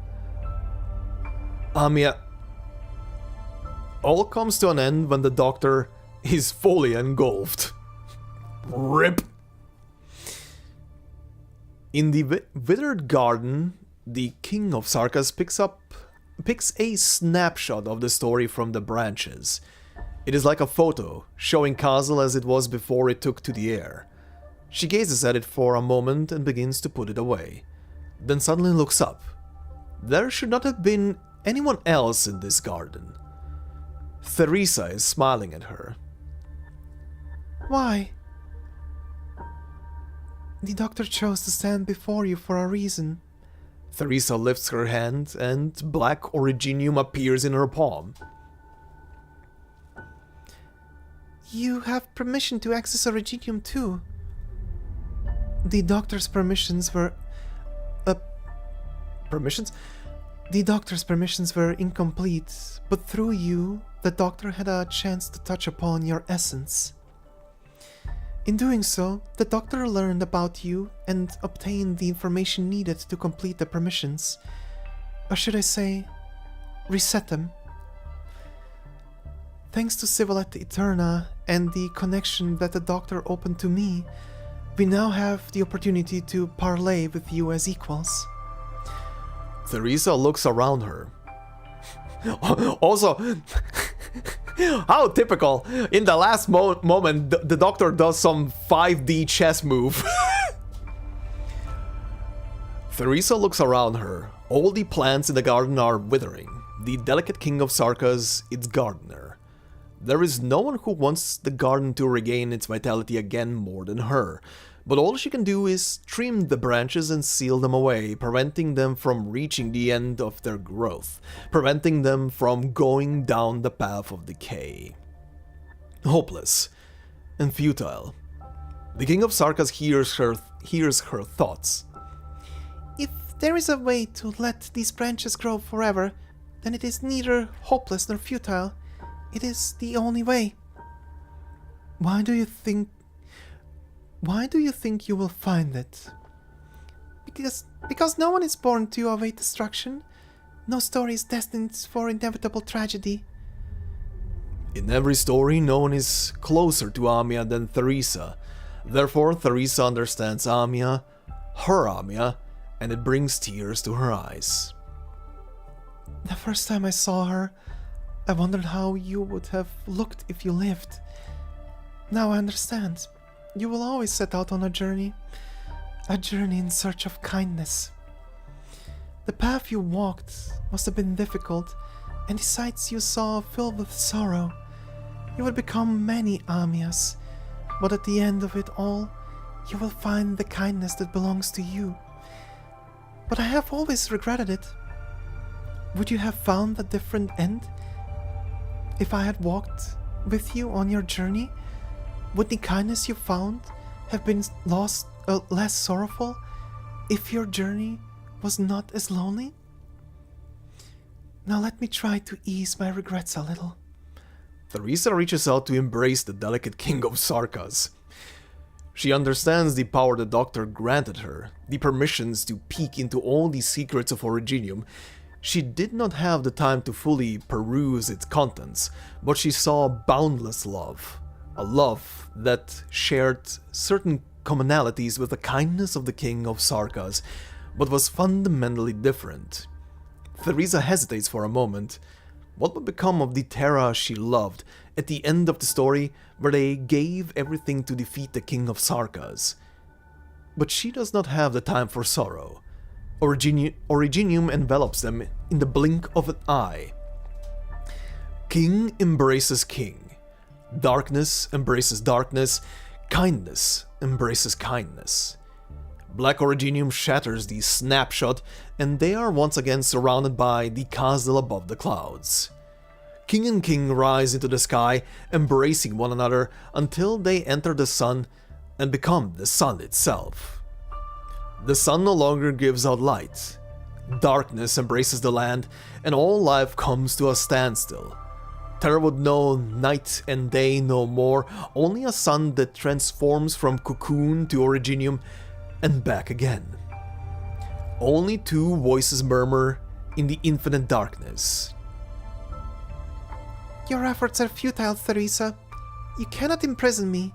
Amiya. All comes to an end when the doctor is fully engulfed. RIP! In the withered garden, the King of Sarkas picks a snapshot of the story from the branches. It is like a photo, showing Kazel as it was before it took to the air. She gazes at it for a moment and begins to put it away, then suddenly looks up. There should not have been anyone else in this garden. Theresa is smiling at her. Why? The doctor chose to stand before you for a reason. Theresa lifts her hand and black originium appears in her palm. You have permission to access originium too. The doctor's permissions were... permissions? The doctor's permissions were incomplete, but through you, the doctor had a chance to touch upon your essence. In doing so, the doctor learned about you and obtained the information needed to complete the permissions. Or should I say, reset them. Thanks to Civilet Eterna and the connection that the doctor opened to me, we now have the opportunity to parlay with you as equals. Theresa looks around her. Also, how typical, in the last moment the doctor does some 5D chess move. Theresa looks around her. All the plants in the garden are withering. The delicate King of Sarkas, its gardener. There is no one who wants the garden to regain its vitality again more than her. But all she can do is trim the branches and seal them away, preventing them from reaching the end of their growth, preventing them from going down the path of decay. Hopeless and futile. The King of Sarkas hears her thoughts. If there is a way to let these branches grow forever, then it is neither hopeless nor futile. It is the only way. Why do you think you will find it? Because no one is born to await destruction. No story is destined for inevitable tragedy. In every story, no one is closer to Amiya than Theresa. Therefore, Theresa understands Amiya, her Amiya, and it brings tears to her eyes. The first time I saw her, I wondered how you would have looked if you lived. Now I understand. You will always set out on a journey in search of kindness. The path you walked must have been difficult, and the sights you saw filled with sorrow. You would become many Amiyas, but at the end of it all, you will find the kindness that belongs to you. But I have always regretted it. Would you have found a different end if I had walked with you on your journey? Would the kindness you found have been less sorrowful if your journey was not as lonely? Now let me try to ease my regrets a little. Theresa reaches out to embrace the delicate king of Sarkas. She understands the power the doctor granted her, the permissions to peek into all the secrets of Originium. She did not have the time to fully peruse its contents, but she saw boundless love. A love that shared certain commonalities with the kindness of the king of Sarkas, but was fundamentally different. Theresa hesitates for a moment. What would become of the Terra she loved at the end of the story, where they gave everything to defeat the king of Sarkas? But she does not have the time for sorrow. Originium envelops them in the blink of an eye. King embraces king. Darkness embraces darkness. Kindness embraces kindness. Black Originium shatters the snapshot, and they are once again surrounded by the castle above the clouds. King and king rise into the sky, embracing one another until they enter the sun and become the sun itself. The sun no longer gives out light. Darkness embraces the land, and all life comes to a standstill. Terra would know night and day no more, only a sun that transforms from cocoon to Originium and back again. Only two voices murmur in the infinite darkness. Your efforts are futile, Theresa. You cannot imprison me.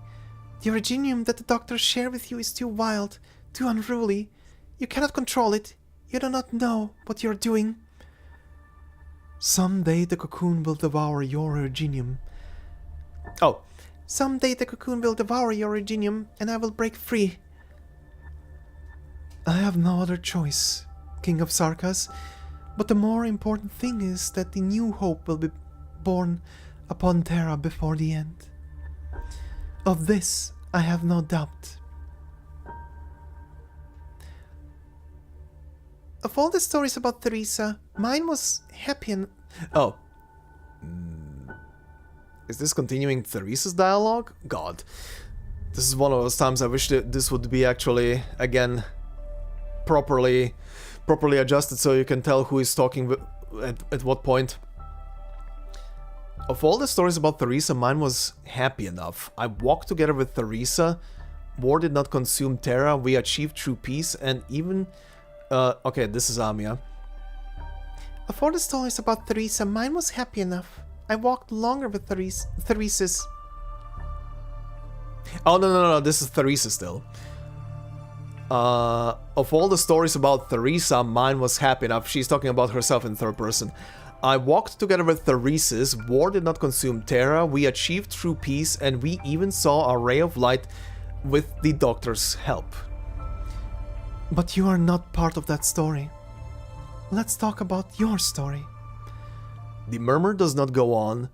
The Originium that the doctors share with you is too wild, too unruly. You cannot control it. You do not know what you're doing. Someday the cocoon will devour your Originium. Oh, Someday the cocoon will devour your Originium, and I will break free. I have no other choice, King of Sarkas, but the more important thing is that the new hope will be born upon Terra before the end. Of this, I have no doubt. Of all the stories about Theresa, mine was happy and... Oh. Is this continuing Theresa's dialogue? God. This is one of those times I wish that this would be actually, again, properly adjusted so you can tell who is talking at what point. Of all the stories about Theresa, mine was happy enough. I walked together with Theresa, war did not consume Terra, we achieved true peace, and even... okay, this is Amia. Of all the stories about Theresa, mine was happy enough. I walked longer with Theresa's. Oh, no, this is Theresa still. Of all the stories about Theresa, mine was happy enough. She's talking about herself in third person. I walked together with Theresa's, war did not consume Terra, we achieved true peace, and we even saw a ray of light with the doctor's help. But you are not part of that story. Let's talk about your story. The murmur does not go on,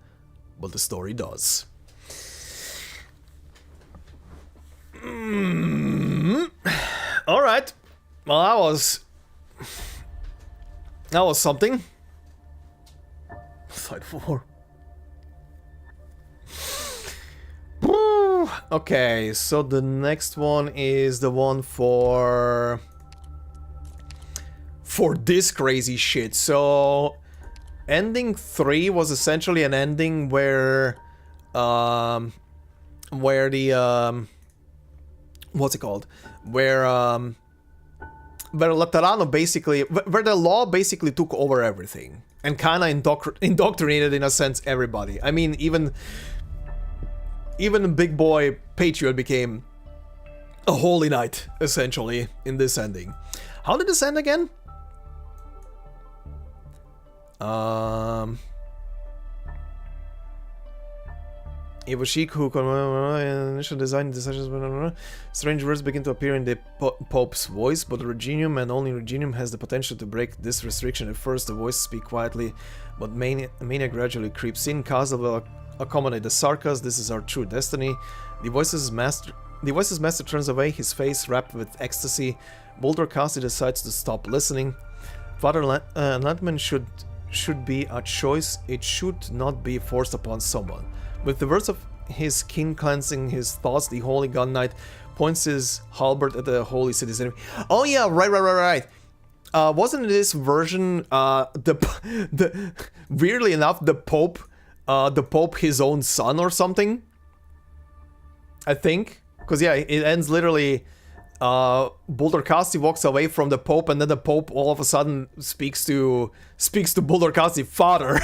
but the story does. Alright. Well, that was something. Side 4. Okay, so the next one is the one for this crazy shit. So ending 3 was essentially an ending where the what's it called? Where Laterano basically, where the law basically took over everything and kind of indoctrinated, in a sense, everybody. I mean, even Big Boy Patriot became a holy knight, essentially, in this ending. How did this end again? It was Sheik who initial design decisions. Strange words begin to appear in the Pope's voice, but Reginium and only Reginium has the potential to break this restriction. At first, the voices speak quietly, but mania gradually creeps in. Castle will accommodate the Sarkas. This is our true destiny. The voice's master turns away, his face wrapped with ecstasy. Boulder Cassie decides to stop listening. Father Landman should be a choice. It should not be forced upon someone. With the words of his king cleansing his thoughts, the Holy Gun Knight points his halberd at the Holy City's enemy. Oh yeah, right. Wasn't this version, weirdly enough, the Pope the Pope his own son or something. I think. Because, yeah, it ends literally... Buldarkasti walks away from the Pope, and then the Pope all of a sudden speaks to Buldarkasti father.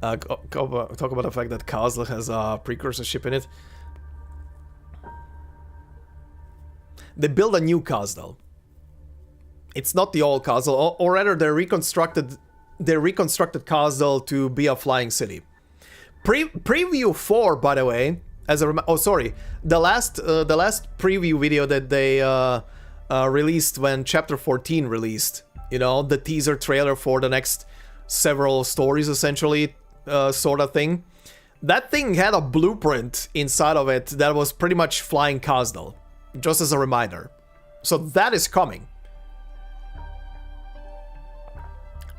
Talk about the fact that Kazla has a precursor ship in it. They build a new Kazdal. It's not the old Kazdal, or rather, they reconstructed Kazdal to be a flying city. Preview 4, by the way, as a the last preview video that they released when Chapter 14 released, you know, the teaser trailer for the next several stories, essentially, sort of thing. That thing had a blueprint inside of it that was pretty much flying Kazdal, just as a reminder. So that is coming.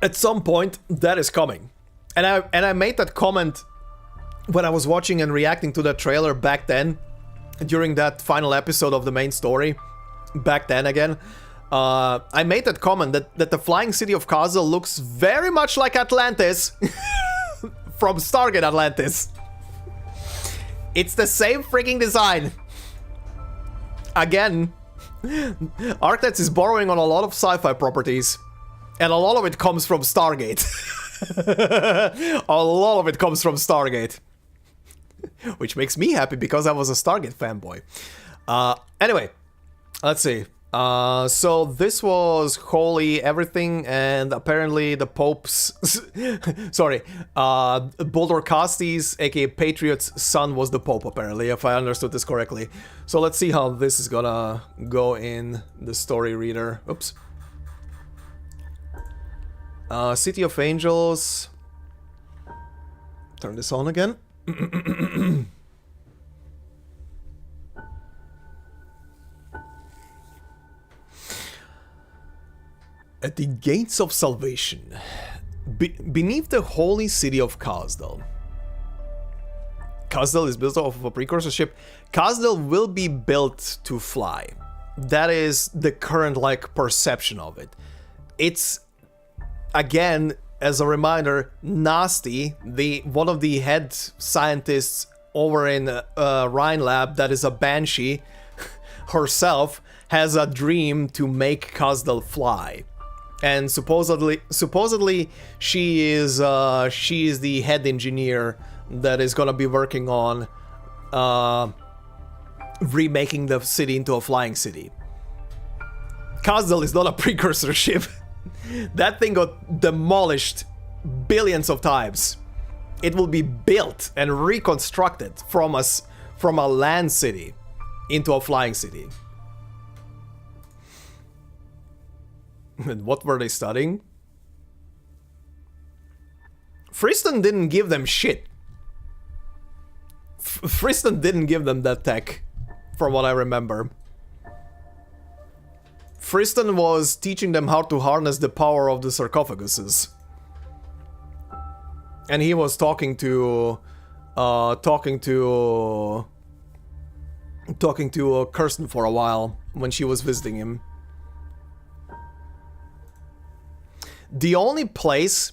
At some point, that is coming. And I made that comment when I was watching and reacting to that trailer back then, during that final episode of the main story, back then again. I made that comment that the flying city of Kazdal looks very much like Atlantis from Stargate Atlantis. It's the same freaking design. Again, Arknights is borrowing on a lot of sci-fi properties, and a lot of it comes from Stargate. A lot of it comes from Stargate. Which makes me happy because I was a Stargate fanboy. Anyway, let's see. So this was Holy Everything, and apparently the Pope's... sorry, Buldarkasti's, aka Patriot's son was the Pope, apparently, if I understood this correctly. So let's see how this is gonna go in the story reader. Oops. City of Angels. Turn this on again. At the gates of salvation, beneath the holy city of Kazdal. Kazdal is built off of a precursor ship. Kazdal will be built to fly. That is the current, like, perception of it. It's, again, as a reminder, Nasty, one of the head scientists over in Rhine Lab, that is a Banshee herself, has a dream to make Kazdal fly. And supposedly she is the head engineer that is gonna be working on remaking the city into a flying city. Kazdal is not a precursor ship. That thing got demolished billions of times. It will be built and reconstructed from a land city into a flying city. And what were they studying? Friston didn't give them shit. Friston didn't give them that tech, from what I remember. Friston was teaching them how to harness the power of the sarcophaguses. And he was talking to Kirsten for a while when she was visiting him. The only place,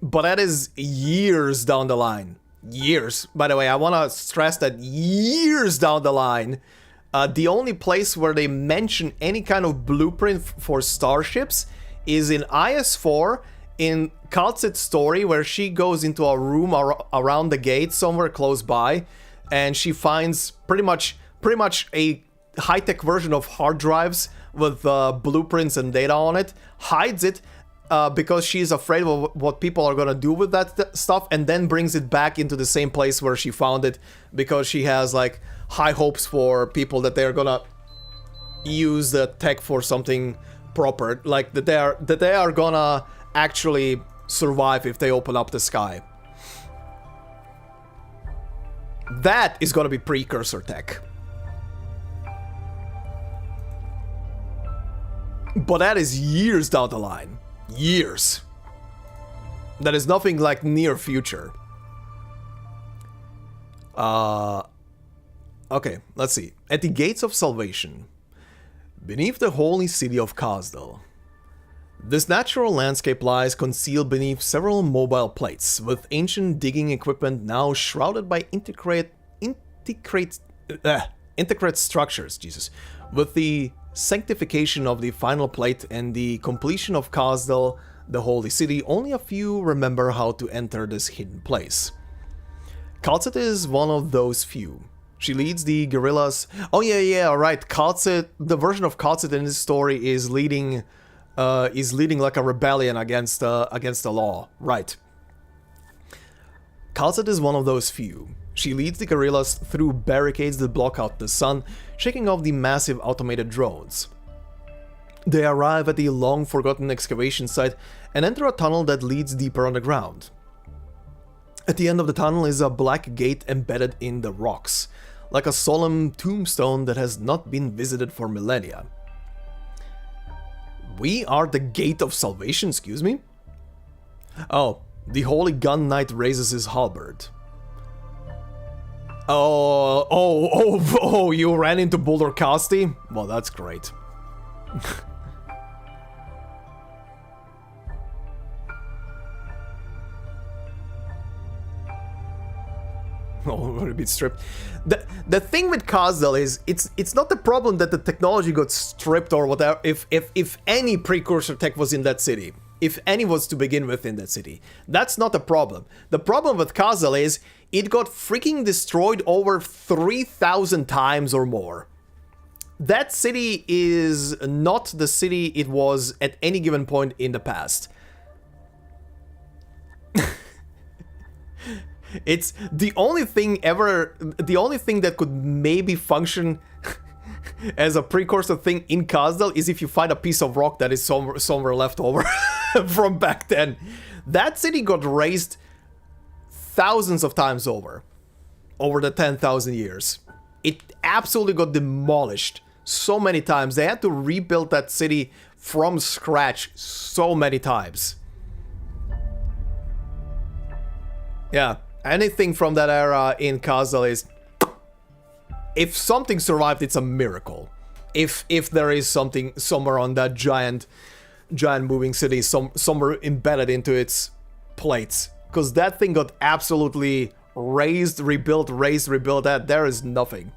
but that is years down the line. Years. By the way, I want to stress that years down the line, the only place where they mention any kind of blueprint for starships is in IS4, in Kaltzit's story, where she goes into a room around the gate somewhere close by, and she finds pretty much a high-tech version of hard drives with blueprints and data on it, hides it, because she's afraid of what people are gonna do with that stuff, and then brings it back into the same place where she found it, because she has, like, high hopes for people that they're gonna use the tech for something proper, like that they are gonna actually survive if they open up the sky. That is gonna be precursor tech. But that is years down the line. Years. That is nothing like near future. Okay, let's see. At the gates of salvation, Beneath the holy city of Kazdal. This natural landscape lies concealed beneath several mobile plates, with ancient digging equipment now shrouded by intricate structures, Jesus. With the sanctification of the final plate and the completion of Kazdal, the holy city, only a few remember how to enter this hidden place. Kazed is one of those few. She leads the guerrillas. Oh yeah, right. Kazed, the version of Kazed in this story is leading like a rebellion against the law. Right. Kazed is one of those few. She leads the guerrillas through barricades that block out the sun, shaking off the massive automated drones. They arrive at the long-forgotten excavation site and enter a tunnel that leads deeper underground. At the end of the tunnel is a black gate embedded in the rocks, like a solemn tombstone that has not been visited for millennia. We are the gate of salvation, excuse me? Oh, the holy gun knight raises his halberd. Oh, you ran into Boulder Casti? Well, that's great. Oh, a bit stripped. The thing with Kazdal is it's not the problem that the technology got stripped or whatever. If any precursor tech was in that city, if any was to begin with in that city, that's not the problem. The problem with Kazdal is it got freaking destroyed over 3,000 times or more. That city is not the city it was at any given point in the past. It's the only thing that could maybe function as a precursor thing in Kazdal is if you find a piece of rock that is somewhere left over from back then. That city got razed thousands of times over the 10,000 years. It absolutely got demolished so many times. They had to rebuild that city from scratch so many times. Yeah. Anything from that era in Kazdal is... If something survived, it's a miracle. If there is something somewhere on that giant moving city, somewhere embedded into its plates. Because that thing got absolutely raised, rebuilt, that there is nothing.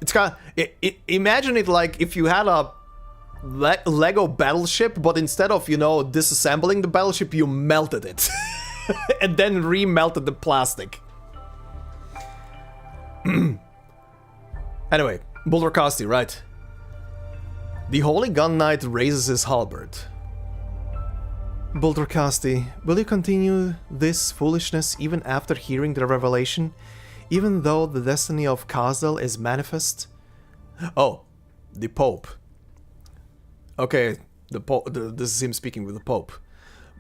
It's kind of... imagine it like if you had a Lego battleship, but instead of, disassembling the battleship, you melted it. And then remelted the plastic. Anyway, Boulder Casti, right? The Holy Gun Knight raises his halberd. Boulder Casti, will you continue this foolishness even after hearing the revelation? Even though the destiny of Kazdal is manifest? Oh, the Pope. Okay, this is him speaking with the Pope.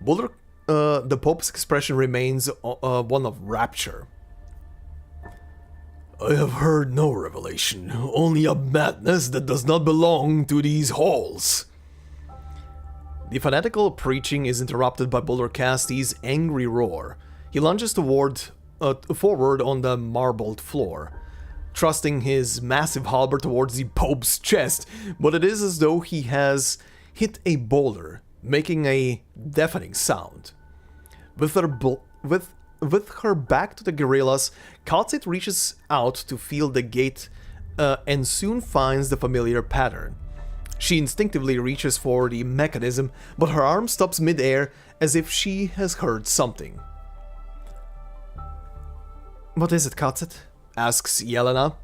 Boulder... the Pope's expression remains one of rapture. I have heard no revelation, only a madness that does not belong to these halls. The fanatical preaching is interrupted by Boulder Casti's angry roar. He lunges forward on the marbled floor, thrusting his massive halberd towards the Pope's chest, but it is as though he has hit a boulder, making a deafening sound. With her back to the guerrillas, Kazed reaches out to feel the gate and soon finds the familiar pattern. She instinctively reaches for the mechanism, but her arm stops mid-air as if she has heard something. What is it, Kazed? Asks Yelena.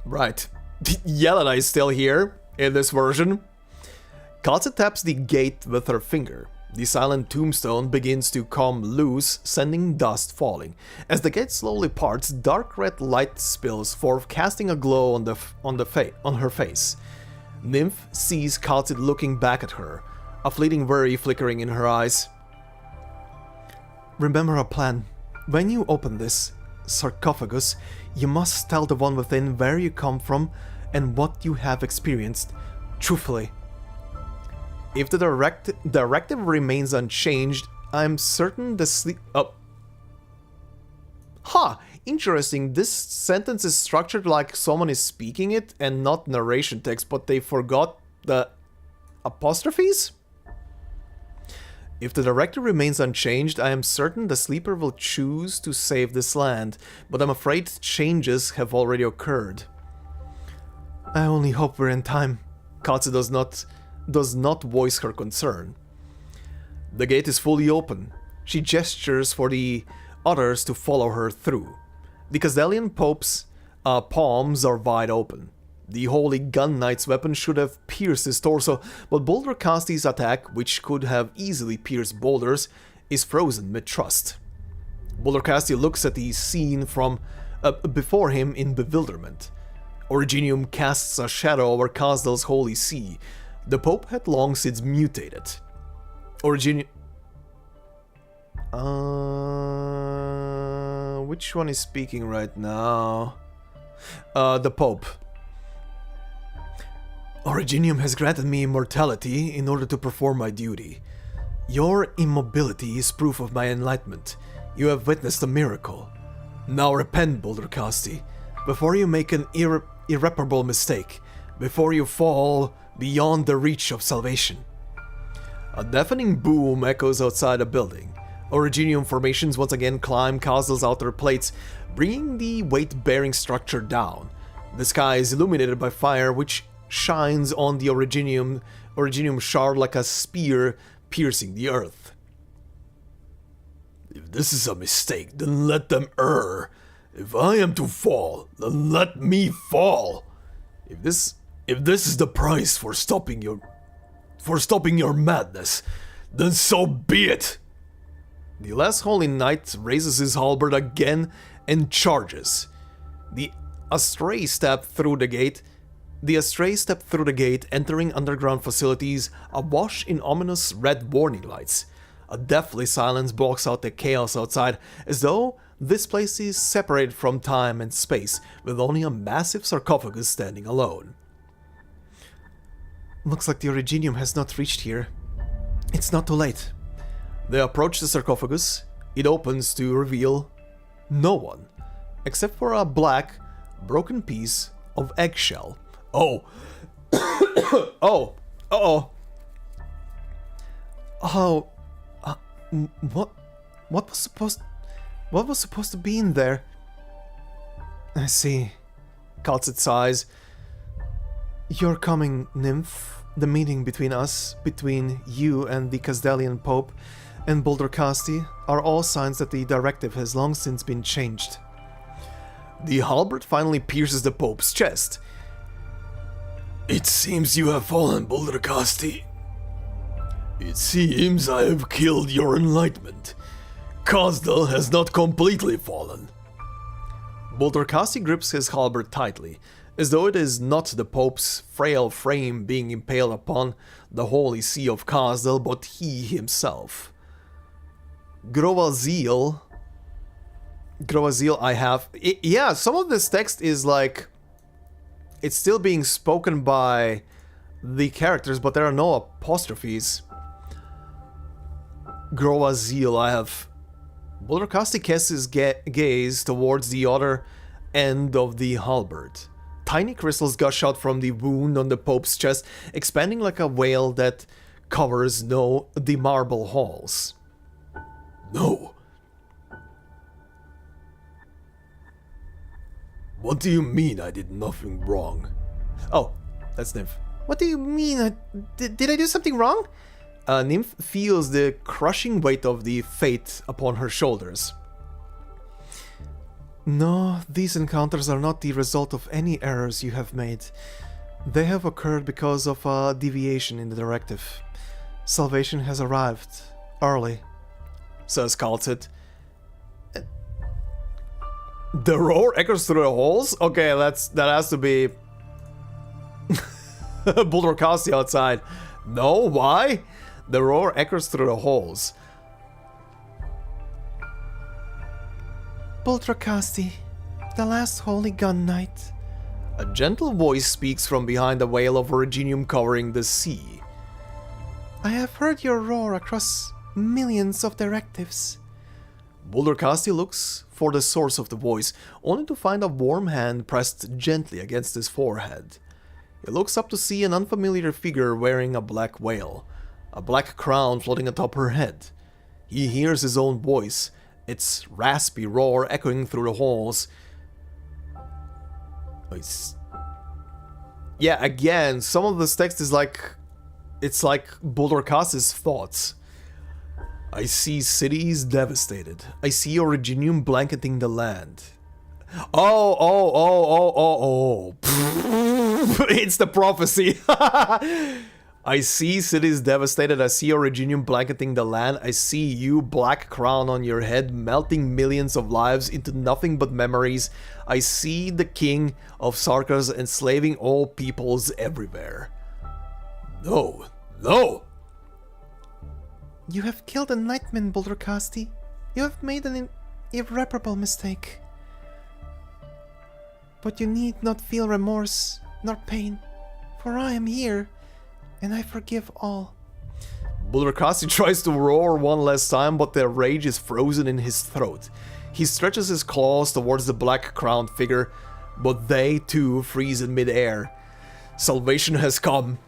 Right, Yelena is still here in this version. Kazed taps the gate with her finger. The silent tombstone begins to come loose, sending dust falling. As the gate slowly parts, dark red light spills forth, casting a glow on her face. Nymph sees Kazed looking back at her, a fleeting worry flickering in her eyes. Remember our plan. When you open this sarcophagus, you must tell the one within where you come from and what you have experienced, truthfully. If the directive remains unchanged, I'm certain the sleep... Oh. Interesting, this sentence is structured like someone is speaking it and not narration text, but they forgot the apostrophes? If the directive remains unchanged, I am certain the sleeper will choose to save this land, but I'm afraid changes have already occurred. I only hope we're in time. Katsu does not voice her concern. The gate is fully open. She gestures for the others to follow her through. The Kazedlian Pope's palms are wide open. The holy gun knight's weapon should have pierced his torso, but Boulder Casti's attack, which could have easily pierced boulders, is frozen mid-thrust. Boulder Casti looks at the scene from before him in bewilderment. Originium casts a shadow over Kazdel's holy see. The Pope had long since mutated. Originium... which one is speaking right now? The Pope. Originium has granted me immortality in order to perform my duty. Your immobility is proof of my enlightenment. You have witnessed a miracle. Now repent, Boulder Casti, before you make an irreparable mistake, before you fall beyond the reach of salvation. A deafening boom echoes outside the building. Originium formations once again climb Kazdel's outer plates, bringing the weight-bearing structure down. The sky is illuminated by fire, which shines on the Originium shard like a spear piercing the earth. If this is a mistake, then let them err. If I am to fall, then let me fall. If this is the price for stopping your madness, then so be it. The last holy knight raises his halberd again and charges. The astray step through the gate, entering underground facilities awash in ominous red warning lights. A deathly silence blocks out the chaos outside, as though this place is separated from time and space, with only a massive sarcophagus standing alone. Looks like the Originium has not reached here. It's not too late. They approach the sarcophagus. It opens to reveal no one, except for a black, broken piece of eggshell. Oh. Oh. Uh-oh. Oh. What was supposed to be in there? I see. Kazed sighs. You're coming, Nymph. The meeting between you and the Kazedlian Pope and Boulder Casti are all signs that the directive has long since been changed. The halberd finally pierces the Pope's chest. It seems you have fallen, Boulder Casti. It seems I have killed your enlightenment. Kazdel has not completely fallen. Boulder Casti grips his halberd tightly, as though it is not the Pope's frail frame being impaled upon the holy see of Kazdel, but he himself. Groazil, I have... yeah, some of this text is like... it's still being spoken by the characters, but there are no apostrophes. Groazil, I have... Boulder Casti casts his gaze towards the other end of the halberd. Tiny crystals gush out from the wound on the Pope's chest, expanding like a veil that covers the marble halls. No. What do you mean I did nothing wrong? Oh, that's Nymph. What do you mean? Did I do something wrong? Nymph feels the crushing weight of the fate upon her shoulders. No, these encounters are not the result of any errors you have made. They have occurred because of a deviation in the directive. Salvation has arrived early, says Kazed. The roar echoes through the halls? Okay, that has to be Boulder Casti outside. No, why? The roar echoes through the halls. Boulder Casti, the last holy gun knight. A gentle voice speaks from behind the veil of Originium covering the sea. I have heard your roar across millions of directives. Bulderkasti looks for the source of the voice, only to find a warm hand pressed gently against his forehead. He looks up to see an unfamiliar figure wearing a black veil, a black crown floating atop her head. He hears his own voice, its raspy roar echoing through the halls. Yeah, again, some of this text is like... it's like Bulderkasti's thoughts. I see cities devastated. I see Originium blanketing the land. Oh. It's the prophecy. I see cities devastated. I see Originium blanketing the land. I see you, black crown on your head, melting millions of lives into nothing but memories. I see the king of Sarkas enslaving all peoples everywhere. No. You have killed a nightman, Bulderkasti. You have made an irreparable mistake. But you need not feel remorse nor pain, for I am here, and I forgive all. Bulderkasti tries to roar one last time, but the rage is frozen in his throat. He stretches his claws towards the black-crowned figure, but they too freeze in mid-air. Salvation has come.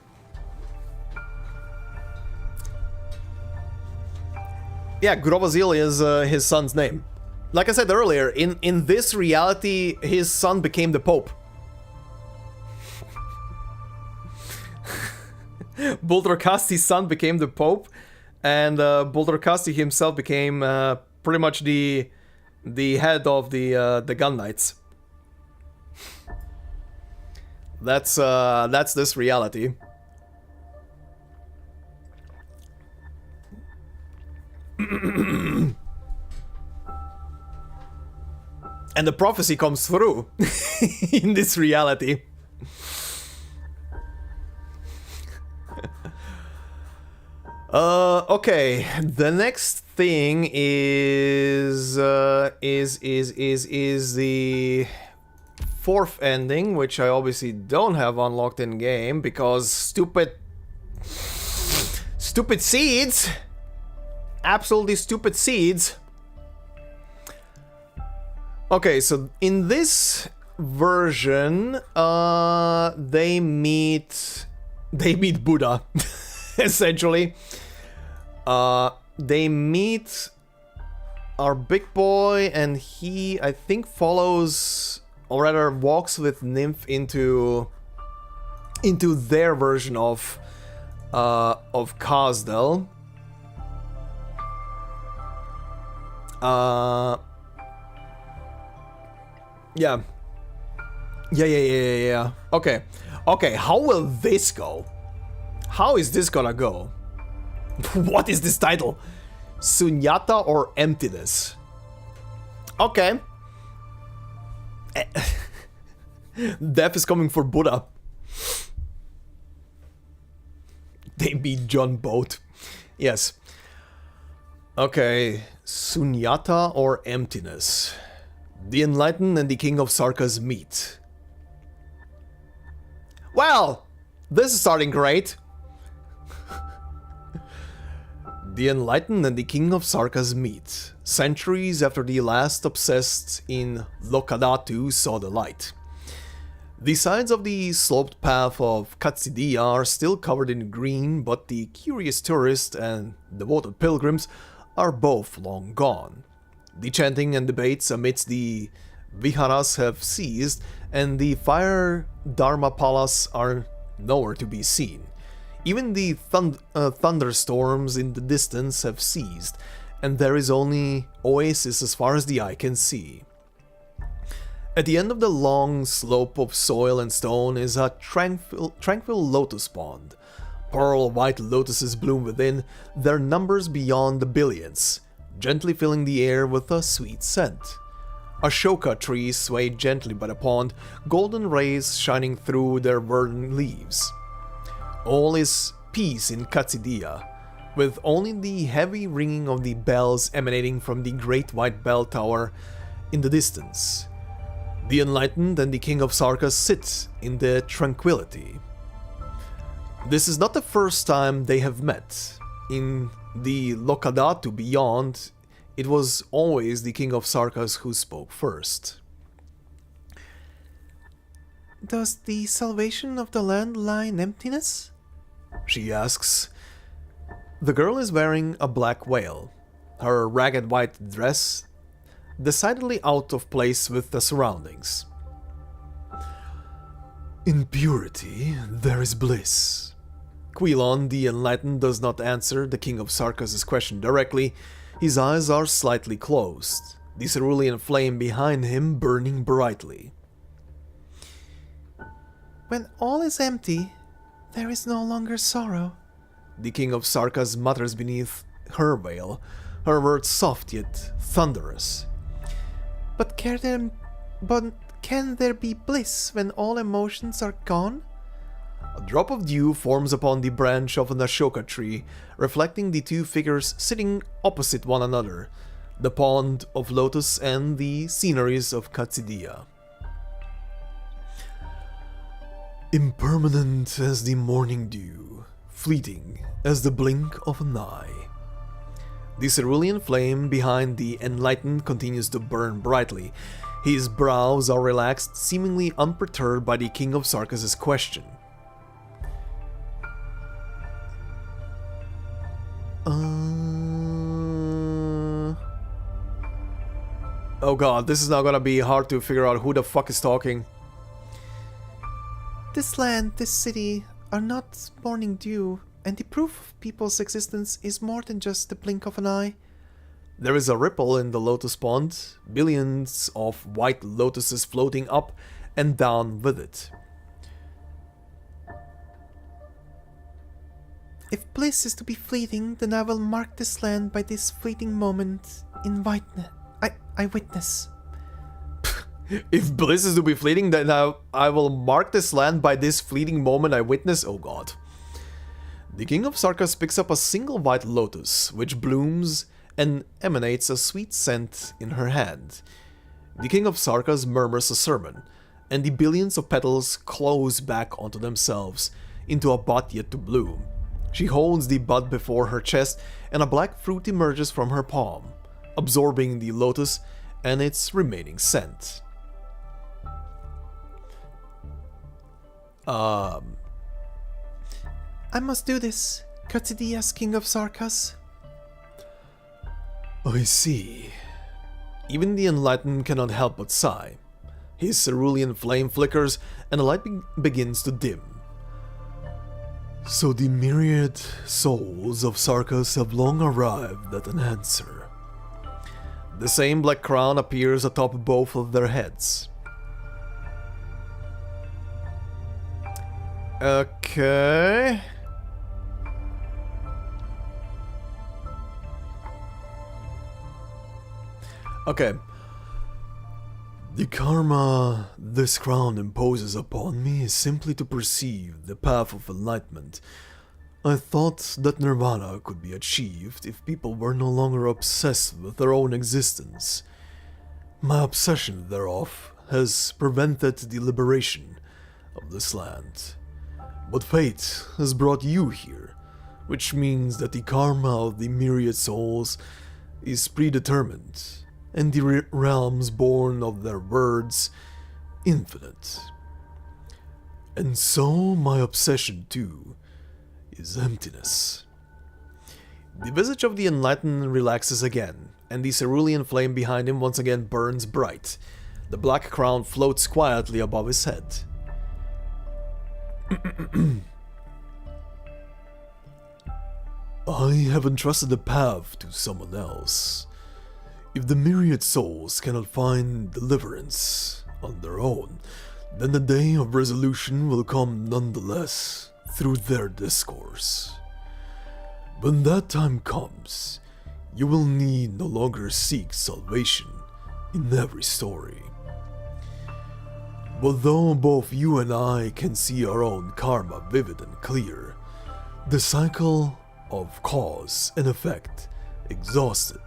Yeah, Grovazil is his son's name. Like I said earlier, in this reality, his son became the Pope. Bulderkasti's son became the Pope, and Bulderkasti himself became pretty much the head of the Gun Knights. That's this reality. And the prophecy comes through in this reality. Okay, the next thing is the fourth ending, which I obviously don't have unlocked in game because stupid seeds. Absolutely stupid seeds. Okay, so in this version, they meet Buddha, essentially. They meet our big boy, and he, I think, follows, or rather, walks with Nymph into their version of Kazdel. Yeah. Okay, how will this go? How is this gonna go? What is this title? Sunyata or Emptiness? Okay. Death is coming for Buddha. They meet John Boat. Yes. Okay, Sunyata or Emptiness? The Enlightened and the King of Sarkas meet. Well, this is starting great. The Enlightened and the King of Sarkas meet, centuries after the last obsessed in Lokadatu saw the light. The sides of the sloped path of Kazedlian are still covered in green, but the curious tourists and devoted pilgrims are both long gone. The chanting and debates amidst the viharas have ceased, and the fire Dharmapalas are nowhere to be seen. Even the thunderstorms in the distance have ceased, and there is only oasis as far as the eye can see. At the end of the long slope of soil and stone is a tranquil lotus pond. Pearl white lotuses bloom within, their numbers beyond the billions, gently filling the air with a sweet scent. Ashoka trees sway gently by the pond, golden rays shining through their verdant leaves. All is peace in Kazedlian, with only the heavy ringing of the bells emanating from the great white bell tower in the distance. The Enlightened and the King of Sarkas sit in the tranquility. This is not the first time they have met. In the Lokadatu beyond, it was always the King of Sarkas who spoke first. Does the salvation of the land lie in emptiness? She asks. The girl is wearing a black veil, her ragged white dress decidedly out of place with the surroundings. In purity, there is bliss. Quilon the Enlightened does not answer the King of Sarkas' question directly. His eyes are slightly closed, the cerulean flame behind him burning brightly. When all is empty, there is no longer sorrow. The King of Sarkas mutters beneath her veil, her words soft yet thunderous. But can there be bliss when all emotions are gone? A drop of dew forms upon the branch of an Ashoka tree, reflecting the two figures sitting opposite one another, the pond of lotus and the sceneries of Kazedlia. Impermanent as the morning dew, fleeting as the blink of an eye. The cerulean flame behind the Enlightened continues to burn brightly. His brows are relaxed, seemingly unperturbed by the King of Sarkas' question. Oh god, this is now gonna be hard to figure out who the fuck is talking. This land, this city, are not morning dew, and the proof of people's existence is more than just the blink of an eye. There is a ripple in the lotus pond, billions of white lotuses floating up and down with it. If bliss is to be fleeting, then I will mark this land by this fleeting moment in I witness. If bliss is to be fleeting, then I will mark this land by this fleeting moment I witness. Oh god. The King of Sarkas picks up a single white lotus, which blooms and emanates a sweet scent in her hand. The King of Sarkas murmurs a sermon, and the billions of petals close back onto themselves into a bud yet to bloom. She holds the bud before her chest, and a black fruit emerges from her palm, absorbing the lotus and its remaining scent. I must do this, Kazedlia's King of Sarkas. I see. Even the Enlightened cannot help but sigh. His cerulean flame flickers, and the light begins to dim. So the myriad souls of Sarkas have long arrived at an answer. The same black crown appears atop both of their heads. Okay. Okay. The karma this crown imposes upon me is simply to perceive the path of enlightenment. I thought that nirvana could be achieved if people were no longer obsessed with their own existence. My obsession thereof has prevented the liberation of this land. But fate has brought you here, which means that the karma of the myriad souls is predetermined, and the realms born of their words infinite. And so my obsession too is emptiness. The visage of the Enlightened relaxes again, and the cerulean flame behind him once again burns bright. The black crown floats quietly above his head. I have entrusted the path to someone else. If the myriad souls cannot find deliverance on their own, then the day of resolution will come nonetheless through their discourse. When that time comes, you will need no longer seek salvation in every story. But though both you and I can see our own karma vivid and clear, the cycle of cause and effect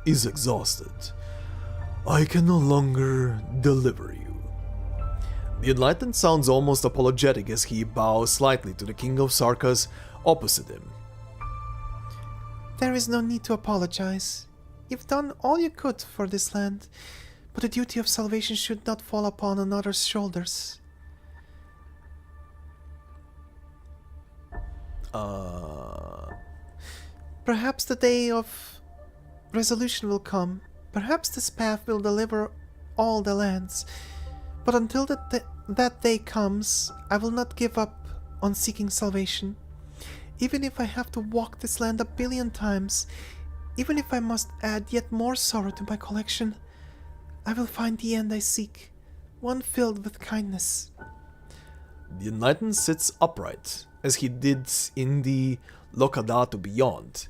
is exhausted. I can no longer deliver you. The Enlightened sounds almost apologetic as he bows slightly to the King of Sarkas opposite him. There is no need to apologize. You've done all you could for this land, but the duty of salvation should not fall upon another's shoulders. Perhaps the day of resolution will come. Perhaps this path will deliver all the lands. But until that day comes, I will not give up on seeking salvation. Even if I have to walk this land 1,000,000,000 times, even if I must add yet more sorrow to my collection, I will find the end I seek, one filled with kindness. The Enlightened sits upright, as he did in the Locadato beyond.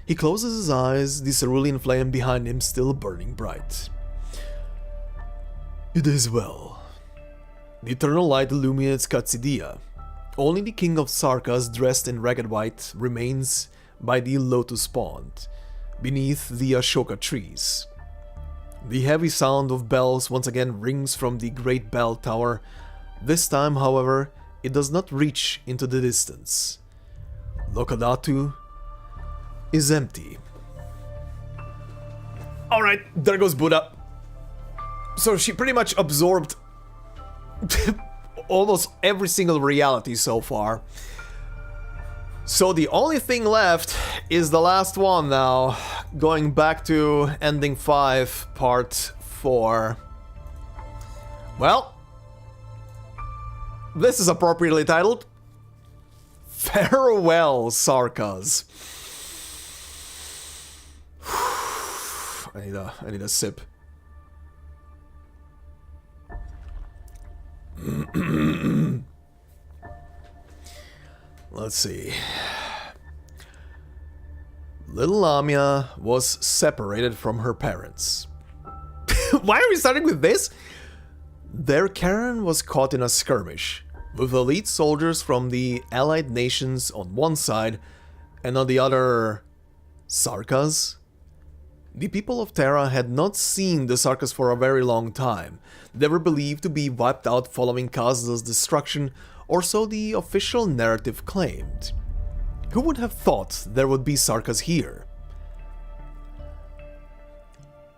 He closes his eyes, the cerulean flame behind him still burning bright. It is well. The eternal light illuminates Kazedlian. Only the king of Sarkas, dressed in ragged white, remains by the lotus pond, beneath the Ashoka trees. The heavy sound of bells once again rings from the great bell tower. This time, however, it does not reach into the distance. Locadato is empty. Alright, there goes Buddha. So she pretty much absorbed almost every single reality so far. So the only thing left is the last one now, going back to ending 5, part 4. Well, this is appropriately titled Farewell, Sarkas. I need a sip. Let's see. Little Lamia was separated from her parents. Why are we starting with this? Their Karen was caught in a skirmish, with elite soldiers from the allied nations on one side, and on the other, Sarkas. The people of Terra had not seen the Sarkas for a very long time. They were believed to be wiped out following Kazda's destruction, or so the official narrative claimed. Who would have thought there would be Sarkas here?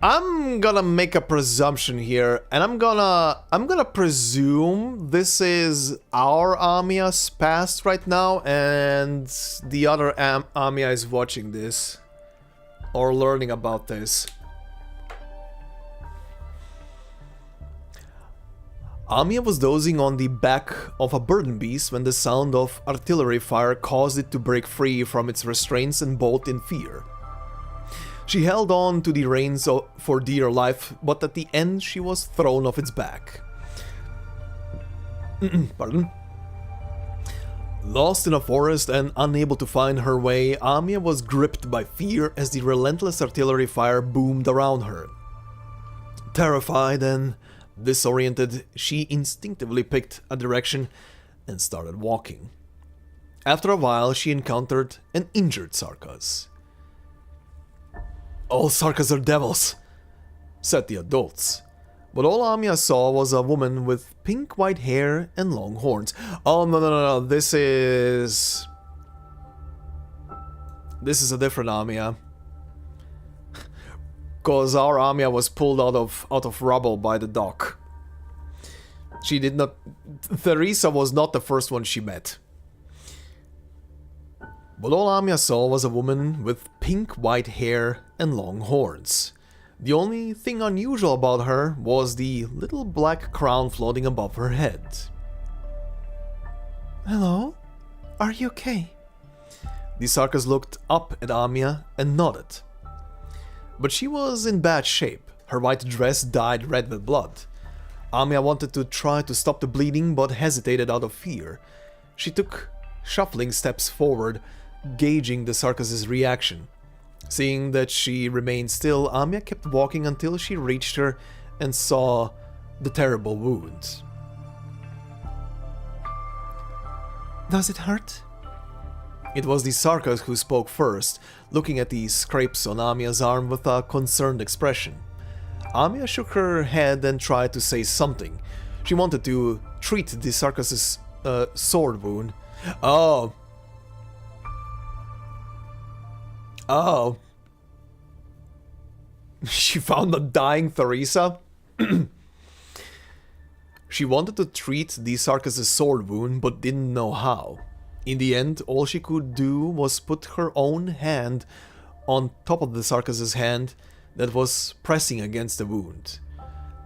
I'm gonna make a presumption here, and I'm gonna presume this is our Amia's past right now, and the other Amia is watching this or learning about this. Amia was dozing on the back of a burden beast when the sound of artillery fire caused it to break free from its restraints and bolt in fear. She held on to the reins for dear life, but at the end she was thrown off its back. Pardon? Lost in a forest and unable to find her way, Amia was gripped by fear as the relentless artillery fire boomed around her. Terrified and disoriented, she instinctively picked a direction and started walking. After a while, she encountered an injured Sarkas. "All Sarkas are devils," said the adults. But all Amia saw was a woman with pink-white hair and long horns. Oh, no, this is a different Amia. Cause our Amia was pulled out of rubble by the dock. She did not... Theresa was not the first one she met. But all Amia saw was a woman with pink-white hair and long horns. The only thing unusual about her was the little black crown floating above her head. Hello? Are you okay? The Sarkas looked up at Amia and nodded. But she was in bad shape. Her white dress dyed red with blood. Amia wanted to try to stop the bleeding, but hesitated out of fear. She took shuffling steps forward, gauging the Sarkas' reaction. Seeing that she remained still, Amia kept walking until she reached her and saw the terrible wound. Does it hurt? It was the Sarkas who spoke first, looking at the scrapes on Amia's arm with a concerned expression. Amia shook her head and tried to say something. She wanted to treat the Sarkas' sword wound. Oh. She found a dying Theresa. She wanted to treat the Sarkis' sword wound, but didn't know how. In the end, all she could do was put her own hand on top of the Sarkis' hand that was pressing against the wound.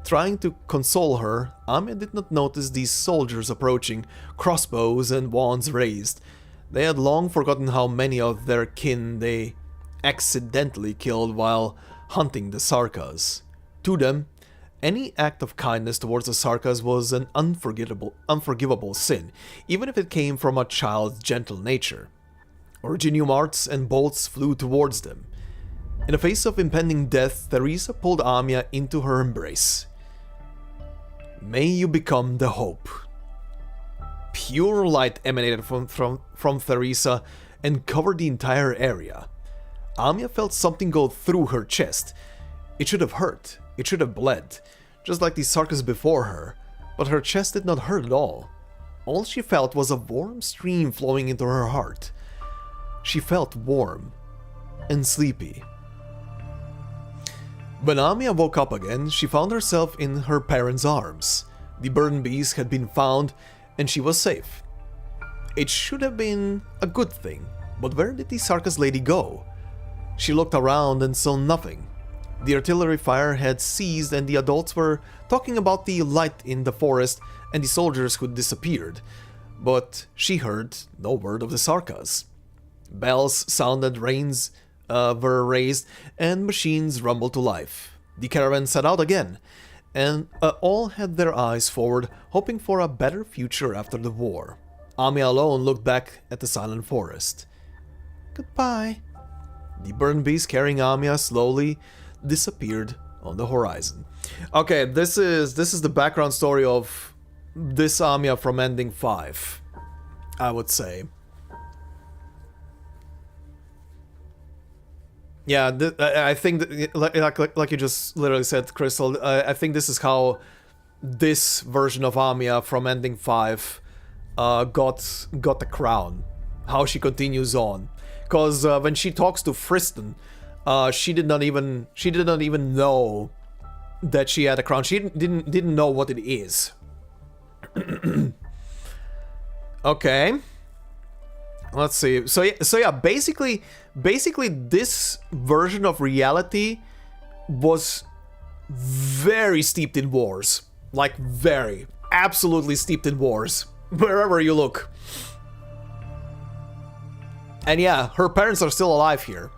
Trying to console her, Amiya did not notice these soldiers approaching, crossbows and wands raised. They had long forgotten how many of their kin they accidentally killed while hunting the Sarkas. To them, any act of kindness towards the Sarkas was an unforgivable sin, even if it came from a child's gentle nature. Originium arts and bolts flew towards them. In the face of impending death, Theresa pulled Amiya into her embrace. May you become the hope. Pure light emanated from Theresa and covered the entire area. Amiya felt something go through her chest. It should have hurt. It should have bled, just like the Sarkis before her, but her chest did not hurt at all. All she felt was a warm stream flowing into her heart. She felt warm and sleepy. When Amiya woke up again, she found herself in her parents' arms. The burden beast had been found, and she was safe. It should have been a good thing, but where did the Sarkis lady go? She looked around and saw nothing. The artillery fire had ceased and the adults were talking about the light in the forest and the soldiers who disappeared, but she heard no word of the Sarkas. Bells sounded, reins were raised, and machines rumbled to life. The caravan set out again, and all had their eyes forward, hoping for a better future after the war. Amiya alone looked back at the silent forest. Goodbye. The burn beast carrying Amiya slowly disappeared on the horizon. Okay, this is the background story of this Amiya from Ending 5, I would say. Yeah, I think that, like you just literally said, Crystal, I think this is how this version of Amiya from Ending 5 got the crown. How she continues on, because when she talks to Friston, she did not even know that she had a crown. She didn't know what it is. Okay. Let's see. So yeah, basically this version of reality was very steeped in wars. Like very, absolutely steeped in wars. Wherever you look. And yeah, her parents are still alive here.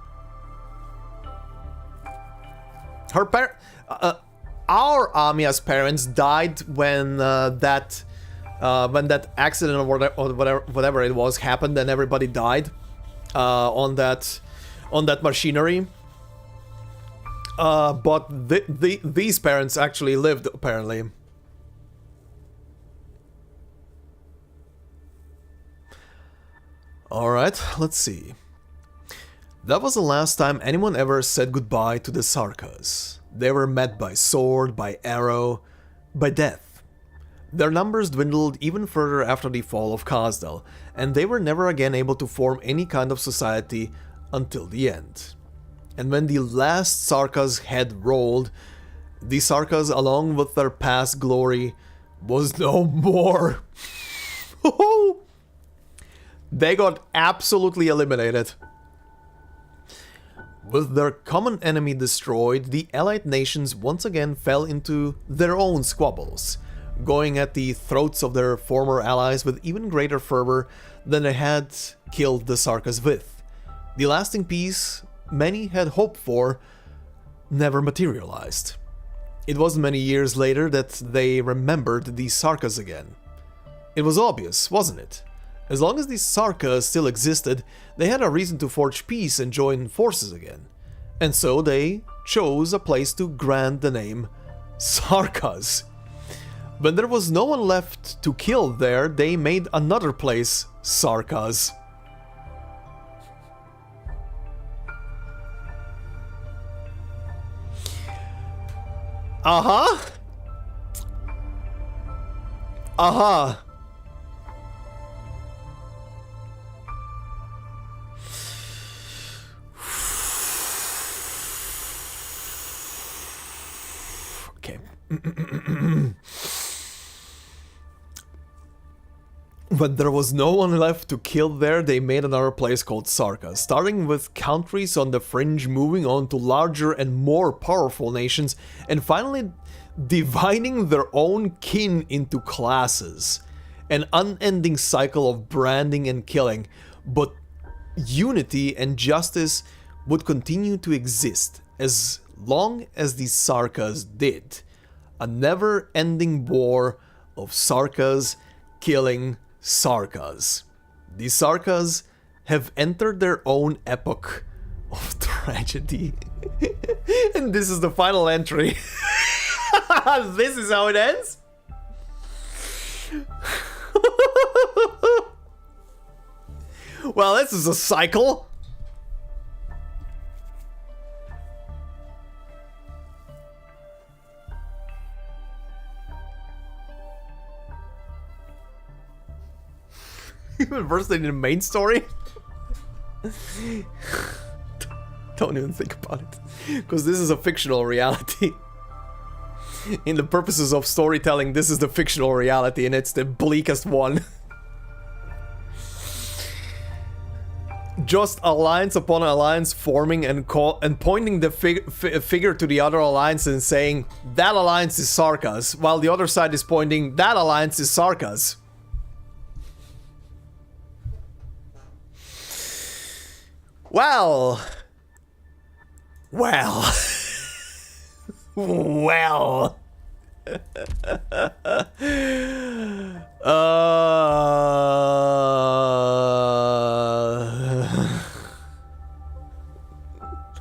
Our Amiya's parents died when that accident or whatever it was happened, and everybody died on that machinery. But these parents actually lived, apparently. Alright, let's see. That was the last time anyone ever said goodbye to the Sarkas. They were met by sword, by arrow, by death. Their numbers dwindled even further after the fall of Kazdel, and they were never again able to form any kind of society until the end. And when the last Sarka's head rolled, the Sarkas, along with their past glory, was no more. They got absolutely eliminated. With their common enemy destroyed, the allied nations once again fell into their own squabbles, going at the throats of their former allies with even greater fervor than they had killed the Sarkas with. The lasting peace many had hoped for never materialized. It wasn't many years later that they remembered the Sarkas again. It was obvious, wasn't it? As long as the Sarkas still existed, they had a reason to forge peace and join forces again. And so they chose a place to grant the name Sarkas. When there was no one left to kill there, they made another place Sarkas. Uh-huh. Uh-huh. When there was no one left to kill there, they made another place called Sarka, starting with countries on the fringe, moving on to larger and more powerful nations, and finally dividing their own kin into classes. An unending cycle of branding and killing, but unity and justice would continue to exist as long as the Sarkas did. A never-ending war of Sarkas killing Sarkas. The Sarkas have entered their own epoch of tragedy. And this is the final entry. This is how it ends? Well, this is a cycle. Even worse than the main story? Don't even think about it. Because this is a fictional reality. In the purposes of storytelling, this is the fictional reality and it's the bleakest one. Just alliance upon alliance forming and pointing the figure to the other alliance and saying, that alliance is Sarkas, while the other side is pointing, that alliance is Sarkas. Well. Well. Well.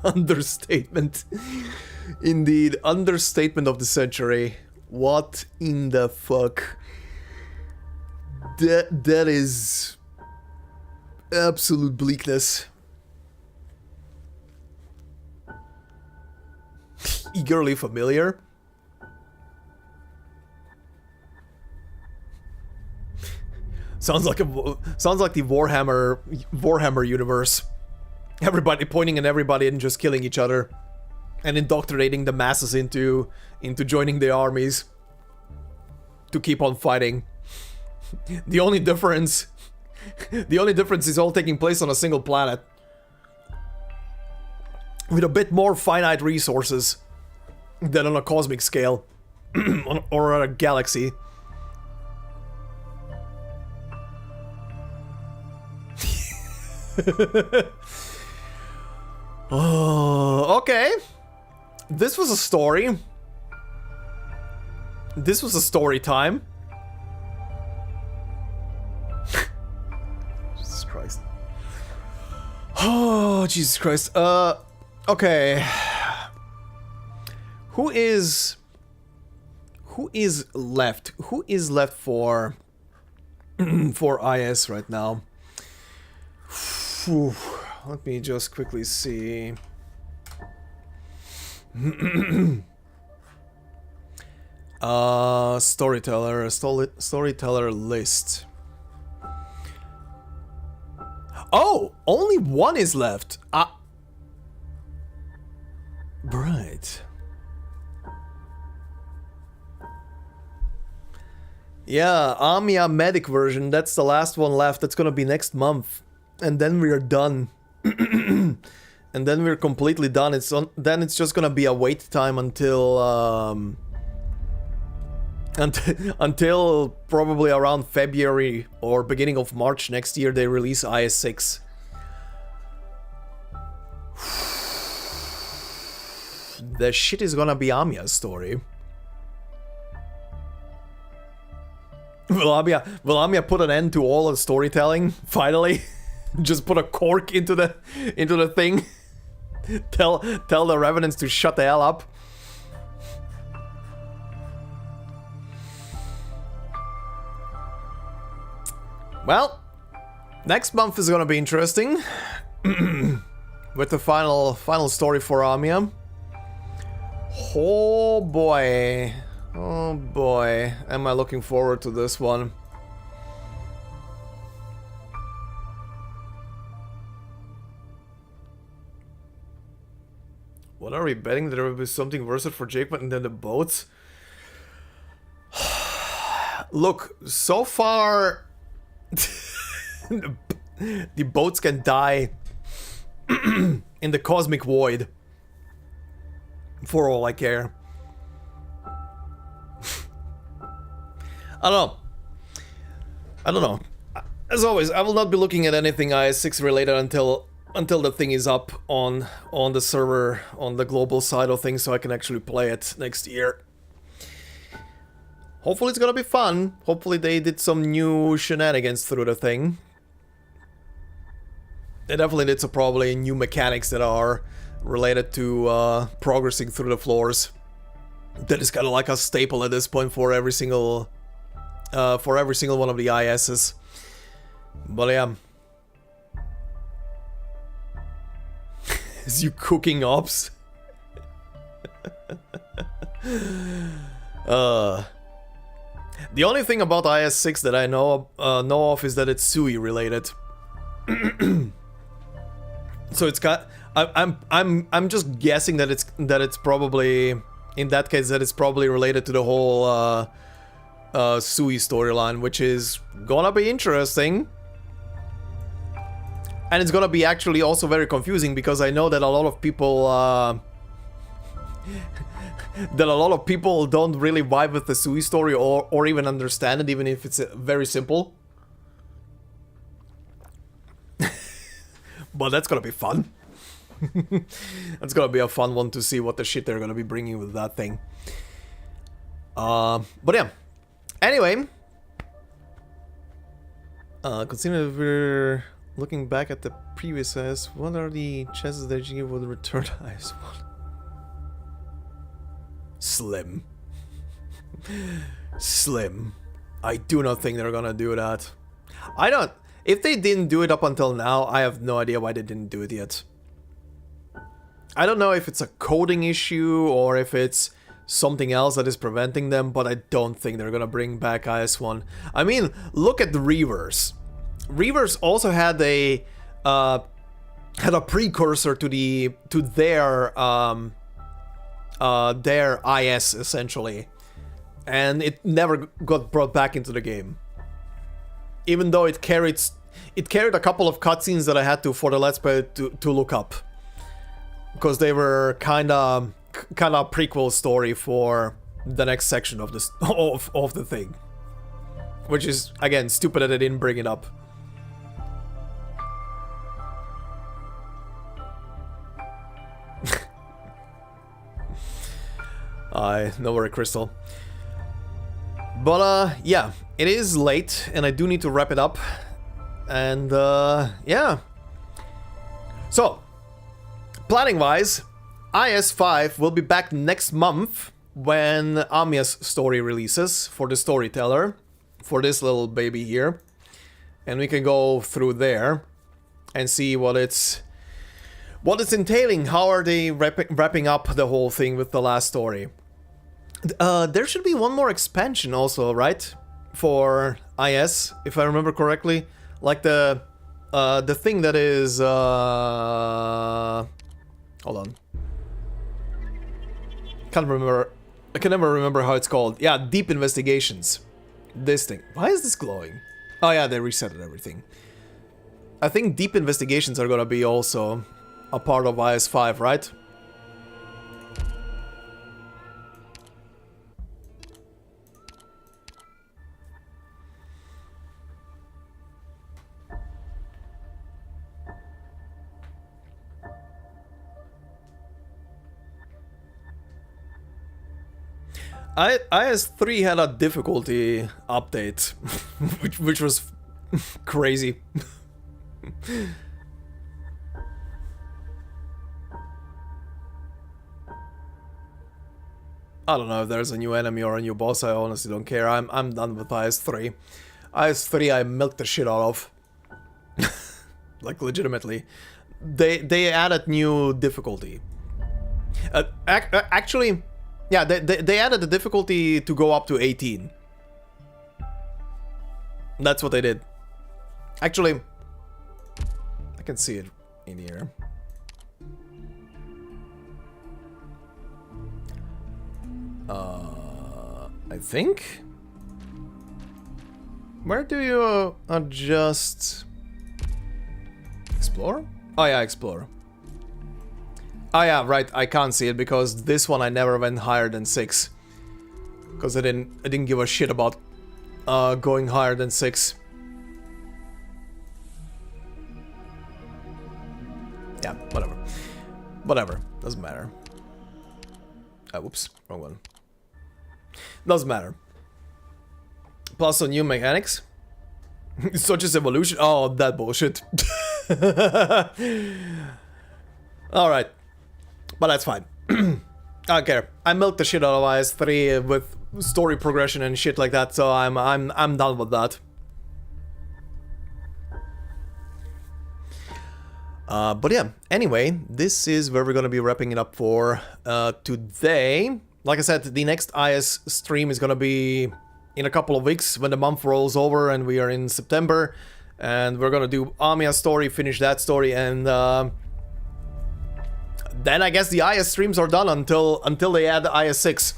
Understatement. Indeed, understatement of the century. What in the fuck? That is absolute bleakness. Eagerly familiar. Sounds like the Warhammer universe. Everybody pointing at everybody and just killing each other, and indoctrinating the masses into joining the armies to keep on fighting. The only difference is all taking place on a single planet with a bit more finite resources than on a cosmic scale or on a galaxy. Oh, okay. This was a story. This was a story time. Jesus Christ. Oh, Jesus Christ. Okay. Who is left? Who is left for IS right now? Whew. Let me just quickly see. Storyteller list. Oh, only one is left. Right. Yeah, Amiya Medic version. That's the last one left. That's gonna be next month, and then we are done. And then we're completely done. Then it's just gonna be a wait time until until probably around February or beginning of March next year they release IS6. The shit is gonna be Amiya's story. Will Amiya put an end to all the storytelling finally? Just put a cork into the thing. Tell the Revenants to shut the hell up. Well, next month is gonna be interesting. With the final story for Amiya. Oh boy. Oh boy. Am I looking forward to this one. What are we betting? There will be something worse for Jakeman than the boats? Look, so far the boats can die in the cosmic void. For all I care. I don't know. As always, I will not be looking at anything IS6 related until the thing is up on the server, on the global side of things, so I can actually play it next year. Hopefully it's gonna be fun. Hopefully they did some new shenanigans through the thing. They definitely did some probably new mechanics that are related to progressing through the floors. That is kind of like a staple at this point for every single one of the ISs. But yeah. Is you cooking ops? The only thing about IS6 that I know of is that it's Sui related. So it's got. I'm just guessing that it's probably, in that case, that it's probably related to the whole Sui storyline, which is gonna be interesting. And it's gonna be actually also very confusing, because I know that a lot of people don't really vibe with the Sui story or even understand it, even if it's very simple. But that's gonna be fun. That's gonna be a fun one to see what the shit they're gonna be bringing with that thing. But yeah. Anyway, considering if we're looking back at the previous IS, what are the chances that you would return to IS1? Slim. Slim. I do not think they're gonna do that. I don't. If they didn't do it up until now, I have no idea why they didn't do it yet. I don't know if it's a coding issue or if it's something else that is preventing them, but I don't think they're gonna bring back IS1. I mean, look at the Reavers. Reavers also had a precursor to their IS essentially, and it never got brought back into the game. Even though it carried a couple of cutscenes that I had to, for the Let's Play, to look up, because they were kind of prequel story for the next section of this of the thing, which is again stupid that they didn't bring it up. No worry, Crystal. But yeah, it is late and I do need to wrap it up. And yeah. So, planning wise, IS5 will be back next month when Amiya's story releases for the storyteller, for this little baby here. And we can go through there and see what it's entailing. How are they wrapping up the whole thing with the last story? There should be one more expansion also, right? For IS, if I remember correctly. Like the thing that is hold on. Can't remember. I can never remember how it's called. Yeah, Deep Investigations. This thing. Why is this glowing? Oh yeah, they resetted everything. I think Deep Investigations are gonna be also a part of IS5, right? IS3 had a difficulty update, which was crazy. I don't know if there's a new enemy or a new boss. I honestly don't care. I'm done with IS3. IS3 I milked the shit out of. Like legitimately. They added new difficulty. Actually, yeah, they added the difficulty to go up to 18. That's what they did. Actually, I can see it in here. I think. Where do you adjust? Explore? Oh yeah, explore. Oh yeah, right, I can't see it because this one I never went higher than 6. Because I didn't give a shit about going higher than 6. Yeah, whatever. Whatever, doesn't matter. Whoops, wrong one. Doesn't matter. Plus some new mechanics. Such as evolution. Oh, that bullshit. Alright. But that's fine. I don't care. I milked the shit out of IS3 with story progression and shit like that, so I'm done with that. But yeah, anyway, this is where we're gonna be wrapping it up for today. Like I said, the next IS stream is gonna be in a couple of weeks when the month rolls over and we are in September. And we're gonna do Amia's story, finish that story, and then I guess the IS streams are done until they add IS6.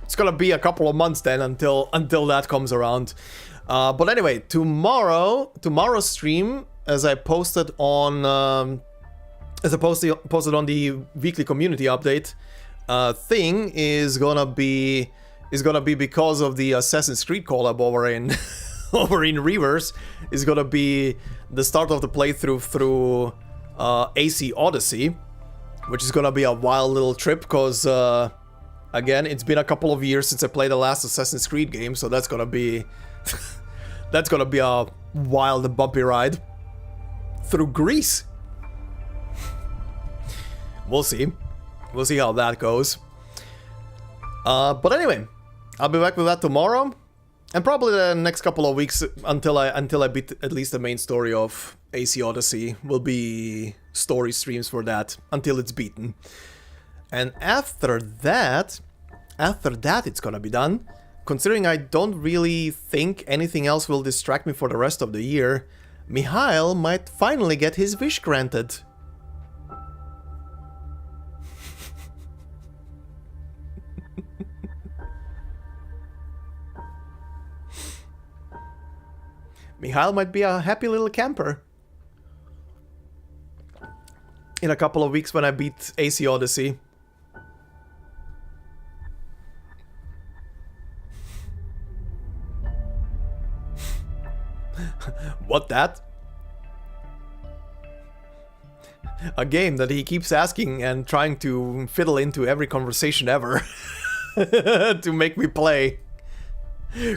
It's gonna be a couple of months then until that comes around. But anyway, tomorrow's stream, as I posted on posted on the weekly community update thing, is gonna be because of the Assassin's Creed collab over in over in Reavers, is gonna be the start of the playthrough through AC Odyssey, which is gonna be a wild little trip because again, it's been a couple of years since I played the last Assassin's Creed game, so that's gonna be that's gonna be a wild and bumpy ride through Greece. We'll see how that goes. But anyway, I'll be back with that tomorrow, and probably the next couple of weeks until I beat at least the main story of AC Odyssey will be story streams for that until it's beaten. And after that it's gonna be done. Considering I don't really think anything else will distract me for the rest of the year, Mihail might finally get his wish granted. Mihail might be a happy little camper in a couple of weeks when I beat AC Odyssey. What, that? A game that he keeps asking and trying to fiddle into every conversation ever to make me play.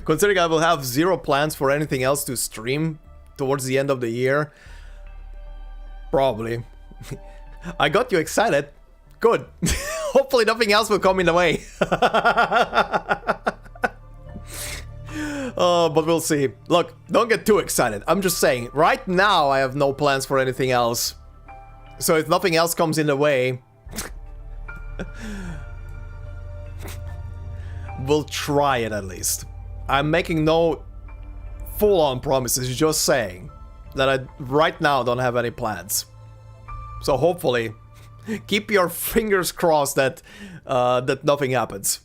Considering I will have zero plans for anything else to stream towards the end of the year. Probably. I got you excited. Good. Hopefully nothing else will come in the way. But we'll see. Look, don't get too excited. I'm just saying, right now I have no plans for anything else. So if nothing else comes in the way, we'll try it at least. I'm making no full-on promises, just saying that I right now don't have any plans. So hopefully, keep your fingers crossed that that nothing happens.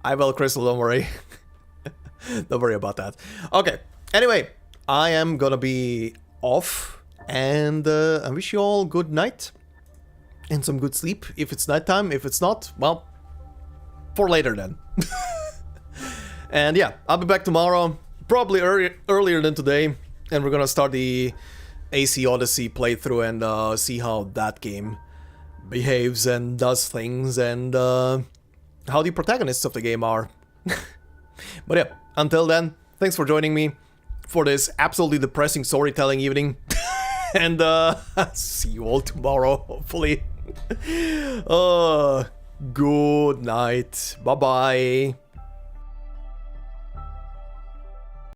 I will, Crystal, don't worry. Don't worry about that. Okay, anyway, I am gonna be off, and I wish you all good night and some good sleep if it's nighttime. If it's not, well, for later then. And yeah, I'll be back tomorrow, probably earlier than today, and we're gonna start the AC Odyssey playthrough and see how that game behaves and does things, and how the protagonists of the game are. But yeah, until then, thanks for joining me for this absolutely depressing storytelling evening. And see you all tomorrow, hopefully. Good night. Bye-bye.